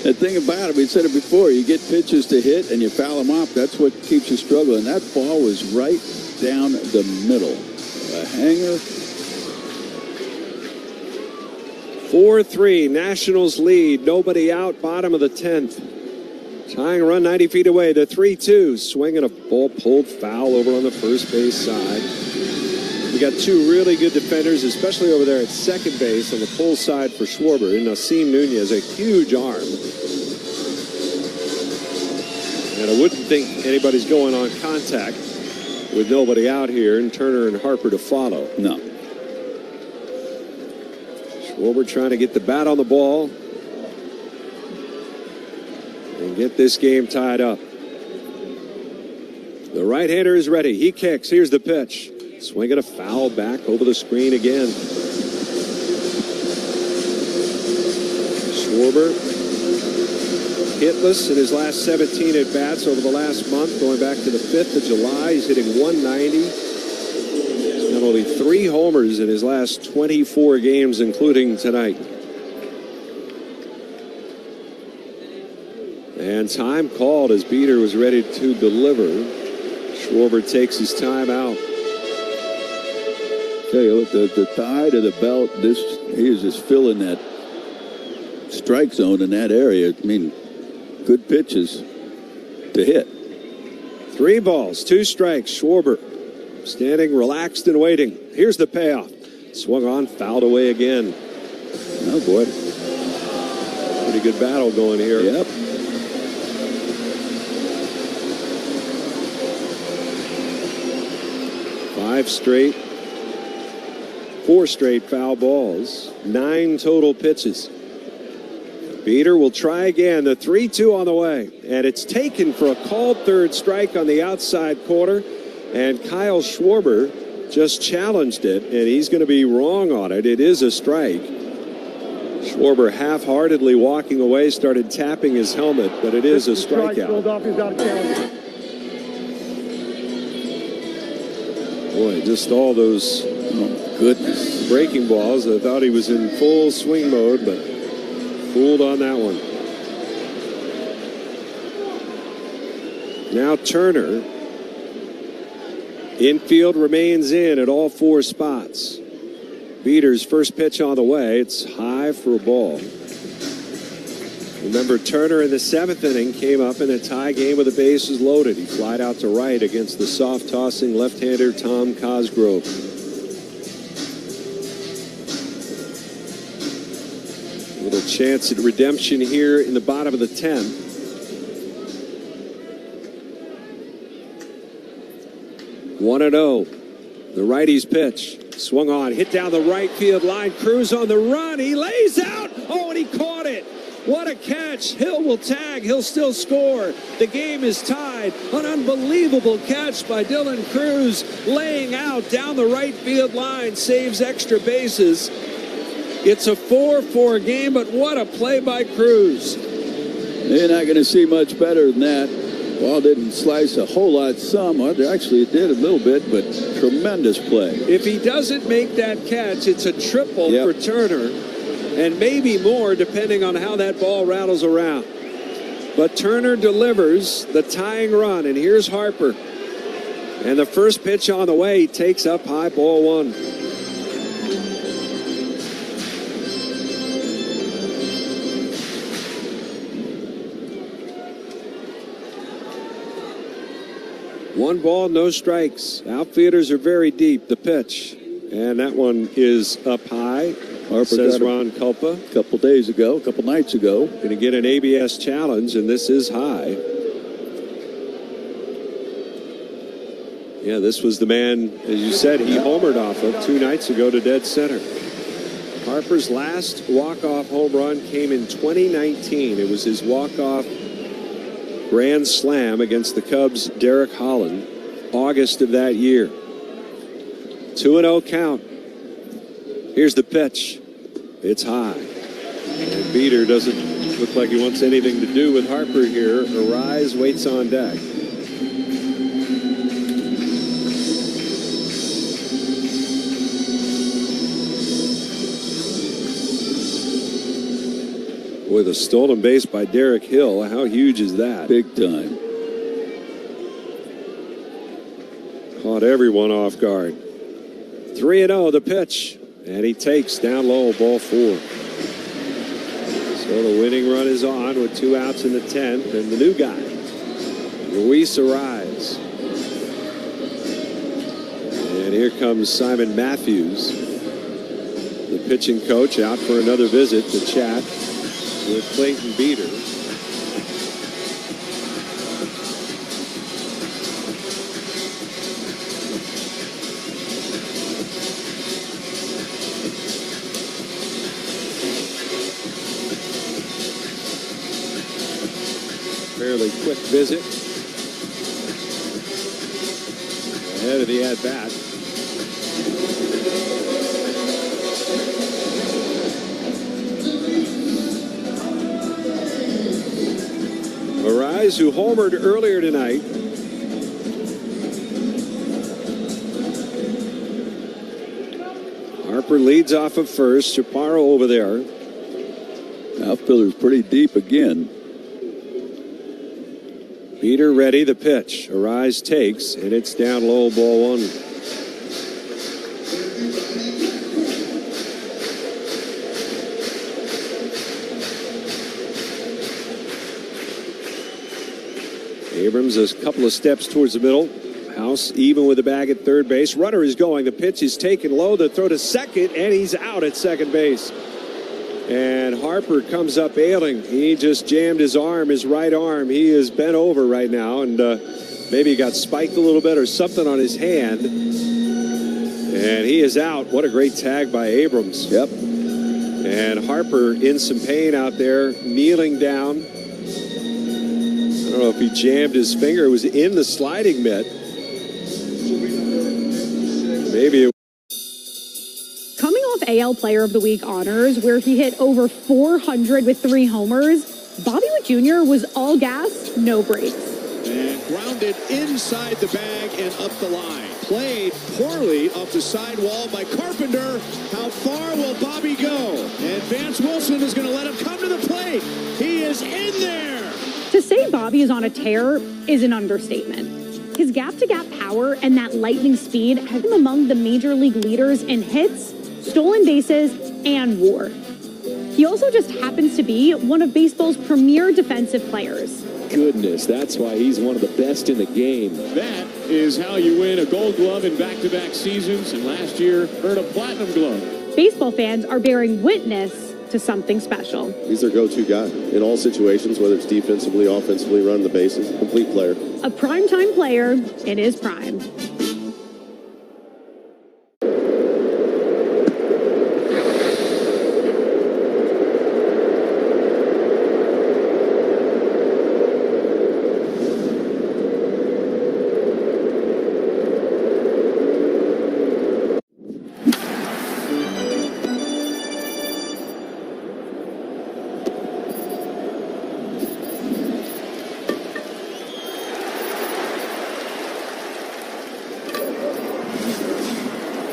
the thing about it, we said it before, you get pitches to hit and you foul them off. That's what keeps you struggling. That ball was right down the middle. A hanger. 4-3, Nationals lead. Nobody out, bottom of the 10th. Tying run 90 feet away. The 3-2, swinging a ball pulled foul over on the first base side. We got 2 really good defenders, especially over there at second base on the pull side for Schwarber. And Nasim Nunez, a huge arm. And I wouldn't think anybody's going on contact with nobody out here, and Turner and Harper to follow. No. Schwarber trying to get the bat on the ball and get this game tied up. The right-hander is ready. He kicks. Here's the pitch. Swinging a foul back over the screen again. Schwarber hitless in his last 17 at-bats over the last month, going back to the 5th of July. He's hitting 190. He's got only 3 homers in his last 24 games, including tonight. And time called as Beater was ready to deliver. Schwarber takes his time out. Tell you, look, the thigh to the belt, he is just filling that strike zone in that area. I mean, good pitches to hit. 3 balls, 2 strikes. Schwarber standing relaxed and waiting. Here's the payoff. Swung on, fouled away again. Oh, boy. Pretty good battle going here. Yep. 5 straight. 4 straight foul balls. 9 total pitches. Beater will try again. The 3-2 on the way. And it's taken for a called third strike on the outside corner. And Kyle Schwarber just challenged it, and he's going to be wrong on it. It is a strike. Schwarber half-heartedly walking away, started tapping his helmet, but it is a strikeout. Boy, just all those goodness breaking balls. I thought he was in full swing mode, but fooled on that one. Now Turner. Infield remains in at all 4 spots. Beater's first pitch on the way. It's high for a ball. Remember, Turner in the 7th inning came up in a tie game with the bases loaded. He flied out to right against the soft-tossing left-hander Tom Cosgrove. A little chance at redemption here in the bottom of the 10th. 1-0. The righty's pitch. Swung on, hit down the right field line. Cruz on the run. He lays out. Oh, and he caught it. What a catch. Hill will tag. He'll still score. The game is tied. An unbelievable catch by Dylan Cruz, laying out down the right field line. Saves extra bases. It's a 4-4 game, but what a play by Cruz. You're not going to see much better than that. Ball didn't slice a whole lot some. Actually, it did a little bit, but tremendous play. If he doesn't make that catch, it's a triple for Turner, and maybe more depending on how that ball rattles around. But Turner delivers the tying run, and here's Harper. And the first pitch on the way, he takes up high, ball 1. One ball, no strikes. Outfielders are very deep. The pitch. And that one is up high. Harper says got Ron Kulpa. A couple nights ago. Going to get an ABS challenge, and this is high. Yeah, this was the man, as you said, he homered off of 2 nights ago to dead center. Harper's last walk-off home run came in 2019. It was his walk-off grand slam against the Cubs' Derek Holland, August of that year. 2-0 count. Here's the pitch. It's high. And Beater doesn't look like he wants anything to do with Harper here. Arise waits on deck. Boy, the stolen base by Derek Hill. How huge is that? Big time. Caught everyone off guard. 3-0, the pitch. And he takes down low, ball 4. So the winning run is on with 2 outs in the 10th. And the new guy, Luis Arise. And here comes Simon Matthews, the pitching coach, out for another visit to chat with Clayton Beater. quick visit ahead of the at-bat. Arise, who homered earlier tonight. Harper leads off of first. Chaparro over there. Outfielder's pretty deep again. Peter ready, the pitch. Arise takes, and it's down low, ball one. Abrams a couple of steps towards the middle. House even with the bag at third base. Runner is going. The pitch is taken low. The throw to second, and he's out at second base. And Harper comes up ailing. He just jammed his arm, his right arm. He is bent over right now, and maybe he got spiked a little bit or something on his hand. And he is out. What a great tag by Abrams. Yep. And Harper in some pain out there, kneeling down. I don't know if he jammed his finger. It was in the sliding mitt. Maybe it. Coming off AL Player of the Week honors, where he hit over 400 with 3 homers, Bobby Witt Jr. was all gas, no brakes. And grounded inside the bag and up the line. Played poorly off the sidewall by Carpenter. How far will Bobby go? And Vance Wilson is going to let him come to the plate. He is in there. To say Bobby is on a tear is an understatement. His gap-to-gap power and that lightning speed have him among the major league leaders in hits, stolen bases, and WAR. He also just happens to be one of baseball's premier defensive players. Goodness, that's why he's one of the best in the game. That is how you win a Gold Glove in back-to-back seasons, and last year earned a Platinum Glove. Baseball fans are bearing witness to something special. He's their go-to guy in all situations, whether it's defensively, offensively, running the bases, complete player. A primetime player in his prime.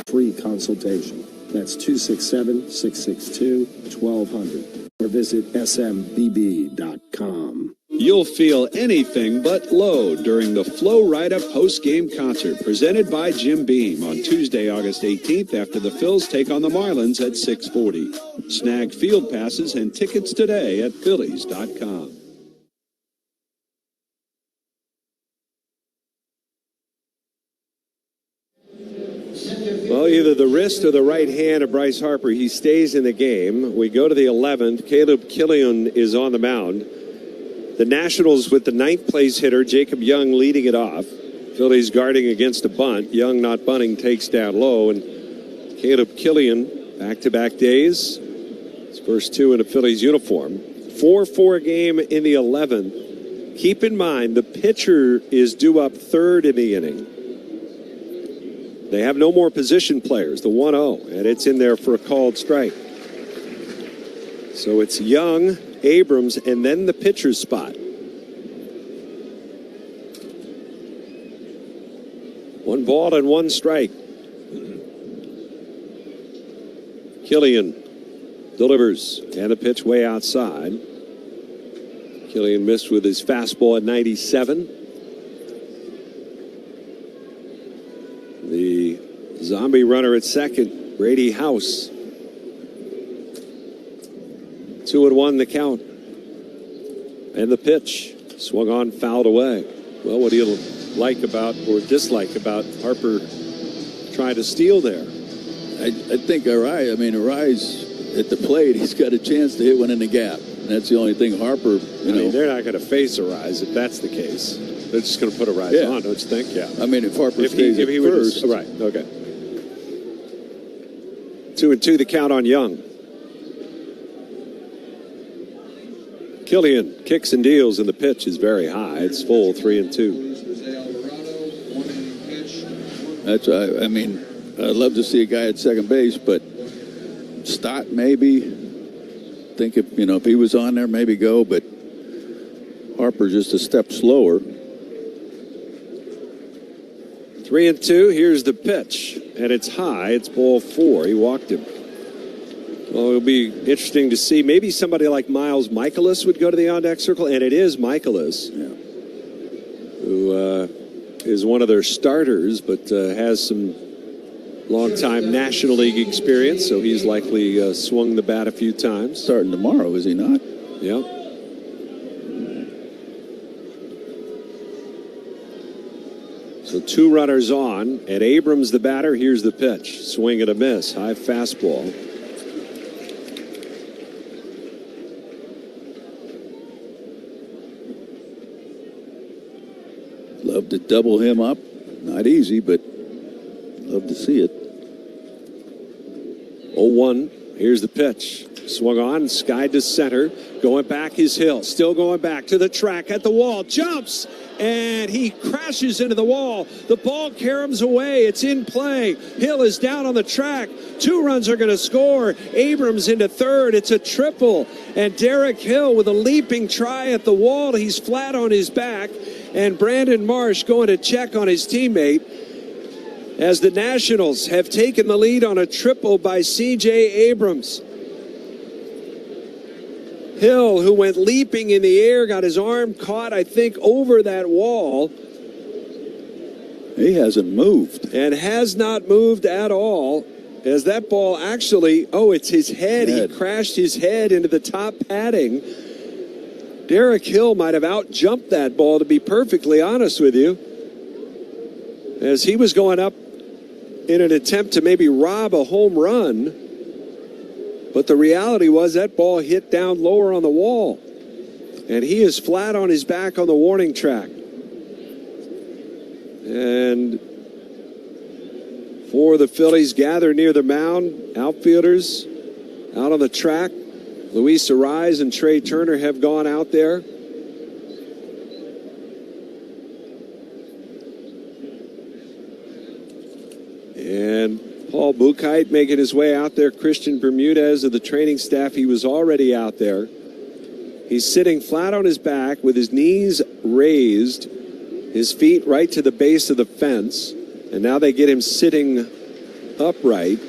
Free consultation. That's 267-662-1200 or visit smbb.com. You'll feel anything but low during the Flow Rida post-game concert presented by Jim Beam on Tuesday, August 18th after the Phils take on the Marlins at 6:40. Snag field passes and tickets today at phillies.com. Well, either the wrist or the right hand of Bryce Harper. He stays in the game. We go to the 11th. Caleb Killian is on the mound. The Nationals with the 9th place hitter, Jacob Young, leading it off. Phillies guarding against a bunt. Young not bunting, takes down low. And Caleb Killian, back-to-back days. His first 2 in a Phillies uniform. 4-4 game in the 11th. Keep in mind, the pitcher is due up third in the inning. They have no more position players, the 1-0, and it's in there for a called strike. So it's Young, Abrams, and then the pitcher's spot. 1 ball and 1 strike. Killian delivers, and the pitch way outside. Killian missed with his fastball at 97. The zombie runner at second, Brady House. 2-1 the count. And the pitch swung on, fouled away. Well, what do you like about or dislike about Harper trying to steal there? I think Arise at the plate, he's got a chance to hit one in the gap. And that's the only thing Harper, I mean, they're not going to face Arise if that's the case. They're just going to put Arise on, don't you think? Yeah. I mean, if Harper stays at first. Right, okay. 2-2 the count on Young. Killian kicks and deals, and the pitch is very high. It's full, 3-2. That's, I mean, I'd love to see a guy at second base, but Stott maybe. Think if he was on there, maybe go, but Harper just a step slower. 3-2. Here's the pitch, and it's high. It's ball 4. He walked him. Well, it'll be interesting to see. Maybe somebody like Miles Michaelis would go to the on-deck circle, and it is Michaelis, who is one of their starters, but has some long-time National League experience, so he's likely swung the bat a few times. Starting tomorrow, is he not? Yeah. So 2 runners on, and Abrams the batter. Here's the pitch. Swing and a miss. High fastball. Love to double him up. Not easy, but love to see it. 0-1. Here's the pitch. Swung on, skied to center. Going back is Hill. Still going back to the track at the wall. Jumps, and he crashes into the wall. The ball caroms away. It's in play. Hill is down on the track. 2 runs are going to score. Abrams into third. It's a triple. And Derek Hill with a leaping try at the wall. He's flat on his back. And Brandon Marsh going to check on his teammate as the Nationals have taken the lead on a triple by C.J. Abrams. Hill, who went leaping in the air, got his arm caught, I think, over that wall. He hasn't moved. And has not moved at all, as that ball actually, it's his head. He crashed his head into the top padding. Derek Hill might have out-jumped that ball, to be perfectly honest with you, as he was going up in an attempt to maybe rob a home run. But the reality was that ball hit down lower on the wall. And he is flat on his back on the warning track. And for the Phillies gather near the mound, outfielders out on the track. Luis Arise and Trey Turner have gone out there. And Paul Buchheit making his way out there. Christian Bermudez of the training staff, he was already out there. He's sitting flat on his back with his knees raised, his feet right to the base of the fence. And now they get him sitting upright.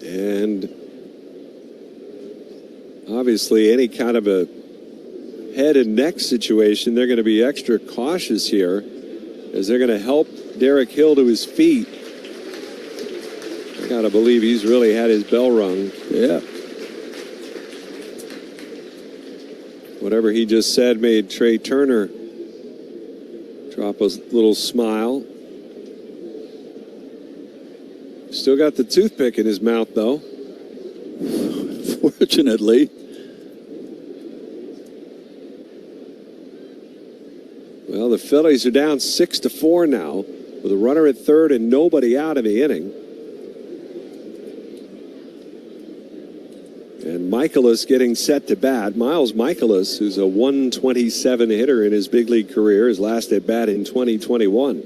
And obviously any kind of a head and neck situation, they're going to be extra cautious here as they're going to help Derek Hill to his feet. I got to believe he's really had his bell rung. Yeah. Whatever he just said made Trey Turner drop a little smile. Still got the toothpick in his mouth, though. Fortunately. Well, the Phillies are down 6-4 now with a runner at third and nobody out of the inning. And Michaelis getting set to bat. Miles Michaelis, who's a 127 hitter in his big league career, his last at bat in 2021.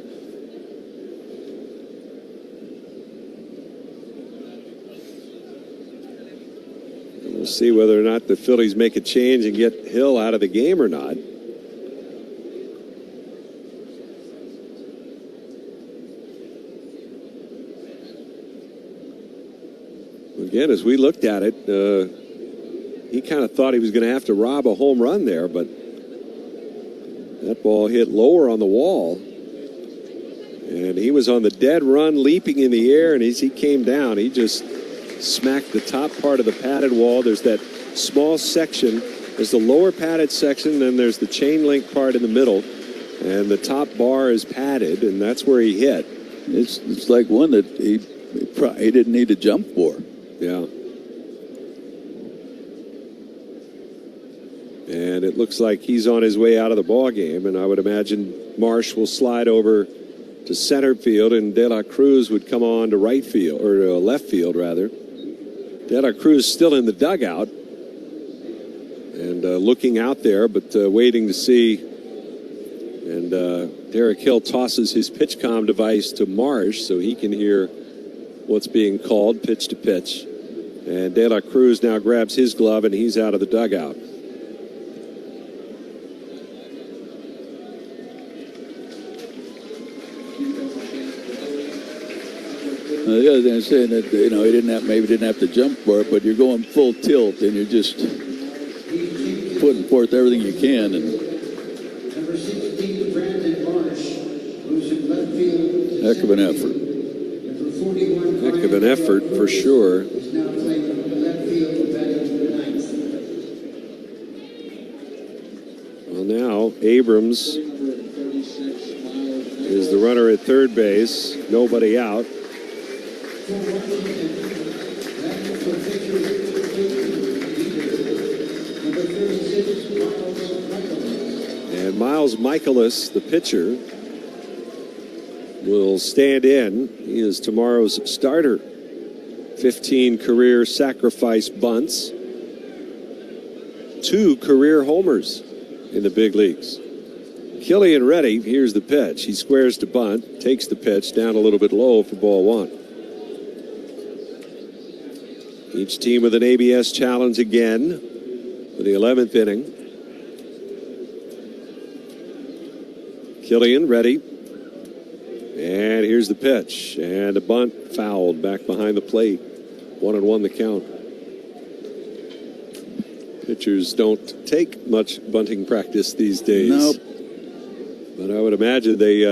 We'll see whether or not the Phillies make a change and get Hill out of the game or not. Again, as we looked at it, he kind of thought he was going to have to rob a home run there, but that ball hit lower on the wall. And he was on the dead run, leaping in the air, and as he came down, he just smacked the top part of the padded wall. There's that small section. There's the lower padded section, then there's the chain link part in the middle, and the top bar is padded, and that's where he hit. It's like one that he didn't need to jump for. Yeah. And it looks like he's on his way out of the ball game, and I would imagine Marsh will slide over to center field, and De La Cruz would come on to right field, or to left field, rather. De La Cruz still in the dugout and looking out there, but waiting to see. And Derek Hill tosses his PitchCom device to Marsh so he can hear what's being called pitch to pitch. And De La Cruz now grabs his glove, and he's out of the dugout. The other thing is saying that, he maybe didn't have to jump for it, but you're going full tilt and you're just putting forth everything you can. And Number 16, Brandon Marsh, who's in left field. heck of an effort. Number 41, Heck of an effort for sure. is now playing left field, batting ninth. Well, now Abrams is the runner at third base. Nobody out. And Miles Michaelis, the pitcher, will stand in. He is tomorrow's starter. 15 career sacrifice bunts. 2 career homers in the big leagues. Killian Reddy, here's the pitch. He squares to bunt, takes the pitch down a little bit low for ball 1. Each team with an ABS challenge again for the 11th inning. Killian ready. And here's the pitch. And a bunt fouled back behind the plate. 1-1 the count. Pitchers don't take much bunting practice these days. Nope. But I would imagine they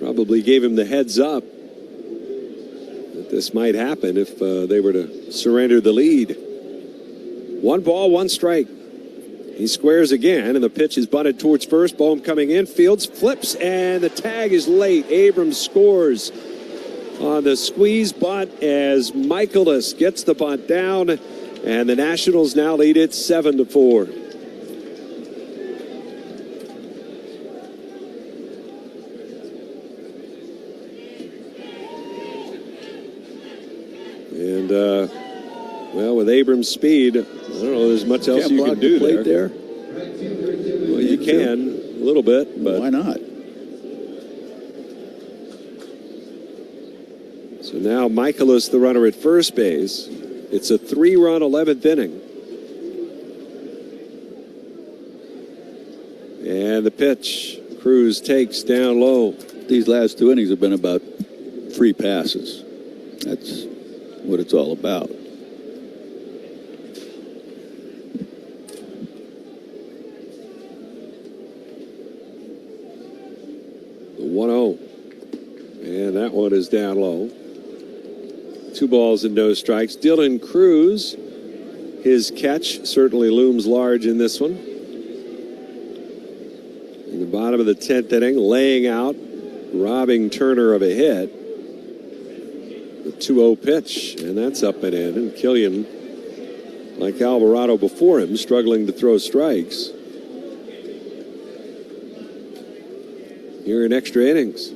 probably gave him the heads up that this might happen if they were to surrender the lead. 1 ball, 1 strike. He squares again, and the pitch is bunted towards first. Bohm coming in, Fields flips, and the tag is late. Abrams scores on the squeeze bunt as Michaelis gets the bunt down, and the Nationals now lead it 7-4. And, well, with Abrams' speed, I don't know there's much else you can do there. Well, you can, a little bit, but... Why not? So now Michaelis, the runner at first base. It's a 3-run 11th inning. And the pitch, Cruz takes down low. These last 2 innings have been about free passes. That's what it's all about. The 1-0. And that one is down low. 2 balls and no strikes. Dylan Cruz, his catch certainly looms large in this one. In the bottom of the 10th inning, laying out, robbing Turner of a hit. The 2-0 pitch, and that's up and in. And Killian, like Alvarado before him, struggling to throw strikes. Here in extra innings.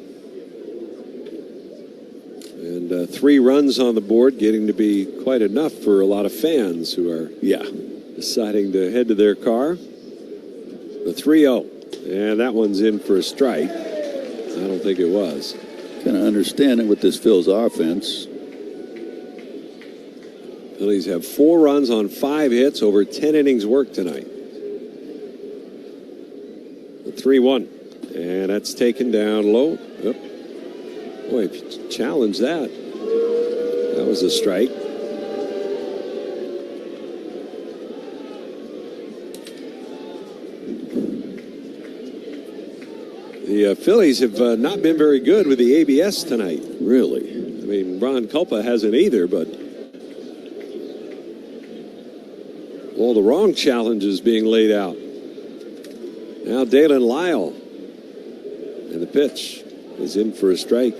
And 3 runs on the board, getting to be quite enough for a lot of fans who are deciding to head to their car. The 3-0. And that one's in for a strike. I don't think it was. Kind of understand it with this Phil's offense. Phillies have 4 runs on 5 hits, over 10 innings worked tonight. The 3-1. And that's taken down low. Yep. Boy, if you challenge that, that was a strike. The Phillies have not been very good with the ABS tonight. Really? I mean, Ron Culpa hasn't either, but all the wrong challenges being laid out. Now Dalen Lyle. And the pitch is in for a strike.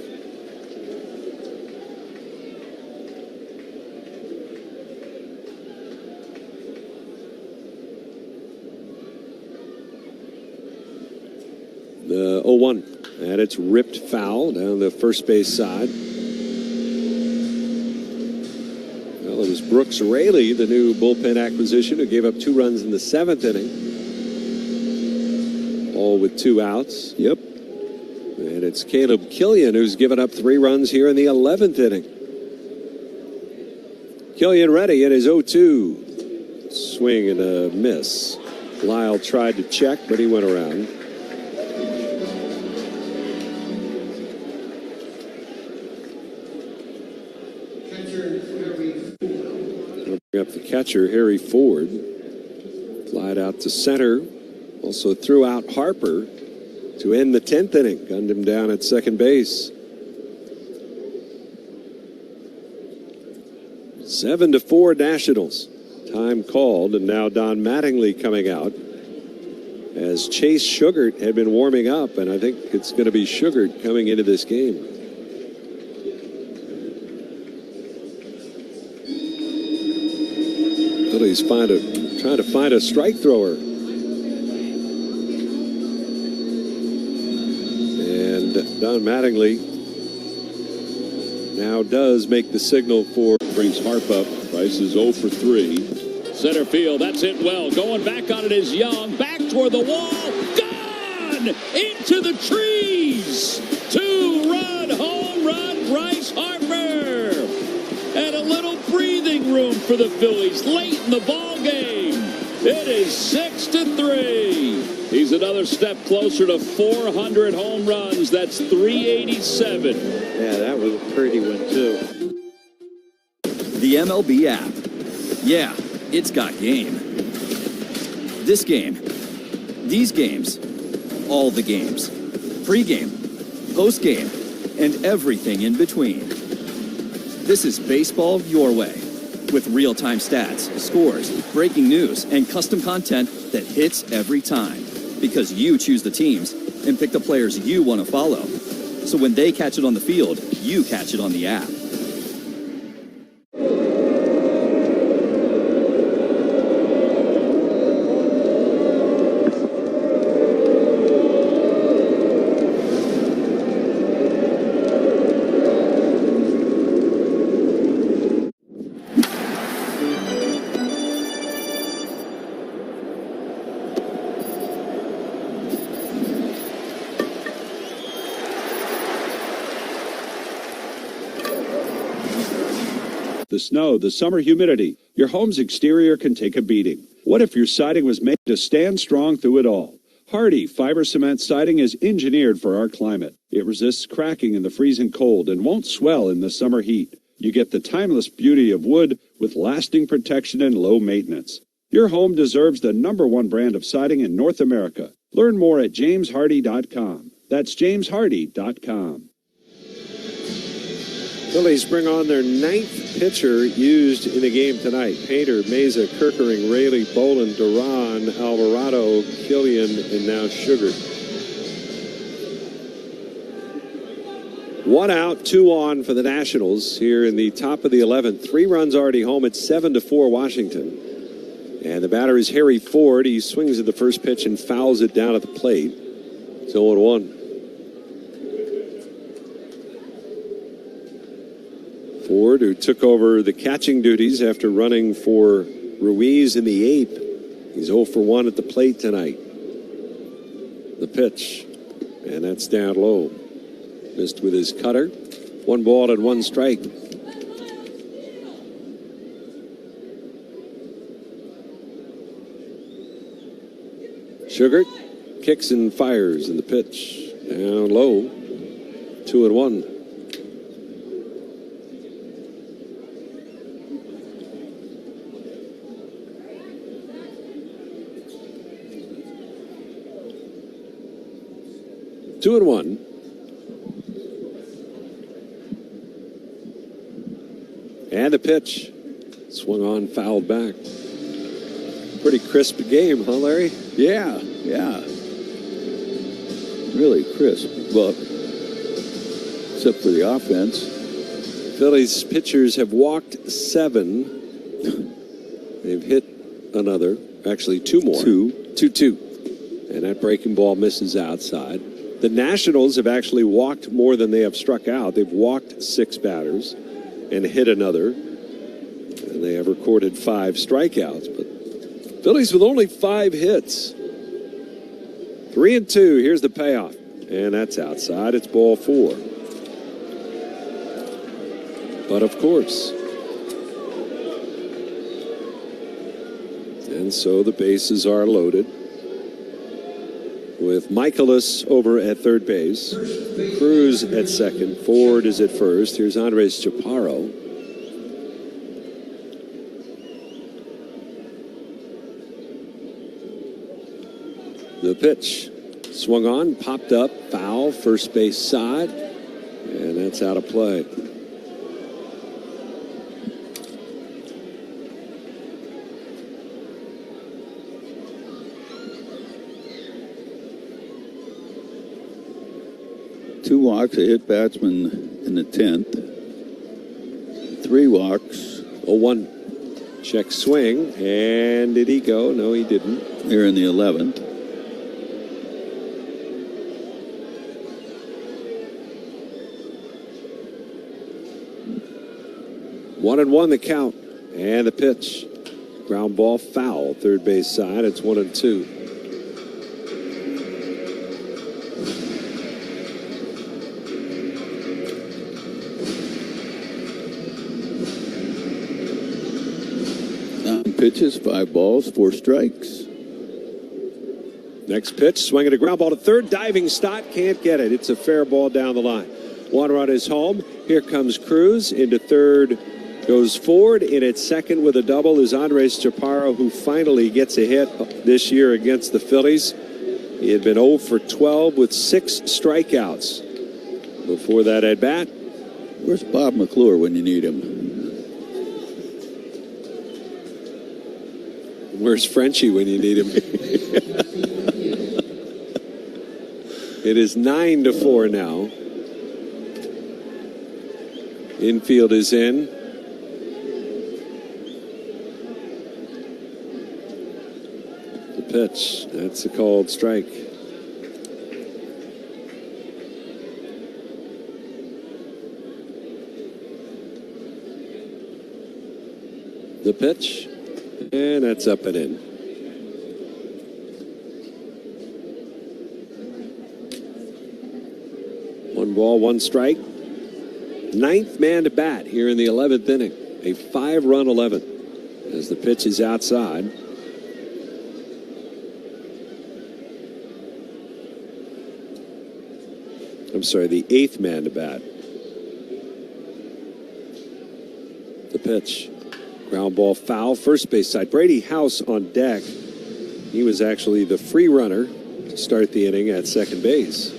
The 0-1. And it's ripped foul down the first base side. Well, it was Brooks Raley, the new bullpen acquisition, who gave up 2 runs in the 7th inning. All with 2 outs. Yep. And it's Caleb Killian who's given up 3 runs here in the 11th inning. Killian ready in his 0-2. Swing and a miss. Lyle tried to check, but he went around. Bring up the catcher, Harry Ford. Flied out to center. Also threw out Harper to end the 10th inning. Gunned him down at second base. 7-4 Nationals. Time called, and now Don Mattingly coming out as Chase Sugart had been warming up, and I think it's going to be Sugart coming into this game. Phillies trying to find a strike thrower. And Don Mattingly now does make the signal for... Brings Harp up. Price is 0 for 3. Center field, that's hit well. Going back on it is Young. Back toward the wall. Gone! Into the trees! 2-run home run, Bryce Harper! And a little breathing room for the Phillies late in the ball game. It is 6-3. He's another step closer to 400 home runs. That's 387. Yeah, that was a pretty one, too. The MLB app. Yeah, it's got game. This game. These games. All the games. Pre-game. Post-game. And everything in between. This is baseball your way. With real-time stats, scores, breaking news, and custom content that hits every time. Because you choose the teams and pick the players you want to follow. So when they catch it on the field, you catch it on the app. The snow, the summer humidity, your home's exterior can take a beating. What if your siding was made to stand strong through it all? Hardy fiber cement siding is engineered for our climate. It resists cracking in the freezing cold and won't swell in the summer heat. You get the timeless beauty of wood with lasting protection and low maintenance. Your home deserves the #1 brand of siding in North America. Learn more at jameshardy.com. That's jameshardy.com. Phillies bring on their 9th pitcher used in the game tonight. Painter, Meza, Kerkering, Raley, Boland, Duran, Alvarado, Killian, and now Sugart. 1 out, 2 on for the Nationals here in the top of the 11th. 3 runs already home. It's 7-4 Washington. And the batter is Harry Ford. He swings at the first pitch and fouls it down at the plate. It's 0-1. Ford, who took over the catching duties after running for Ruiz in the 8th. He's 0 for 1 at the plate tonight. The pitch, and that's down low. Missed with his cutter. 1 ball and 1 strike. Sugart kicks and fires in the pitch. Down low. 2-1. Two and one. And the pitch. Swung on, fouled back. Pretty crisp game, huh, Larry? Yeah. Really crisp. Well, except for the offense. Phillies pitchers have walked 7. They've hit another. Actually, 2 more. 2-2. And that breaking ball misses outside. The Nationals have actually walked more than they have struck out. They've walked 6 batters and hit another. And they have recorded 5 strikeouts. But Phillies with only 5 hits. 3-2. Here's the payoff. And that's outside. It's ball 4. But of course. And so the bases are loaded. With Michaelis over at third base. Cruz at second. Ford is at first. Here's Andres Chaparro. The pitch. Swung on, popped up, foul, first base side. And that's out of play. Two walks, a hit batsman in the 10th. 3 walks. 0-1. Check swing. And did he go? No, he didn't. Here in the 11th. One and one the count. And the pitch. Ground ball foul. Third base side. It's 1-2. Pitches, 5 balls, 4 strikes. Next pitch, swinging a ground ball to third, diving Stott, can't get it. It's a fair ball down the line. One run is home. Here comes Cruz into third, goes forward. In at second with a double is Andres Chaparro, who finally gets a hit this year against the Phillies. He had been 0 for 12 with 6 strikeouts before that at bat. Where's Bob McClure when you need him? Where's Frenchie when you need him? It is 9-4 now. Infield is in. The pitch. That's a called strike. The pitch. And that's up and in. One ball, 1 strike. 9th man to bat here in the 11th inning. A 5-run 11 as the pitch is outside. I'm sorry, the 8th man to bat. The pitch. Ground ball foul, first base side. Brady House on deck. He was actually the free runner to start the inning at second base.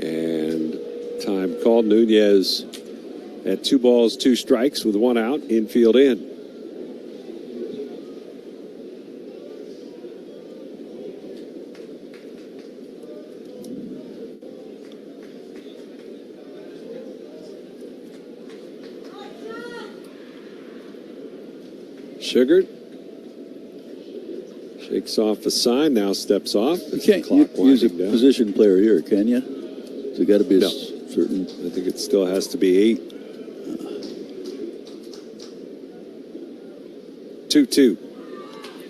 And time called. Nunez at 2 balls, 2 strikes with 1 out. Infield in. Sugar shakes off a sign, now steps off. You can't use a position player here, can you? So it got to be a certain. I think it still has to be 8. 2-2.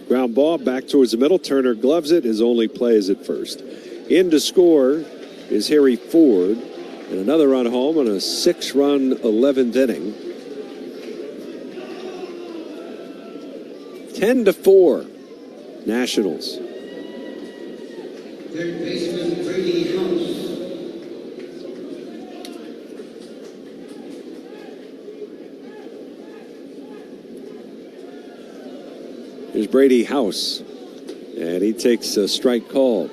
Ground ball back towards the middle. Turner gloves it. His only play is at first. In to score is Harry Ford. And another run home on a 6-run 11th inning. 10-4. Nationals. Third baseman Brady House. Here's Brady House. And he takes a strike call.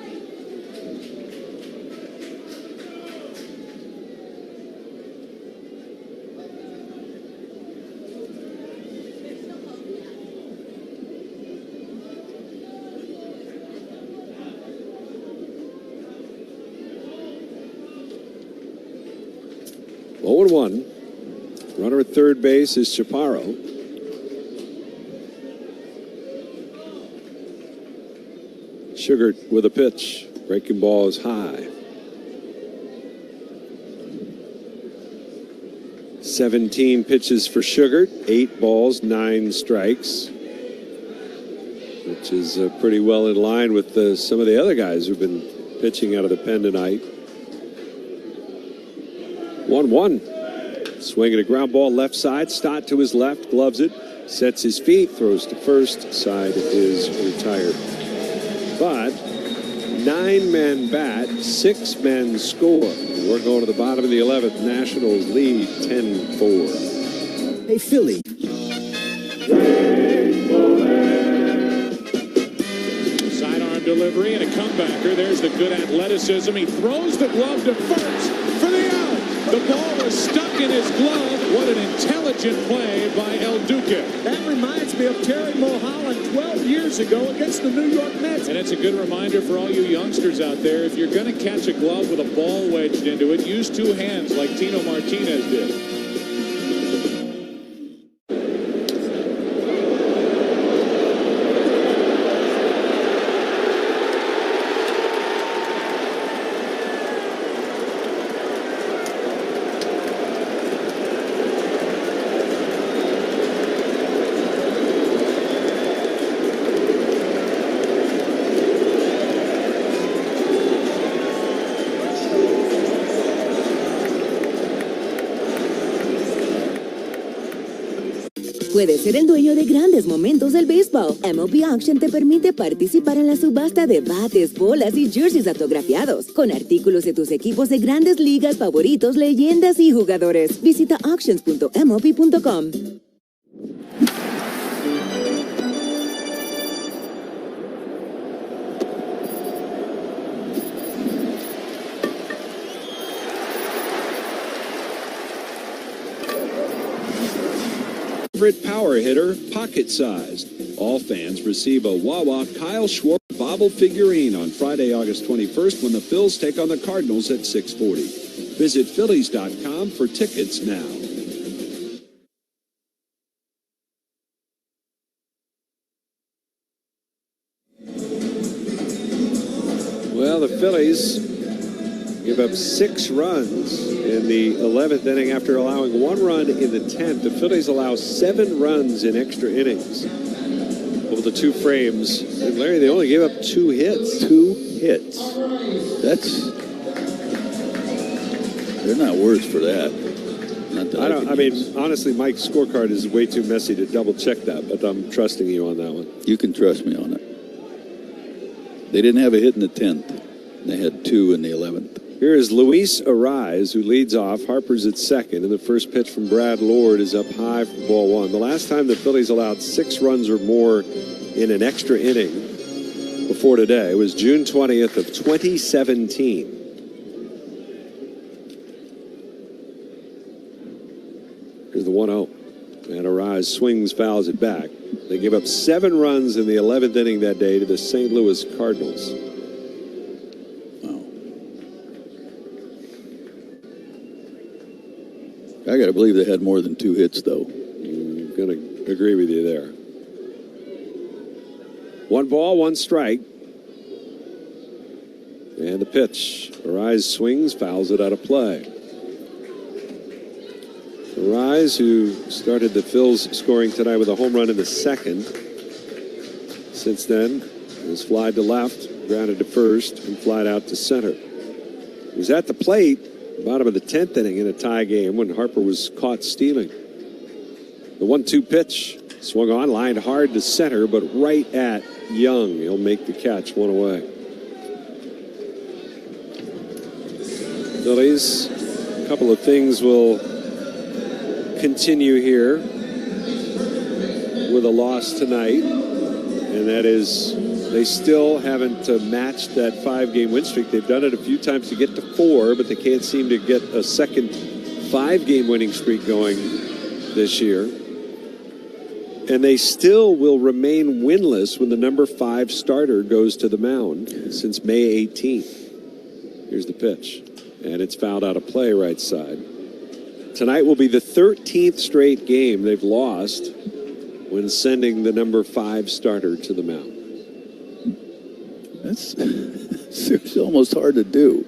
Runner at third base is Chaparro. Sugar with a pitch. Breaking ball is high. 17 pitches for Sugar. 8 balls, 9 strikes. Which is pretty well in line with some of the other guys who've been pitching out of the pen tonight. 1-1. Swinging a ground ball left side. Stott to his left, gloves it, sets his feet, throws to first. Side is retired. But 9-men bat, 6 men score. We're going to the bottom of the 11th. Nationals lead 10-4. Hey, Philly. Sidearm delivery and a comebacker. There's the good athleticism. He throws the glove to first for the out. The ball was stuck in his glove. What an intelligent play by El Duque. That reminds me of Terry Mulholland 12 years ago against the New York Mets. And it's a good reminder for all you youngsters out there. If you're going to catch a glove with a ball wedged into it, use 2 hands like Tino Martinez did. Puedes ser el dueño de grandes momentos del béisbol. MLB Auction te permite participar en la subasta de bates, bolas y jerseys autografiados, con artículos de tus equipos de grandes ligas favoritos, leyendas y jugadores. Visita auctions.mlb.com. Favorite power hitter, pocket-sized. All fans receive a Wawa Kyle Schwarber bobble figurine on Friday, August 21st when the Phils take on the Cardinals at 6:40. Visit Phillies.com for tickets now. Well, the Phillies give up 6 runs in the 11th inning after allowing 1 run in the 10th. The Phillies allow 7 runs in extra innings over the 2 frames. And Larry, they only gave up 2 hits. 2 hits. They're not words for that. Not that I mean, honestly, Mike's scorecard is way too messy to double check that, but I'm trusting you on that one. You can trust me on it. They didn't have a hit in the 10th. They had 2 in the 11th. Here is Luis Arise, who leads off. Harper's at second, and the first pitch from Brad Lord is up high for ball 1. The last time the Phillies allowed 6 runs or more in an extra inning before today was June 20th of 2017. Here's the 1-0. And Arise swings, fouls it back. They give up 7 runs in the 11th inning that day to the St. Louis Cardinals. I got to believe they had more than 2 hits, though. I'm going to agree with you there. 1 ball, 1 strike. And the pitch. Arise swings, fouls it out of play. Arise, who started the Phils scoring tonight with a home run in the 2nd. Since then, was flied to left, grounded to first, and flied out to center. He was at the plate bottom of the 10th inning in a tie game when Harper was caught stealing. The 1-2 pitch swung on, lined hard to center, but right at Young. He'll make the catch, 1 away. Phillies, a couple of things will continue here with a loss tonight, and that is they still haven't matched that 5-game win streak. They've done it a few times to get to 4, but they can't seem to get a second 5-game winning streak going this year. And they still will remain winless when the number 5 starter goes to the mound since May 18th. Here's the pitch, and it's fouled out of play right side. Tonight will be the 13th straight game they've lost when sending the number 5 starter to the mound. That's seriously almost hard to do.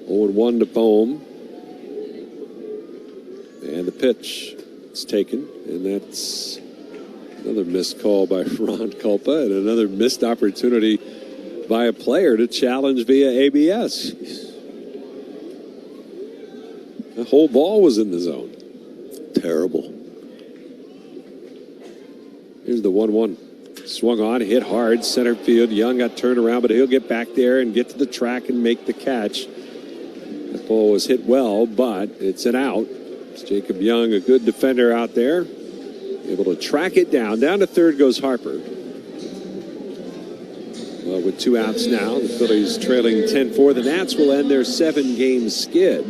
0-1 to Bohm. And the pitch is taken, and that's another missed call by Ron Culpa and another missed opportunity by a player to challenge via ABS. The whole ball was in the zone. Terrible. Here's the 1-1. Swung on, hit hard, center field. Young got turned around, but he'll get back there and get to the track and make the catch. That ball was hit well, but it's an out. It's Jacob Young, a good defender out there, able to track it down. Down to third goes Harper. Well, with 2 outs now, the Phillies trailing 10-4. The Nats will end their 7-game skid.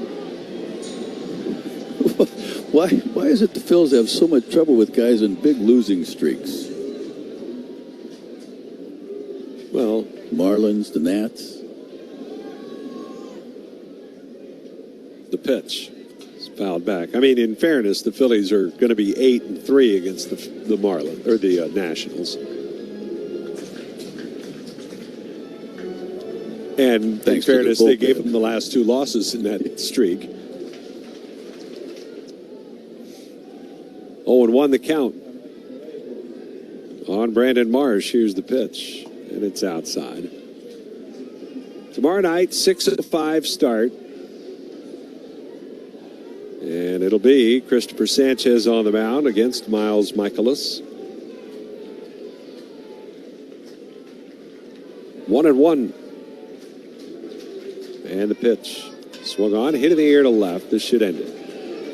Why is it the Phils have so much trouble with guys in big losing streaks? Well, Marlins, the Nats. The pitch is fouled back. I mean, in fairness, the Phillies are going to be 8-3 against the Marlins or the Nationals. And in fairness, they gave them the last 2 losses in that streak. 0-1 the count on Brandon Marsh. Here's the pitch, and it's outside. Tomorrow night, 6:05 start. And it'll be Christopher Sanchez on the mound against Miles Michaelis. 1-1. And the pitch. Swung on, hit in the air to left. This should end it.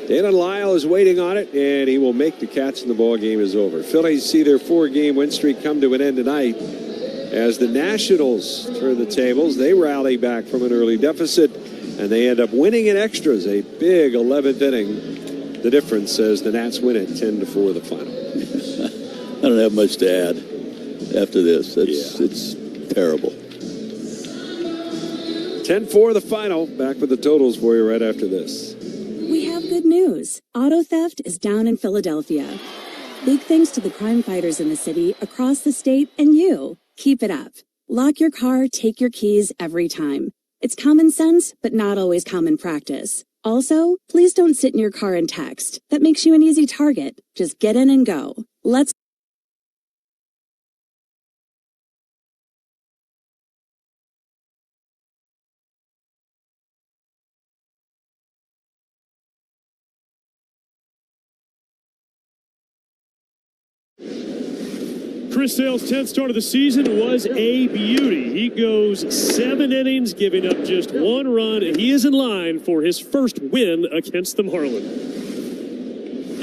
Dalen Lyle is waiting on it, and he will make the catch, and the ball game is over. Phillies see their 4-game win streak come to an end tonight as the Nationals turn the tables. They rally back from an early deficit, and they end up winning in extras, a big 11th inning. The difference says the Nats win it 10-4 the final. I don't have much to add after this. It's terrible. 10-4 the final. Back with the totals for you right after this. We have good news. Auto theft is down in Philadelphia. Big thanks to the crime fighters in the city, across the state, and you. Keep it up. Lock your car, take your keys every time. It's common sense, but not always common practice. Also, please don't sit in your car and text. That makes you an easy target. Just get in and go. Let's Chris Sale's 10th start of the season was a beauty. He goes 7 innings, giving up just 1 run, and he is in line for his first win against the Marlins.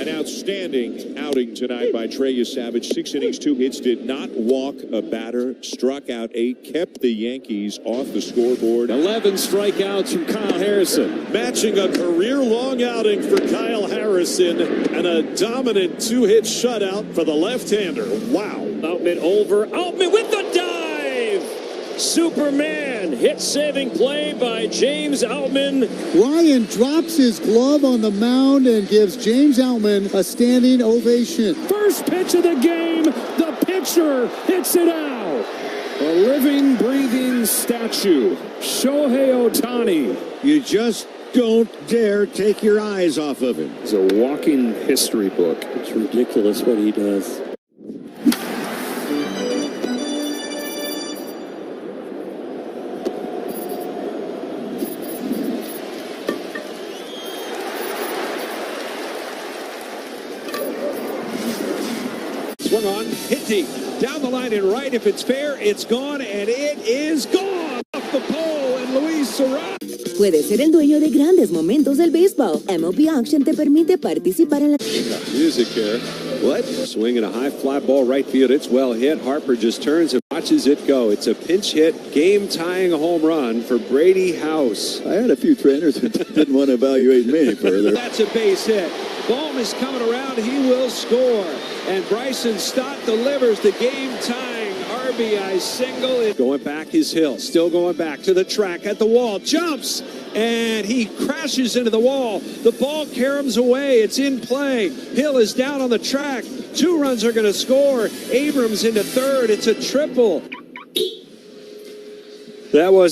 An outstanding outing tonight by Trey Savage. 6 innings, 2 hits, did not walk a batter, struck out 8, kept the Yankees off the scoreboard. 11 strikeouts from Kyle Harrison. Matching a career-long outing for Kyle Harrison and a dominant 2-hit shutout for the left-hander. Wow. Outman over. Outman with the dive. Superman hit-saving play by James Outman. Ryan drops his glove on the mound and gives James Outman a standing ovation. First pitch of the game. The pitcher hits it out. A living, breathing statue. Shohei Ohtani. You just don't dare take your eyes off of him. It's a walking history book. It's ridiculous what he does. Swung on, hit deep, down the line and right. If it's fair, it's gone, and it is gone off the pole. And Luis Serrano. Puedes ser el dueño de grandes momentos del béisbol. MLB Auction te permite participar en la... Music here. What? Swinging a high fly ball right field. It's well hit. Harper just turns and watches it go. It's a pinch hit, game-tying home run for Brady House. I had a few trainers who didn't want to evaluate me any further. That's a base hit. Bohm is coming around. He will score. And Bryson Stott delivers the game-tying RBI single. Going back is Hill. Still going back to the track at the wall. Jumps, and he crashes into the wall. The ball caroms away. It's in play. Hill is down on the track. 2 runs are going to score. Abrams into third. It's a triple. That was